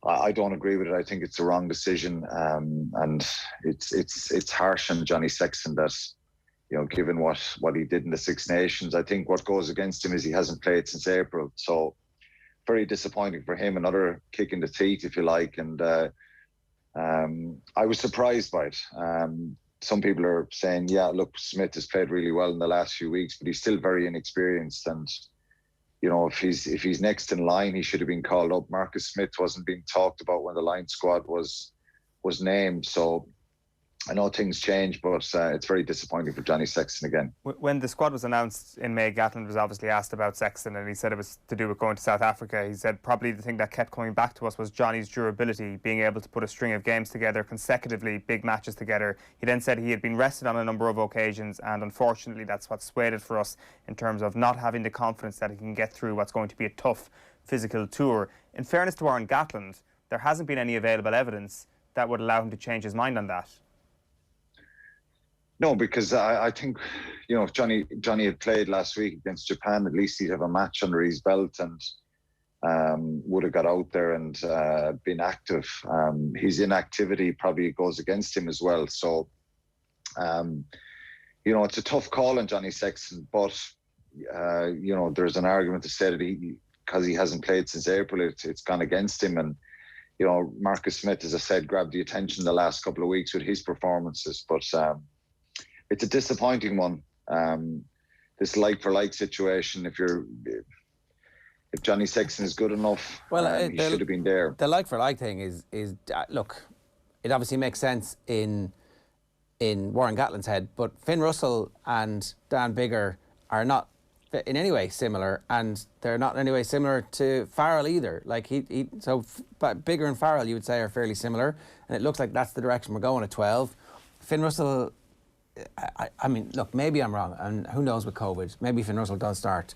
I don't agree with it. I think it's the wrong decision, and it's harsh on Johnny Sexton that, given what he did in the Six Nations. I think what goes against him is he hasn't played since April. So very disappointing for him. Another kick in the teeth, if you like. And I was surprised by it. Some people are saying, yeah, look, Smith has played really well in the last few weeks, but he's still very inexperienced. And, if he's next in line, he should have been called up. Marcus Smith wasn't being talked about when the line squad was named. So I know things change, but it's very disappointing for Johnny Sexton again. When the squad was announced in May, Gatland was obviously asked about Sexton, and he said it was to do with going to South Africa. He said probably the thing that kept coming back to us was Johnny's durability, being able to put a string of games together consecutively, big matches together. He then said he had been rested on a number of occasions, and unfortunately that's what swayed it for us in terms of not having the confidence that he can get through what's going to be a tough physical tour. In fairness to Warren Gatland, there hasn't been any available evidence that would allow him to change his mind on that. No, because I think, you know, if Johnny had played last week against Japan, at least he'd have a match under his belt and would have got out there and been active. His inactivity probably goes against him as well. So, you know, it's a tough call on Johnny Sexton, but, you know, there's an argument to say that because he hasn't played since April, it's gone against him. And, you know, Marcus Smith, as I said, grabbed the attention the last couple of weeks with his performances. But it's a disappointing one. This like-for-like situation, if Johnny Sexton is good enough, he should have been there. The like-for-like thing is look, it obviously makes sense in Warren Gatland's head, but Finn Russell and Dan Biggar are not in any way similar, and they're not in any way similar to Farrell either. Like but Biggar and Farrell, you would say, are fairly similar, and it looks like that's the direction we're going at 12. Finn Russell, I mean, look, maybe I'm wrong, and who knows with COVID. Maybe Finn Russell does start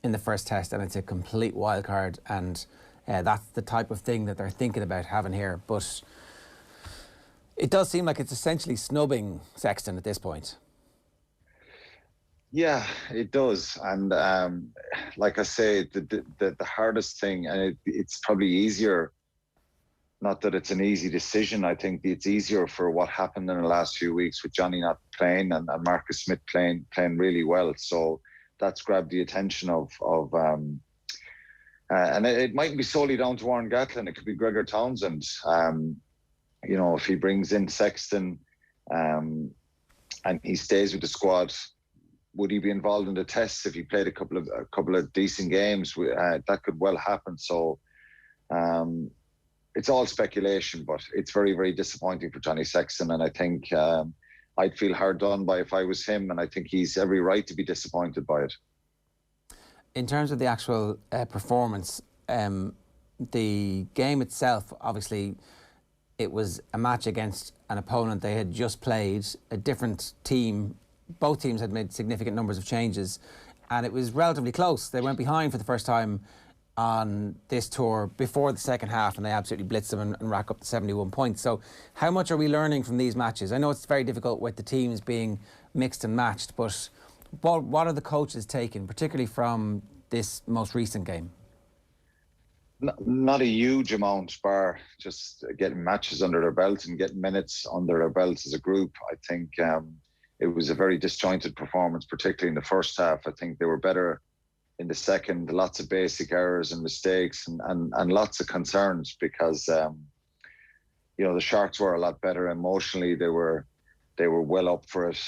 in the first test, and it's a complete wild card, and that's the type of thing that they're thinking about having here. But it does seem like it's essentially snubbing Sexton at this point. Yeah, it does. And like I say, the hardest thing, and it's probably easier, not that it's an easy decision. I think it's easier for what happened in the last few weeks with Johnny not playing and Marcus Smith playing really well. So that's grabbed the attention of and it mightn't be solely down to Warren Gatland. It could be Gregor Townsend. You know, if he brings in Sexton and he stays with the squad, would he be involved in the tests if he played a couple of decent games? That could well happen. So it's all speculation, but it's very, very disappointing for Johnny Sexton. And I think I'd feel hard done by if I was him, and I think he's every right to be disappointed by it. In terms of the actual performance, the game itself, obviously, it was a match against an opponent they had just played, a different team. Both teams had made significant numbers of changes, and it was relatively close. They went behind for the first time on this tour before the second half, and they absolutely blitzed them and rack up to 71 points. So how much are we learning from these matches? I know it's very difficult with the teams being mixed and matched, but what are the coaches taking, particularly from this most recent game? Not a huge amount, bar just getting matches under their belt and getting minutes under their belts as a group. I think it was a very disjointed performance, particularly in the first half. I think they were better in the second, lots of basic errors and mistakes and lots of concerns because, you know, the Sharks were a lot better emotionally. They were well up for it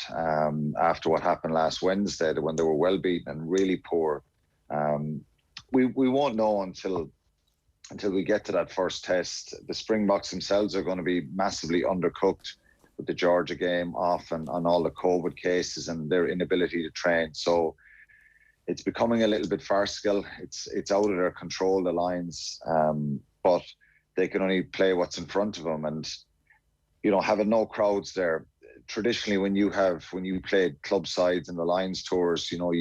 after what happened last Wednesday, when they were well beaten and really poor. We won't know until we get to that first test. The Springboks themselves are going to be massively undercooked with the Georgia game off and on all the COVID cases and their inability to train. So it's becoming a little bit farcical. It's out of their control, the Lions, but they can only play what's in front of them. And, you know, having no crowds there, traditionally when you played club sides in the Lions tours, you know,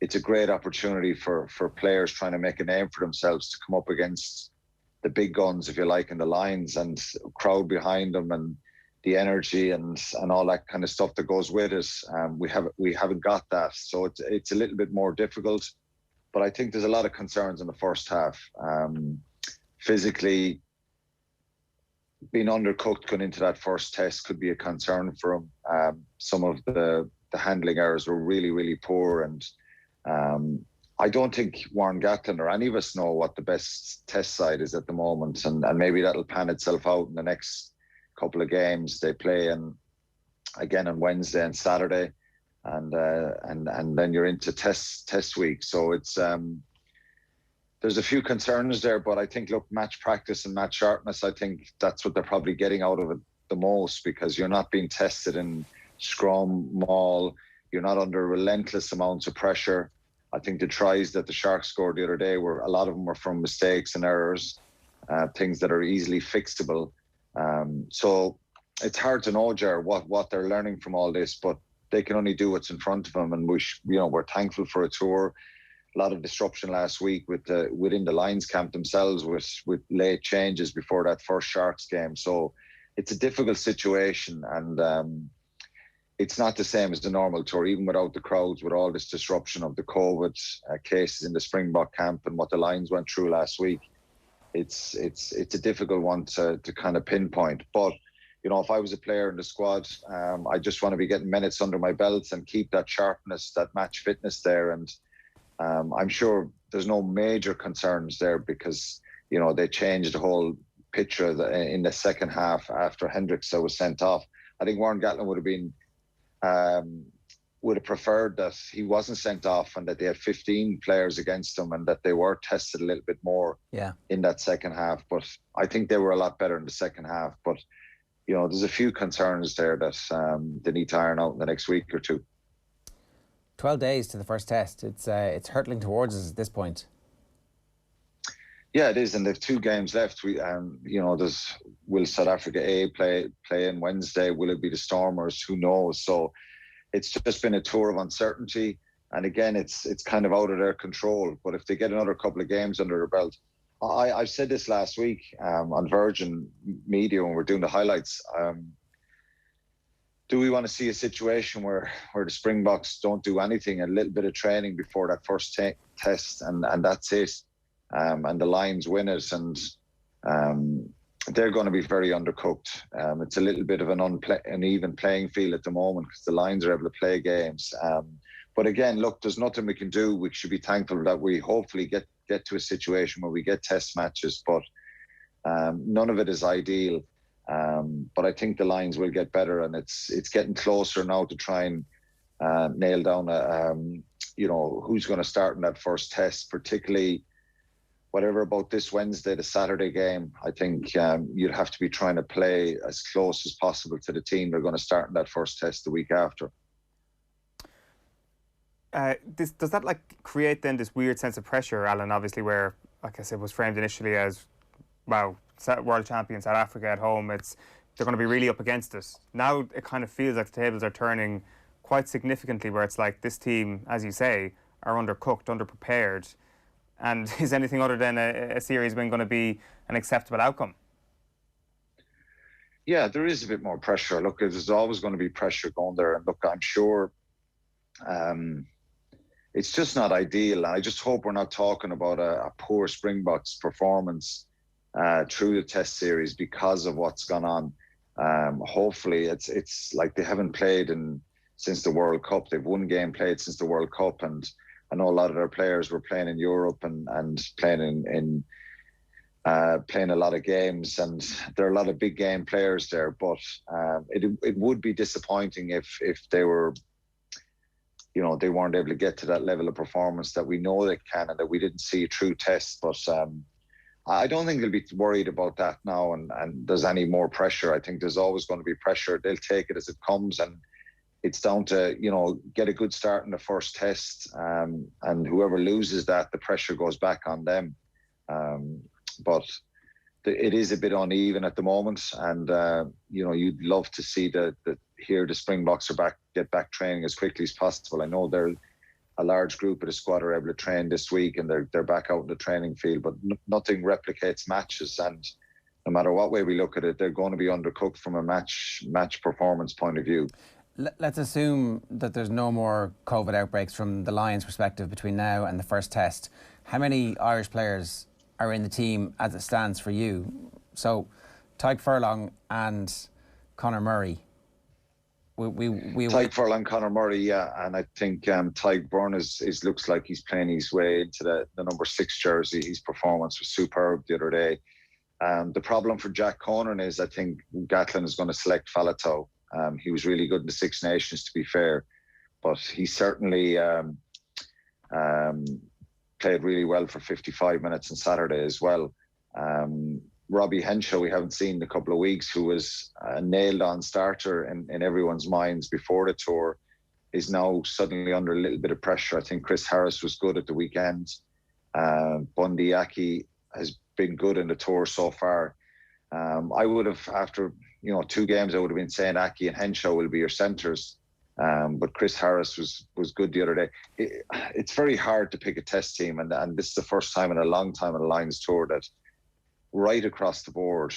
it's a great opportunity for players trying to make a name for themselves to come up against the big guns, if you like, in the Lions, and crowd behind them and the energy and all that kind of stuff that goes with it. We haven't got that, so it's a little bit more difficult. But I think there's a lot of concerns in the first half. Physically, being undercooked going into that first test could be a concern for him. Some of the handling errors were really, really poor, and I don't think Warren Gatland or any of us know what the best test side is at the moment, and maybe that'll pan itself out in the next couple of games. They play again on Wednesday and Saturday, and then you're into test week. So it's there's a few concerns there, but I think, look, match practice and match sharpness, I think that's what they're probably getting out of it the most, because you're not being tested in scrum, maul. You're not under relentless amounts of pressure. I think the tries that the Sharks scored the other day a lot of them were from mistakes and errors, things that are easily fixable. So it's hard to know, Ger, what they're learning from all this, but they can only do what's in front of them. And we're thankful for a tour. A lot of disruption last week within the Lions camp themselves with late changes before that first Sharks game. So it's a difficult situation, and it's not the same as the normal tour, even without the crowds, with all this disruption of the COVID cases in the Springbok camp and what the Lions went through last week. It's a difficult one to kind of pinpoint. But if I was a player in the squad, I just want to be getting minutes under my belt and keep that sharpness, that match fitness there. And I'm sure there's no major concerns there, because they changed the whole picture in the second half after Hendricks was sent off. I think Warren Gatland would have preferred that he wasn't sent off and that they had 15 players against them and that they were tested a little bit more in that second half. But I think they were a lot better in the second half. But there's a few concerns there that they need to iron out in the next week or two. 12 days to the first test. It's hurtling towards us at this point. Yeah, it is, and they've 2 games left. Will South Africa A play in Wednesday? Will it be the Stormers? Who knows? So it's just been a tour of uncertainty, and again, it's kind of out of their control. But if they get another couple of games under their belt, I said this last week on Virgin Media when we're doing the highlights. Do we want to see a situation where the Springboks don't do anything, a little bit of training before that first test, and that's it, and the Lions win it, and they're going to be very undercooked. It's a little bit of an uneven playing field at the moment, because the Lions are able to play games. But again, look, there's nothing we can do. We should be thankful that we hopefully get to a situation where we get test matches, but none of it is ideal. But I think the Lions will get better, and it's getting closer now to try and nail down who's going to start in that first test, particularly whatever about this Wednesday, the Saturday game. I think you'd have to be trying to play as close as possible to the team they're going to start in that first test the week after. Does that create then this weird sense of pressure, Alan? Obviously, where, like I said, was framed initially as, wow, world champion South Africa at home, they're going to be really up against it. Now it kind of feels like the tables are turning quite significantly, where it's like this team, as you say, are undercooked, underprepared. And is anything other than a series win going to be an acceptable outcome? Yeah, there is a bit more pressure. Look, there's always going to be pressure going there. And look, I'm sure it's just not ideal. I just hope we're not talking about a poor Springboks performance through the test series because of what's gone on. Hopefully it's like they haven't played since the World Cup. They've one game played since the World Cup, and I know a lot of their players were playing in Europe and playing playing a lot of games, and there are a lot of big game players there. But it would be disappointing if they were, they weren't able to get to that level of performance that we know they can, and that we didn't see a true test. But I don't think they'll be worried about that now, and there's any more pressure. I think there's always going to be pressure. They'll take it as it comes, and it's down to, get a good start in the first test, and whoever loses that, the pressure goes back on them. But it is a bit uneven at the moment, and you'd love to see the Springboks get back training as quickly as possible. I know they're a large group of the squad are able to train this week, and they're back out in the training field, but nothing replicates matches, and no matter what way we look at it, they're going to be undercooked from a match performance point of view. Let's assume that there's no more COVID outbreaks from the Lions' perspective between now and the first test. How many Irish players are in the team as it stands for you? So, Tadhg Furlong and Conor Murray. Tadhg Furlong, Conor Murray, yeah, and I think Tadhg Byrne looks like he's playing his way into the number 6 jersey. His performance was superb the other day. The problem for Jack Conan is I think Gatland is going to select Faletau. He was really good in the Six Nations, to be fair, but he certainly played really well for 55 minutes on Saturday as well. Robbie Henshaw, we haven't seen in a couple of weeks, who was a nailed-on starter in everyone's minds before the tour, is now suddenly under a little bit of pressure. I think Chris Harris was good at the weekend. Bundy Aki has been good in the tour so far. I would have, after 2 games, I would have been saying Aki and Henshaw will be your centres. But Chris Harris was good the other day. It's very hard to pick a test team, and this is the first time in a long time on the Lions tour that right across the board,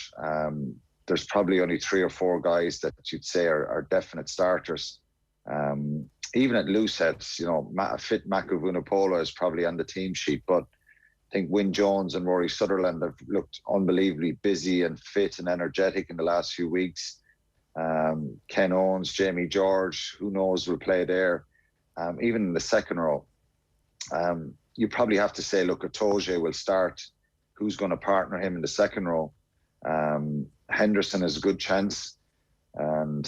there's probably only 3 or 4 guys that you'd say are definite starters. Even at loose heads, a fit Mako Vunipola is probably on the team sheet, but I think Wyn Jones and Rory Sutherland have looked unbelievably busy and fit and energetic in the last few weeks. Ken Owens, Jamie George, who knows, will play there. Even in the second row, you probably have to say, look, Atoje will start. Who's going to partner him in the second row? Henderson has a good chance. And,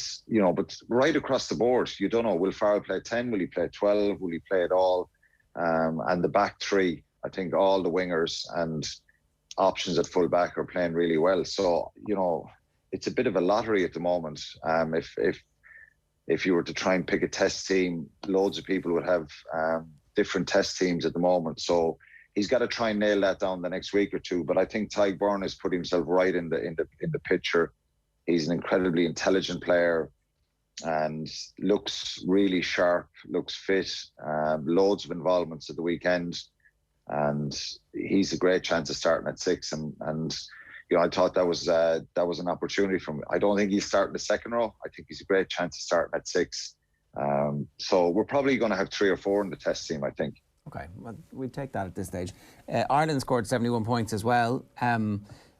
but right across the board, you don't know. Will Farrell play 10? Will he play 12? Will he play it all? And the back 3, I think all the wingers and options at full back are playing really well. So, it's a bit of a lottery at the moment. If you were to try and pick a test team, loads of people would have different test teams at the moment. So he's got to try and nail that down the next week or 2. But I think Tadhg Beirne has put himself right in the picture. He's an incredibly intelligent player and looks really sharp, looks fit, loads of involvements at the weekend. And he's a great chance of starting at 6. And I thought that was an opportunity for him. I don't think he'll start in the second row. I think he's a great chance of starting at 6. So we're probably going to have 3 or 4 in the test team, I think. Okay, well, we'll take that at this stage. Ireland scored 71 points as well.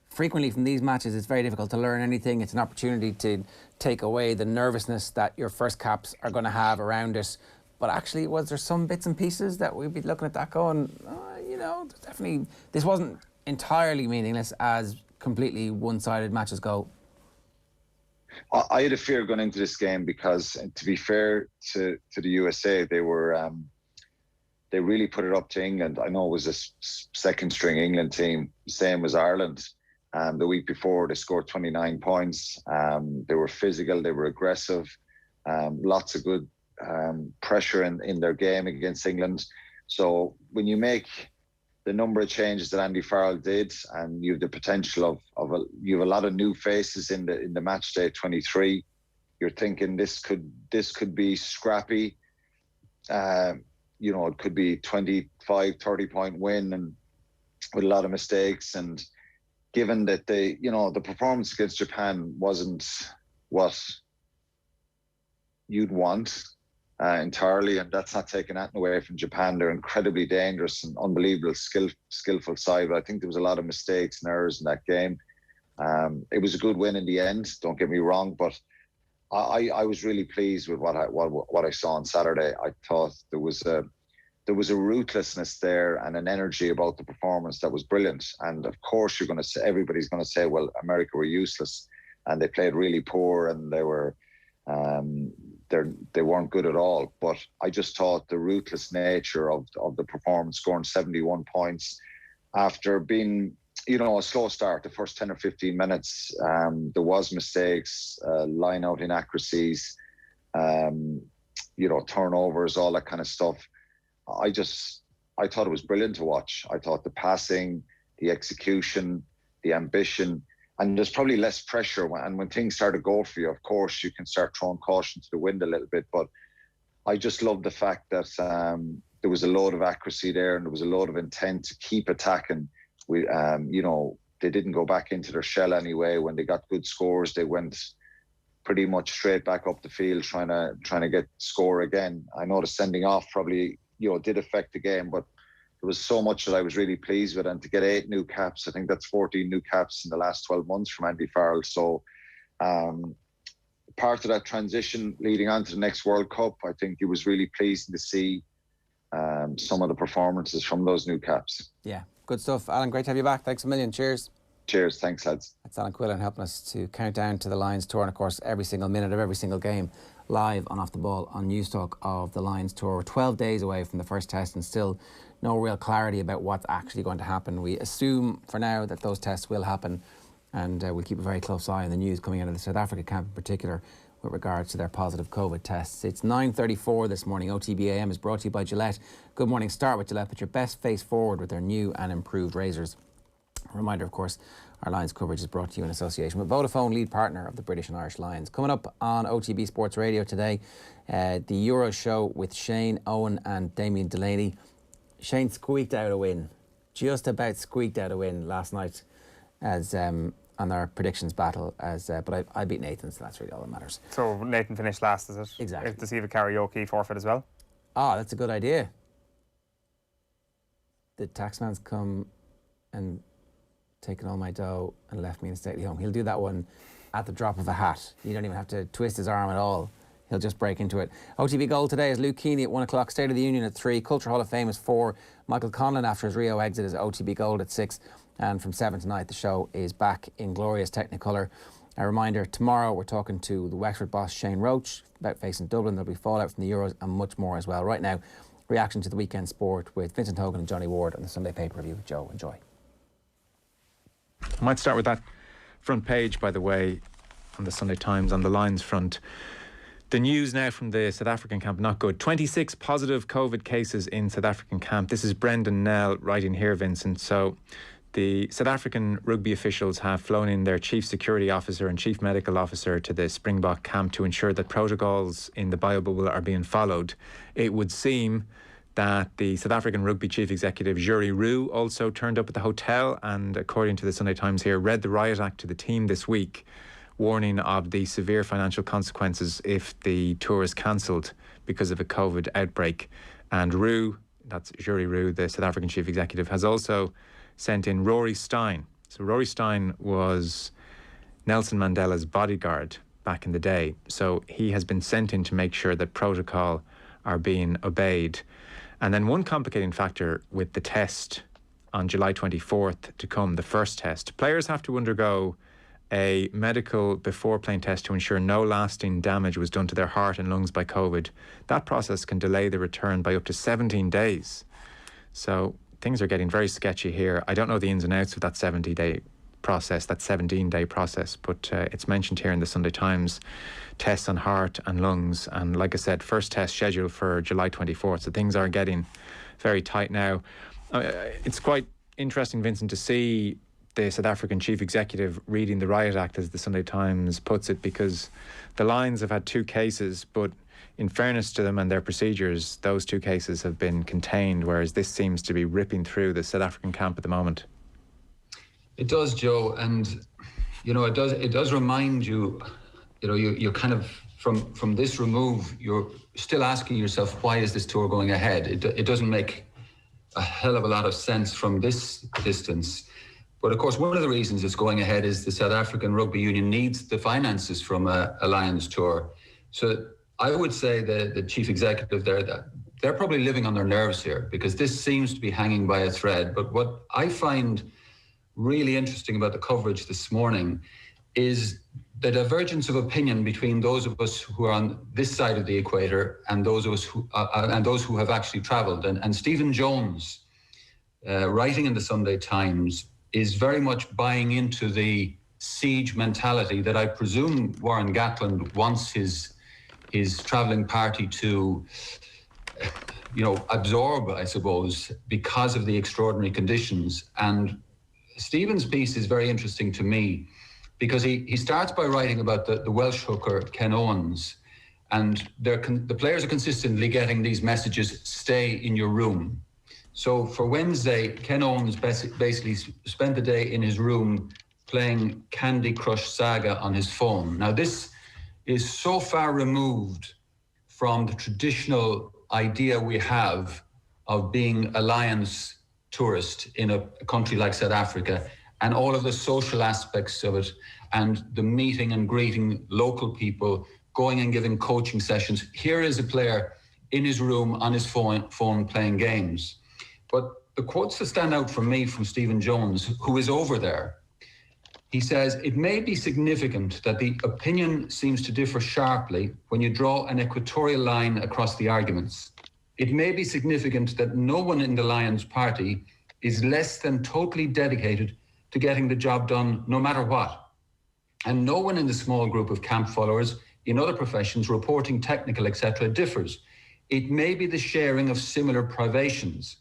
Frequently from these matches, it's very difficult to learn anything. It's an opportunity to take away the nervousness that your first caps are going to have around it. But actually, was there some bits and pieces that we'd be looking at that going, definitely, this wasn't entirely meaningless as completely one-sided matches go? I had a fear going into this game because, to be fair to the USA, they were they really put it up to England. I know it was a second-string England team, same as Ireland. The week before, they scored 29 points. They were physical, they were aggressive, lots of good pressure in their game against England. So when you make the number of changes that Andy Farrell did, and you have the potential you have a lot of new faces in the match day 23, you're thinking this could be scrappy. It could be 25, 30 point win and with a lot of mistakes. And given that the performance against Japan wasn't what you'd want entirely, and that's not taking that away from Japan. They're incredibly dangerous and unbelievable skillful side, but I think there was a lot of mistakes and errors in that game. It was a good win in the end, don't get me wrong, but I was really pleased with what I saw on Saturday. I thought there was a ruthlessness there and an energy about the performance that was brilliant. And of course, everybody's going to say, well, America were useless and they played really poor and they were they weren't good at all. But I just thought the ruthless nature of the performance, scoring 71 points after being a slow start, the first 10 or 15 minutes, there was mistakes, line out inaccuracies, turnovers, all that kind of stuff. I thought it was brilliant to watch. I thought the passing, the execution, the ambition, and there's probably less pressure. And when things start to go for you, of course, you can start throwing caution to the wind a little bit. But I just love the fact that there was a load of accuracy there and there was a load of intent to keep attacking. They didn't go back into their shell anyway. When they got good scores, they went pretty much straight back up the field trying to get score again. I know the sending off probably did affect the game, but there was so much that I was really pleased with. And to get 8 new caps, I think that's 14 new caps in the last 12 months from Andy Farrell. So part of that transition leading on to the next World Cup, I think it was really pleasing to see some of the performances from those new caps. Yeah, good stuff. Alan, great to have you back. Thanks a million. Cheers. Cheers. Thanks, lads. That's Alan Quinlan helping us to count down to the Lions tour. And of course, every single minute of every single game live on Off the Ball on News Talk of the Lions tour. We're 12 days away from the first test and still no real clarity about what's actually going to happen. We assume for now that those tests will happen And we'll keep a very close eye on the news coming out of the South Africa camp in particular with regards to their positive COVID tests. It's 9:34 this morning. OTB AM is brought to you by Gillette. Good morning. Start with Gillette. Put your best face forward with their new and improved razors. A reminder, of course, our Lions coverage is brought to you in association with Vodafone, lead partner of the British and Irish Lions. Coming up on OTB Sports Radio today, the Euro show with Shane, Eoin and Damien Delaney. Shane squeaked out a win. Just about squeaked out a win last night as on our predictions battle, but I beat Nathan, so that's really all that matters. So Nathan finished last, is it? Exactly. Does he have a karaoke forfeit as well? Ah, that's a good idea. The taxman's come and taken all my dough and left me in a stately home. He'll do that one at the drop of a hat. You don't even have to twist his arm at all. He'll just break into it. OTB Gold today is Luke Keaney at 1 o'clock, State of the Union at 3, Culture Hall of Fame is 4, Michael Quinlan after his Rio exit is OTB Gold at 6, and from 7 tonight the show is back in glorious Technicolor. A reminder, tomorrow we're talking to the Wexford boss Shane Roach about facing Dublin. There'll be fallout from the Euros and much more as well. Right now, reaction to the weekend sport with Vincent Hogan and Johnny Ward on the Sunday Paper Review. Joe, enjoy. I might start with that front page, by the way, on the Sunday Times, on the Lions front. The news now from the South African camp, not good. 26 positive COVID cases in South African camp. This is Brendan Nell writing here, Vincent. So the South African rugby officials have flown in their chief security officer and chief medical officer to the Springbok camp to ensure that protocols in the biobubble are being followed. It would seem that the South African rugby chief executive, Jury Roux, also turned up at the hotel and, according to the Sunday Times here, read the riot act to the team this week, warning of the severe financial consequences if the tour is cancelled because of a COVID outbreak. And Roux, that's Jury Roux, the South African chief executive, has also sent in Rory Stein. So Rory Stein was Nelson Mandela's bodyguard back in the day. So he has been sent in to make sure that protocol are being obeyed. And then one complicating factor with the test on July 24th to come, the first test, players have to undergo a medical before playing test to ensure no lasting damage was done to their heart and lungs by COVID. That process can delay the return by up to 17 days. So things are getting very sketchy here. I don't know the ins and outs of that 17-day process, but it's mentioned here in the Sunday Times, tests on heart and lungs. And like I said, first test scheduled for July 24th. So things are getting very tight now. It's quite interesting, Vincent, to see the South African chief executive reading the riot act, as the Sunday Times puts it, because the Lions have had 2 cases, but in fairness to them and their procedures, those 2 cases have been contained, whereas this seems to be ripping through the South African camp at the moment. It does, Joe, and it does remind you, you're kind of from this remove, you're still asking yourself, why is this tour going ahead? It doesn't make a hell of a lot of sense from this distance. But of course, one of the reasons it's going ahead is the South African Rugby Union needs the finances from a Lions tour. So I would say the chief executive there, that they're probably living on their nerves here, because this seems to be hanging by a thread. But what I find really interesting about the coverage this morning is the divergence of opinion between those of us who are on this side of the equator and those of us who have actually travelled. And Stephen Jones, writing in the Sunday Times, is very much buying into the siege mentality that I presume Warren Gatland wants his travelling party to, absorb, I suppose, because of the extraordinary conditions. And Stephen's piece is very interesting to me because he starts by writing about the Welsh hooker Ken Owens, and the players are consistently getting these messages: stay in your room. So for Wednesday, Ken Owens basically spent the day in his room playing Candy Crush Saga on his phone. Now, this is so far removed from the traditional idea we have of being a Lions tourist in a country like South Africa, and all of the social aspects of it, and the meeting and greeting local people, going and giving coaching sessions. Here is a player in his room on his phone playing games. But the quotes that stand out for me from Stephen Jones, who is over there, he says, it may be significant that the opinion seems to differ sharply when you draw an equatorial line across the arguments. It may be significant that no one in the Lions party is less than totally dedicated to getting the job done no matter what. And no one in the small group of camp followers in other professions reporting technical, etc., differs. It may be the sharing of similar privations,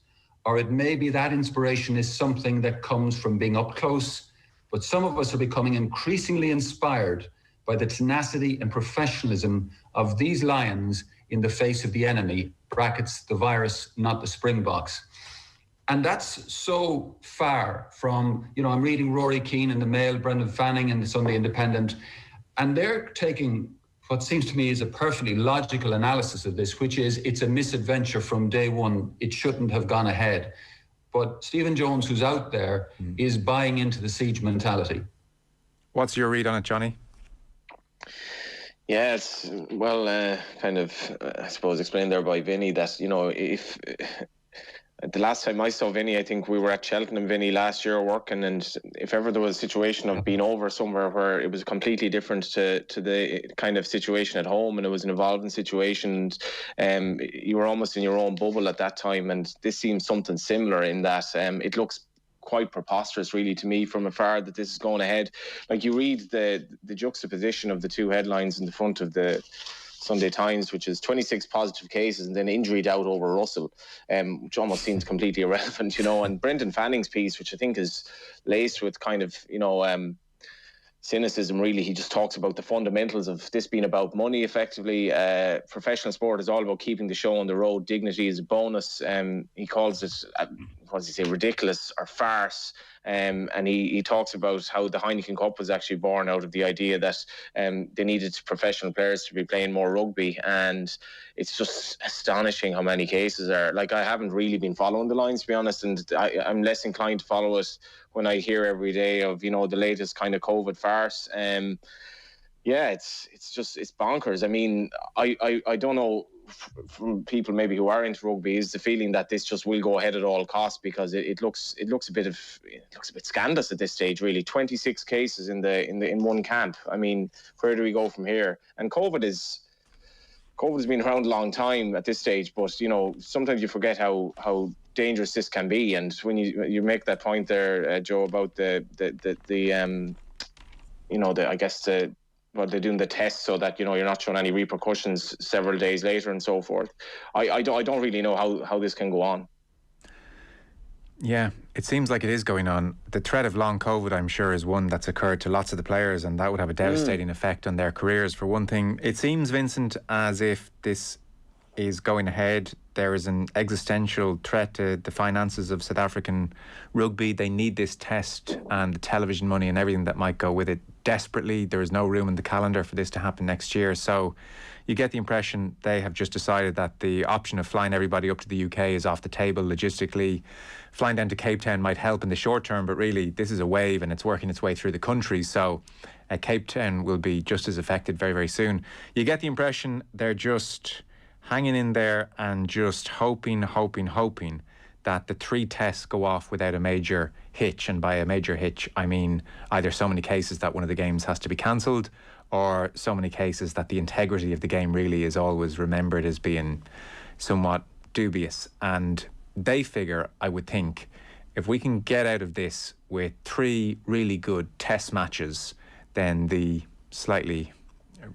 or it may be that inspiration is something that comes from being up close, but some of us are becoming increasingly inspired by the tenacity and professionalism of these lions in the face of the enemy, brackets, the virus, not the Springboks. And that's so far from, I'm reading Rory Keane in the Mail, Brendan Fanning in the Sunday Independent, and they're taking what seems to me is a perfectly logical analysis of this, which is it's a misadventure from day one. It shouldn't have gone ahead. But Stephen Jones, who's out there, is buying into the siege mentality. What's your read on it, Johnny? Yeah, it's, I suppose, explained there by Vinny that, if... The last time I saw Vinny, I think we were at Cheltenham, Vinny, last year working, and if ever there was a situation of being over somewhere where it was completely different to the kind of situation at home, and it was an evolving situation, you were almost in your own bubble at that time, and this seems something similar in that it looks quite preposterous, really, to me from afar that this is going ahead. Like, you read the juxtaposition of the two headlines in the front of the Sunday Times, which is 26 positive cases and then injury doubt over Russell, which almost seems completely irrelevant, and Brendan Fanning's piece, which I think is laced with kind of, cynicism, really. He just talks about the fundamentals of this being about money, effectively. Professional sport is all about keeping the show on the road. Dignity is a bonus. He calls it, ridiculous or farce. And he talks about how the Heineken Cup was actually born out of the idea that they needed professional players to be playing more rugby. And it's just astonishing how many cases are. Like, I haven't really been following the lines, to be honest, and I'm less inclined to follow it when I hear every day of, the latest kind of COVID farce. It's bonkers. I mean, I don't know, from people maybe who are into rugby, is the feeling that this just will go ahead at all costs, because it looks a bit scandalous at this stage, really. 26 cases in one camp. I mean, where do we go from here? And COVID has been around a long time at this stage, but sometimes you forget how dangerous this can be. And when you make that point there, Joe, about they're doing the tests so that you're not showing any repercussions several days later and so forth. I don't really know how this can go on. Yeah, it seems like it is going on. The threat of long COVID, I'm sure, is one that's occurred to lots of the players, and that would have a devastating effect on their careers. For one thing, it seems, Vincent, as if this is going ahead, there is an existential threat to the finances of South African rugby. They need this test and the television money and everything that might go with it desperately. There is no room in the calendar for this to happen next year. So you get the impression they have just decided that the option of flying everybody up to the UK is off the table logistically. Flying down to Cape Town might help in the short term, but really this is a wave and it's working its way through the country. So Cape Town will be just as affected very, very soon. You get the impression they're just hanging in there and just hoping that the 3 tests go off without a major hitch. And by a major hitch, I mean either so many cases that one of the games has to be cancelled, or so many cases that the integrity of the game really is always remembered as being somewhat dubious. And they figure, I would think, if we can get out of this with 3 really good test matches, then the slightly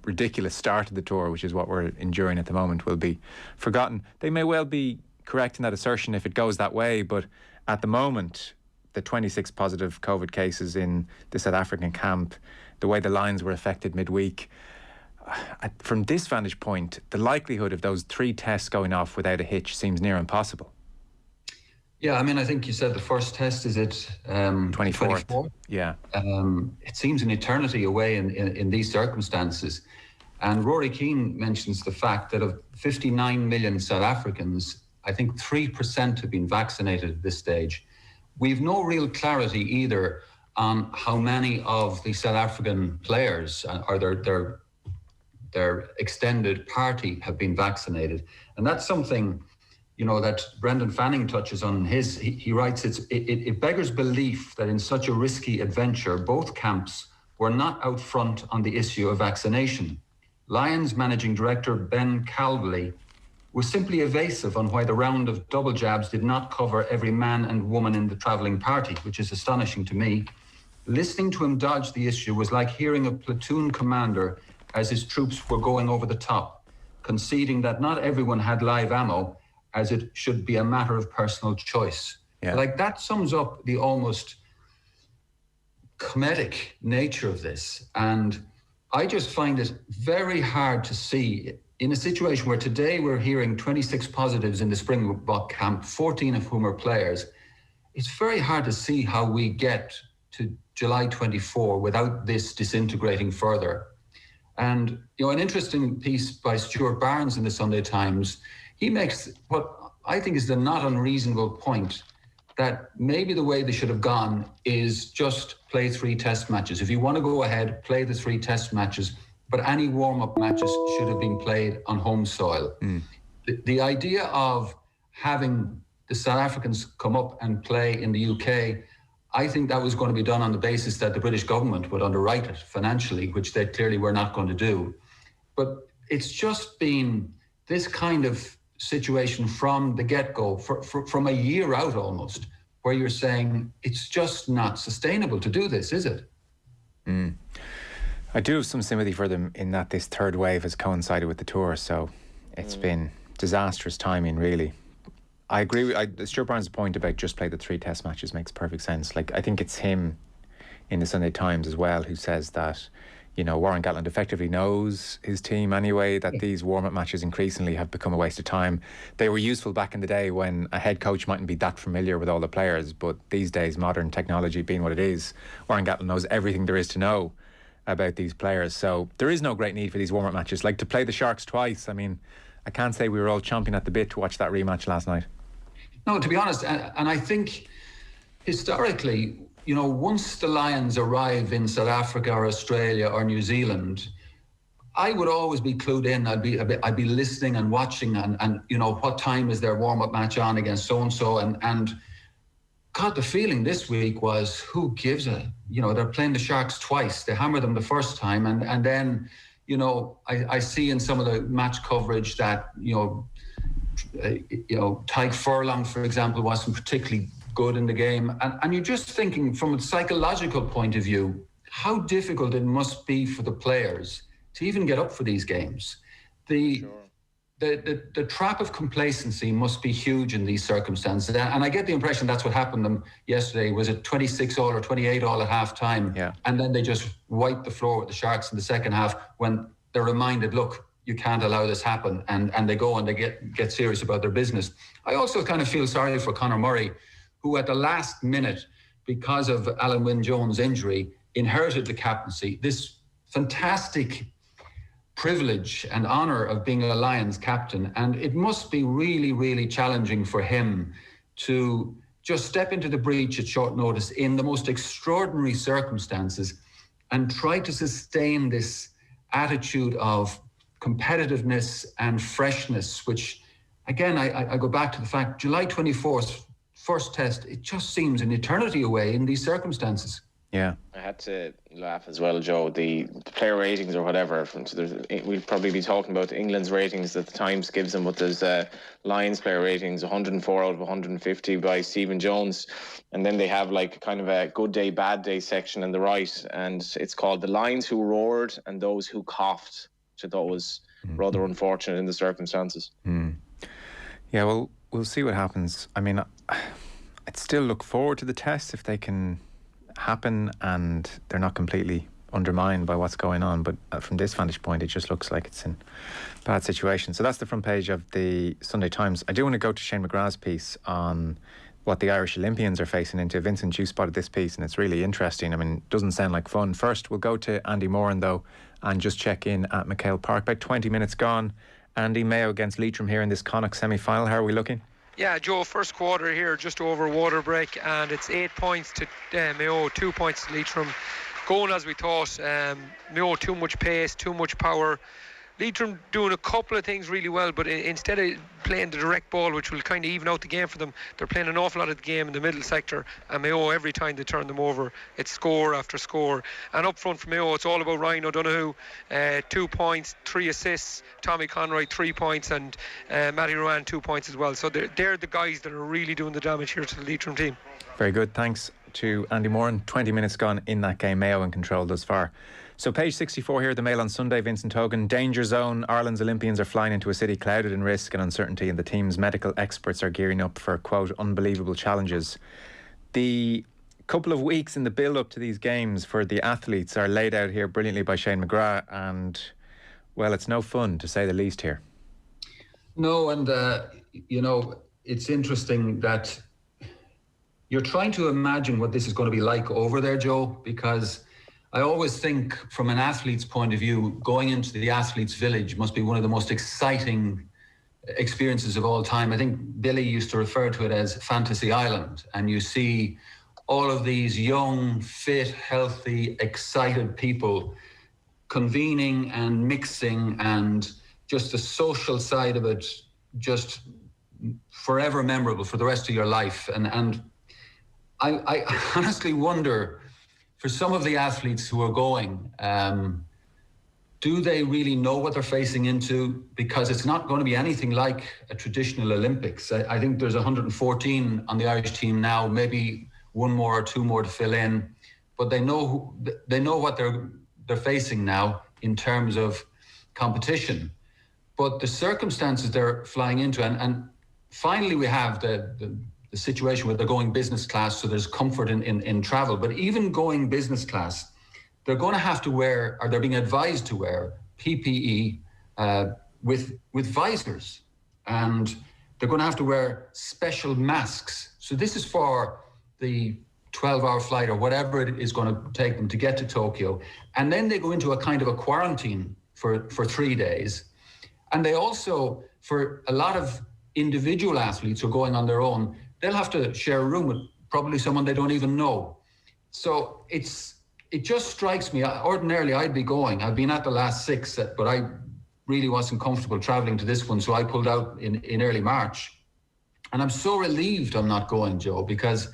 ridiculous start of the tour, which is what we're enduring at the moment, will be forgotten. They may well be correct in that assertion if it goes that way, but at the moment, the 26 positive COVID cases in the South African camp, the way the Lions were affected midweek, from this vantage point, the likelihood of those 3 tests going off without a hitch seems near impossible. Yeah, I mean, I think you said the first test is it 24th? Yeah. It seems an eternity away in these circumstances. And Rory Keane mentions the fact that of 59 million South Africans, I think 3% have been vaccinated at this stage. We've no real clarity either on how many of the South African players or their extended party have been vaccinated. And that's something, that Brendan Fanning touches on. He writes, it beggars belief that in such a risky adventure, both camps were not out front on the issue of vaccination. Lions managing director Ben Calvley was simply evasive on why the round of double jabs did not cover every man and woman in the travelling party, which is astonishing to me. listening to him dodge the issue was like hearing a platoon commander as his troops were going over the top, conceding that not everyone had live ammo, as it should be a matter of personal choice. Yeah. Like, that sums up the almost comedic nature of this. And I just find it very hard to see in a situation where today we're hearing 26 positives in the Springbok camp, 14 of whom are players. It's very hard to see how we get to July 24 without this disintegrating further. And, you know, an interesting piece by Stuart Barnes in the Sunday Times, he makes what I think is the not unreasonable point that maybe the way they should have gone is just play 3 test matches. If you want to go ahead, play the 3 test matches, but any warm-up matches should have been played on home soil. The idea of having the South Africans come up and play in the UK, I think that was going to be done on the basis that the British government would underwrite it financially, which they clearly were not going to do. But it's just been this kind of situation from the get-go, from a year out almost, where you're saying it's just not sustainable to do this, is it? I do have some sympathy for them in that this third wave has coincided with the tour, so it's been disastrous timing, really. I agree with Stuart Barnes' point about just play the 3 test matches makes perfect sense. Like, I think it's him in the Sunday Times as well who says that, you know, Warren Gatland effectively knows his team anyway, that these warm-up matches increasingly have become a waste of time. They were useful back in the day when a head coach mightn't be that familiar with all the players, but these days, modern technology being what it is, Warren Gatland knows everything there is to know about these players. So there is no great need for these warm-up matches. Like, to play the Sharks twice, I mean, I can't say we were all chomping at the bit to watch that rematch last night. No, to be honest, and I think historically, you know, once the Lions arrive in South Africa or Australia or New Zealand, I would always be clued in. I'd be listening and watching and you know, what time is their warm-up match on against so-and-so, and God, the feeling this week was, who gives a, you know, they're playing the Sharks twice. They hammered them the first time, and then, you know, I see in some of the match coverage that, you know, Tyke Furlong, for example, wasn't particularly good in the game. And you're just thinking from a psychological point of view, how difficult it must be for the players to even get up for these games. The trap of complacency must be huge in these circumstances. And I get the impression that's what happened to them yesterday. Was it 26 all or 28 all at half time? Yeah. And then they just wiped the floor with the Sharks in the second half when they're reminded, look, you can't allow this happen, and they go and they get serious about their business. I also kind of feel sorry for Conor Murray, who at the last minute, because of Alan Wynne-Jones' injury, inherited the captaincy, this fantastic privilege and honour of being a Lions captain. And it must be really, really challenging for him to just step into the breach at short notice in the most extraordinary circumstances and try to sustain this attitude of competitiveness and freshness, which, again, I go back to the fact, July 24th, first test, it just seems an eternity away in these circumstances. Yeah. I had to laugh as well, Joe. The player ratings or whatever, we'll probably be talking about England's ratings that the Times gives them, but there's Lions player ratings, 104 out of 150 by Stephen Jones. And then they have like kind of a good day, bad day section on the right. And it's called The Lions Who Roared and Those Who Coughed, which I thought was rather unfortunate in the circumstances. Yeah, well, we'll see what happens. I mean, I'd still look forward to the tests if they can happen and they're not completely undermined by what's going on. But from this vantage point, it just looks like it's in a bad situation. So that's the front page of the Sunday Times. I do want to go to Shane McGrath's piece on what the Irish Olympians are facing into. Vincent, you spotted this piece and it's really interesting. I mean, it doesn't sound like fun. First, we'll go to Andy Moran, though, and just check in at McHale Park. About 20 minutes gone. Andy, Mayo against Leitrim here in this Connacht semi-final. How are we looking? Yeah, Joe, first quarter here, just over water break, and it's 8 points to Mayo, 2 points to Leitrim. Going as we thought, Mayo too much pace, too much power. Leitrim doing a couple of things really well, but instead of playing the direct ball, which will kind of even out the game for them, they're playing an awful lot of the game in the middle sector, and Mayo, every time they turn them over, it's score after score. And up front for Mayo, it's all about Ryan O'Donoghue, 2 points, 3 assists, Tommy Conroy 3 points, and Matty Rowan 2 points as well. So they're the guys that are really doing the damage here to the Leitrim team. Very good, thanks. to Andy Moran. 20 minutes gone in that game. Mayo in control thus far. So page 64 here, the Mail on Sunday, Vincent Hogan. Danger zone. Ireland's Olympians are flying into a city clouded in risk and uncertainty, and the team's medical experts are gearing up for, quote, unbelievable challenges. The couple of weeks in the build-up to these games for the athletes are laid out here brilliantly by Shane McGrath, and, well, it's no fun, to say the least here. No, and, it's interesting that you're trying to imagine what this is going to be like over there, Joe, because I always think from an athlete's point of view, going into the athlete's village must be one of the most exciting experiences of all time. I think Billy used to refer to it as Fantasy Island, and you see all of these young, fit, healthy, excited people convening and mixing, and just the social side of it just forever memorable for the rest of your life. And I honestly wonder, for some of the athletes who are going, do they really know what they're facing into? Because it's not going to be anything like a traditional Olympics. I think there's 114 on the Irish team now, maybe one more or two more to fill in, but they know what they're facing now in terms of competition. But the circumstances they're flying into, and finally we have the situation where they're going business class, so there's comfort in travel. But even going business class, they're going to have to wear, or they're being advised to wear, PPE with visors, and they're going to have to wear special masks. So this is for the 12-hour flight or whatever it is going to take them to get to Tokyo, and then they go into a kind of a quarantine for 3 days. And they also, for a lot of individual athletes who are going on their own, they'll have to share a room with probably someone they don't even know. So it just strikes me, ordinarily I'd be going. I've been at the last 6, but I really wasn't comfortable traveling to this one, so I pulled out in early March. And I'm so relieved I'm not going, Joe, because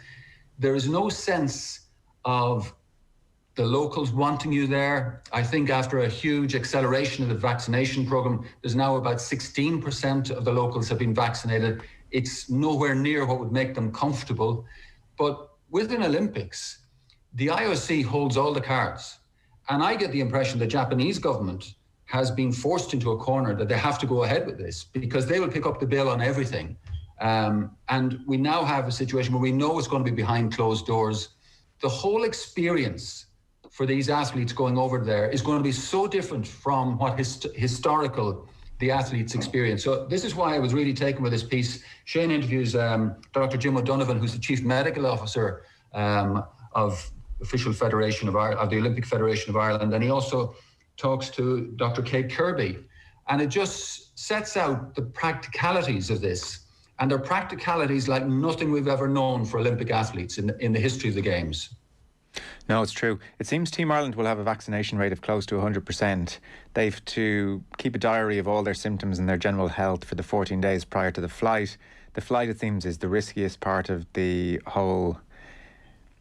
there is no sense of the locals wanting you there. I think after a huge acceleration of the vaccination program, there's now about 16% of the locals have been vaccinated. It's nowhere near what would make them comfortable. But with an Olympics, the IOC holds all the cards. And I get the impression the Japanese government has been forced into a corner that they have to go ahead with this because they will pick up the bill on everything. And we now have a situation where we know it's going to be behind closed doors. The whole experience for these athletes going over there is going to be so different from what historical the athletes experience. So this is why I was really taken with this piece. Shane interviews Dr. Jim O'Donovan, who's the Chief Medical Officer of Official Federation of the Olympic Federation of Ireland, and he also talks to Dr. Kate Kirby, and it just sets out the practicalities of this, and they're practicalities like nothing we've ever known for Olympic athletes in the history of the Games. No, it's true. It seems Team Ireland will have a vaccination rate of close to 100%. They've to keep a diary of all their symptoms and their general health for the 14 days prior to the flight. The flight, it seems, is the riskiest part of the whole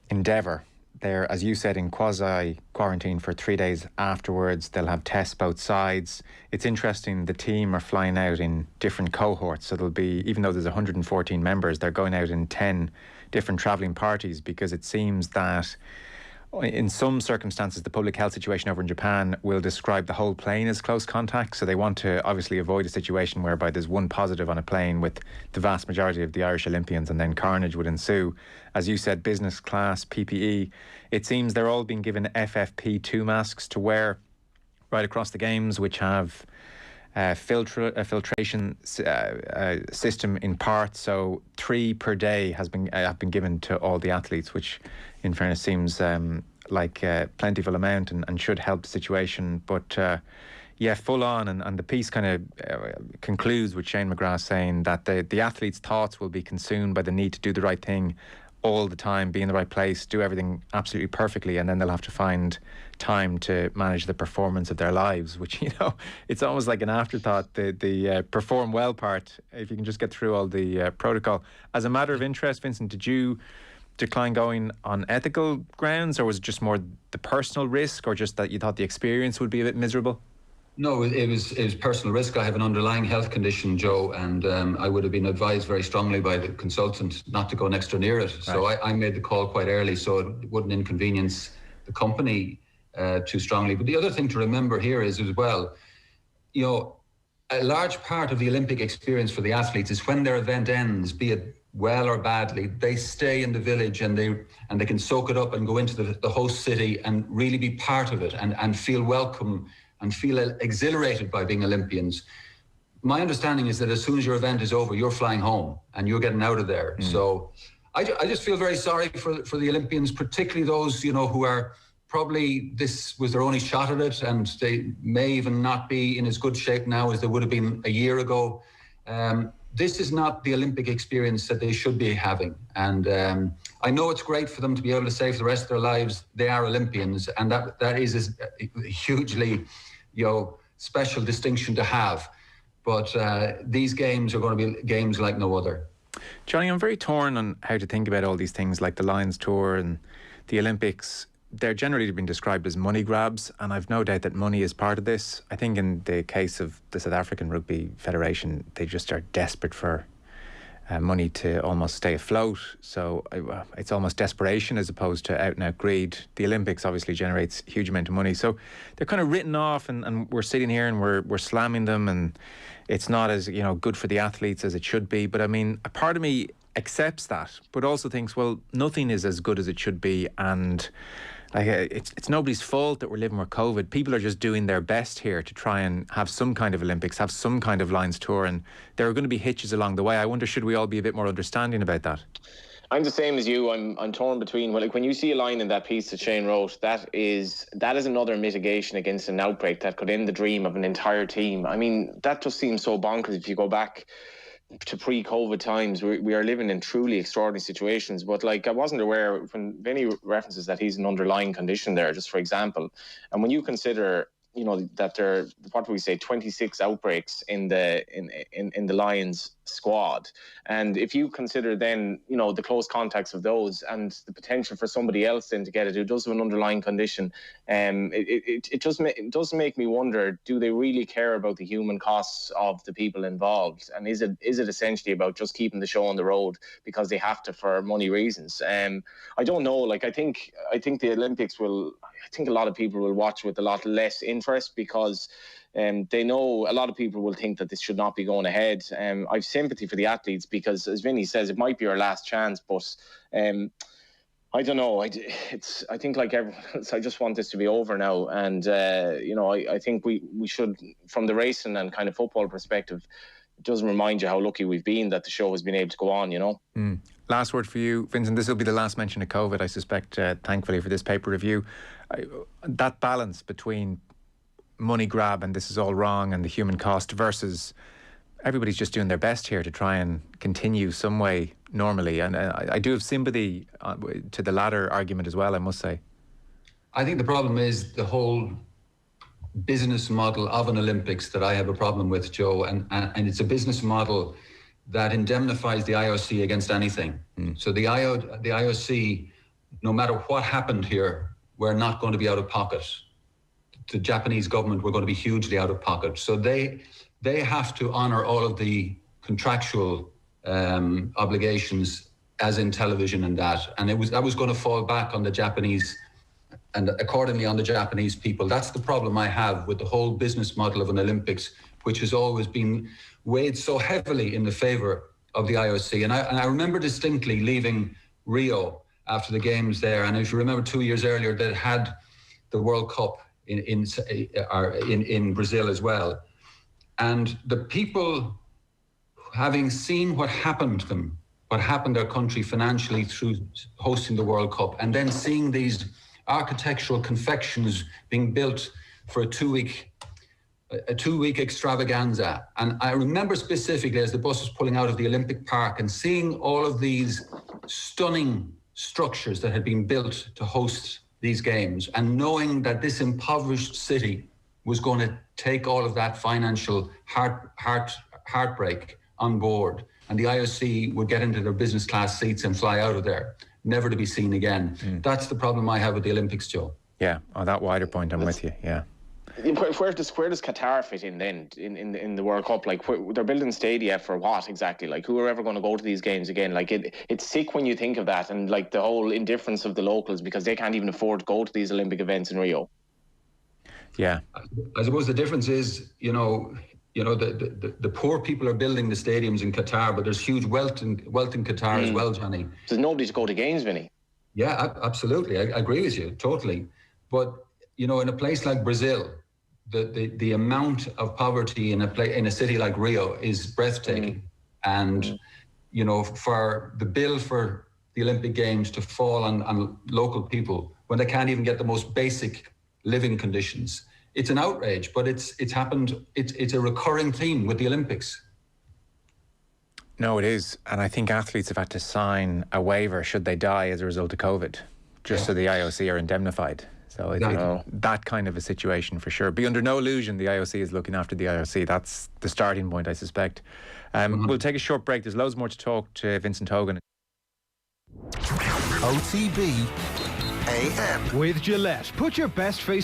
endeavour. They're, as you said, in quasi-quarantine for 3 days afterwards. They'll have tests both sides. It's interesting, the team are flying out in different cohorts. So there'll be, even though there's 114 members, they're going out in 10 different travelling parties, because it seems that in some circumstances the public health situation over in Japan will describe the whole plane as close contact. So they want to obviously avoid a situation whereby there's one positive on a plane with the vast majority of the Irish Olympians, and then carnage would ensue. As you said, business class, PPE. It seems they're all being given FFP2 masks to wear right across the games, which have filtration system in part. So 3 per day have been given to all the athletes, which in fairness seems like a plentiful amount and should help the situation. But yeah, full on, and the piece kind of concludes with Shane McGrath saying that the athletes' thoughts will be consumed by the need to do the right thing all the time, be in the right place, do everything absolutely perfectly, and then they'll have to find time to manage the performance of their lives, which, you know, it's almost like an afterthought, the perform well part, if you can just get through all the protocol. As a matter of interest, Vincent, did you decline going on ethical grounds, or was it just more the personal risk, or just that you thought the experience would be a bit miserable? No, it was personal risk. I have an underlying health condition, Joe, and I would have been advised very strongly by the consultant not to go next or near it. Right. So I made the call quite early, so it wouldn't inconvenience the company too strongly. But the other thing to remember here is as well, you know, a large part of the Olympic experience for the athletes is when their event ends, be it well or badly, they stay in the village and they can soak it up and go into the host city and really be part of it and feel welcome and feel exhilarated by being Olympians. My understanding is that as soon as your event is over, you're flying home and you're getting out of there. So I just feel very sorry for the Olympians, particularly those, you know, who are probably, this was their only shot at it, and they may even not be in as good shape now as they would have been a year ago. This is not the Olympic experience that they should be having. And I know it's great for them to be able to say for the rest of their lives they are Olympians, and that is a hugely, you know, special distinction to have. But these games are going to be games like no other. Johnny, I'm very torn on how to think about all these things like the Lions Tour and the Olympics. They're generally been described as money grabs, and I've no doubt that money is part of this. I think in the case of the South African Rugby Federation, they just are desperate for money to almost stay afloat. So it's almost desperation as opposed to out and out greed. The Olympics obviously generates a huge amount of money. So they're kind of written off, and we're sitting here and we're slamming them, and it's not as, you know, good for the athletes as it should be. But I mean, a part of me accepts that, but also thinks, well, nothing is as good as it should be, and like it's nobody's fault that we're living with COVID. People are just doing their best here to try and have some kind of Olympics, have some kind of Lions Tour, and there are going to be hitches along the way. I wonder, should we all be a bit more understanding about that? I'm the same as you. I'm torn between, well, like when you see a line in that piece that Shane wrote, that is another mitigation against an outbreak that could end the dream of an entire team. I mean, that just seems so bonkers if you go back to pre-COVID times. We are living in truly extraordinary situations. But like, I wasn't aware when Vinny references that he's an underlying condition there, just for example. And when you consider, you know, that there, what do we say, 26 outbreaks in the Lions squad, and if you consider then, you know, the close contacts of those and the potential for somebody else then to get it who does have an underlying condition, it does make me wonder, do they really care about the human costs of the people involved, and is it essentially about just keeping the show on the road because they have to for money reasons? I don't know. Like, I think the Olympics will, I think a lot of people will watch with a lot less interest because they know a lot of people will think that this should not be going ahead. I've sympathy for the athletes because, as Vinny says, it might be our last chance, but I don't know. I think like everyone else, I just want this to be over now. And, you know, I think we should, from the racing and kind of football perspective, it does remind you how lucky we've been that the show has been able to go on, you know. Last word for you, Vincent. This will be the last mention of COVID, I suspect, thankfully, for this paper review. That balance between money grab and this is all wrong and the human cost versus everybody's just doing their best here to try and continue some way normally. And I do have sympathy to the latter argument as well, I must say. I think the problem is the whole business model of an Olympics that I have a problem with, Joe, and it's a business model that indemnifies the IOC against anything. So the IOC, no matter what happened here, we're not going to be out of pocket. The Japanese government were going to be hugely out of pocket. So they have to honour all of the contractual obligations, as in television and that. And that was going to fall back on the Japanese, and accordingly on the Japanese people. That's the problem I have with the whole business model of an Olympics, which has always been weighed so heavily in the favour of the IOC. And I remember distinctly leaving Rio after the games there. And if you remember 2 years earlier, they had the World Cup in Brazil as well. And the people, having seen what happened to them, what happened to their country financially through hosting the World Cup, and then seeing these architectural confections being built for a two-week extravaganza. And I remember specifically as the bus was pulling out of the Olympic Park and seeing all of these stunning structures that had been built to host these games, and knowing that this impoverished city was going to take all of that financial heartbreak on board, and the IOC would get into their business class seats and fly out of there, never to be seen again. That's the problem I have with the Olympics, Joe. Yeah, on that wider point, I'm with you, yeah. Where does Qatar fit in then in the World Cup? Like, they're building stadia for what exactly? Like, who are ever going to go to these games again? Like, it's sick when you think of that, and like the whole indifference of the locals because they can't even afford to go to these Olympic events in Rio. Yeah, I suppose the difference is, the poor people are building the stadiums in Qatar, but there's huge wealth in Qatar as well, Johnny. There's nobody to go to games, Vinny. Yeah, absolutely. I agree with you totally. But in a place like Brazil, the amount of poverty in a city like Rio is breathtaking. And for the bill for the Olympic Games to fall on local people when they can't even get the most basic living conditions, it's an outrage. But it's happened. It's a recurring theme with the Olympics. No, it is. And I think athletes have had to sign a waiver should they die as a result of COVID, just so the IOC are indemnified. So that kind of a situation for sure. Be under no illusion the IOC is looking after the IOC. That's the starting point, I suspect. We'll take a short break. There's loads more to talk to Vincent Hogan. OTB AM. With Gillette, put your best face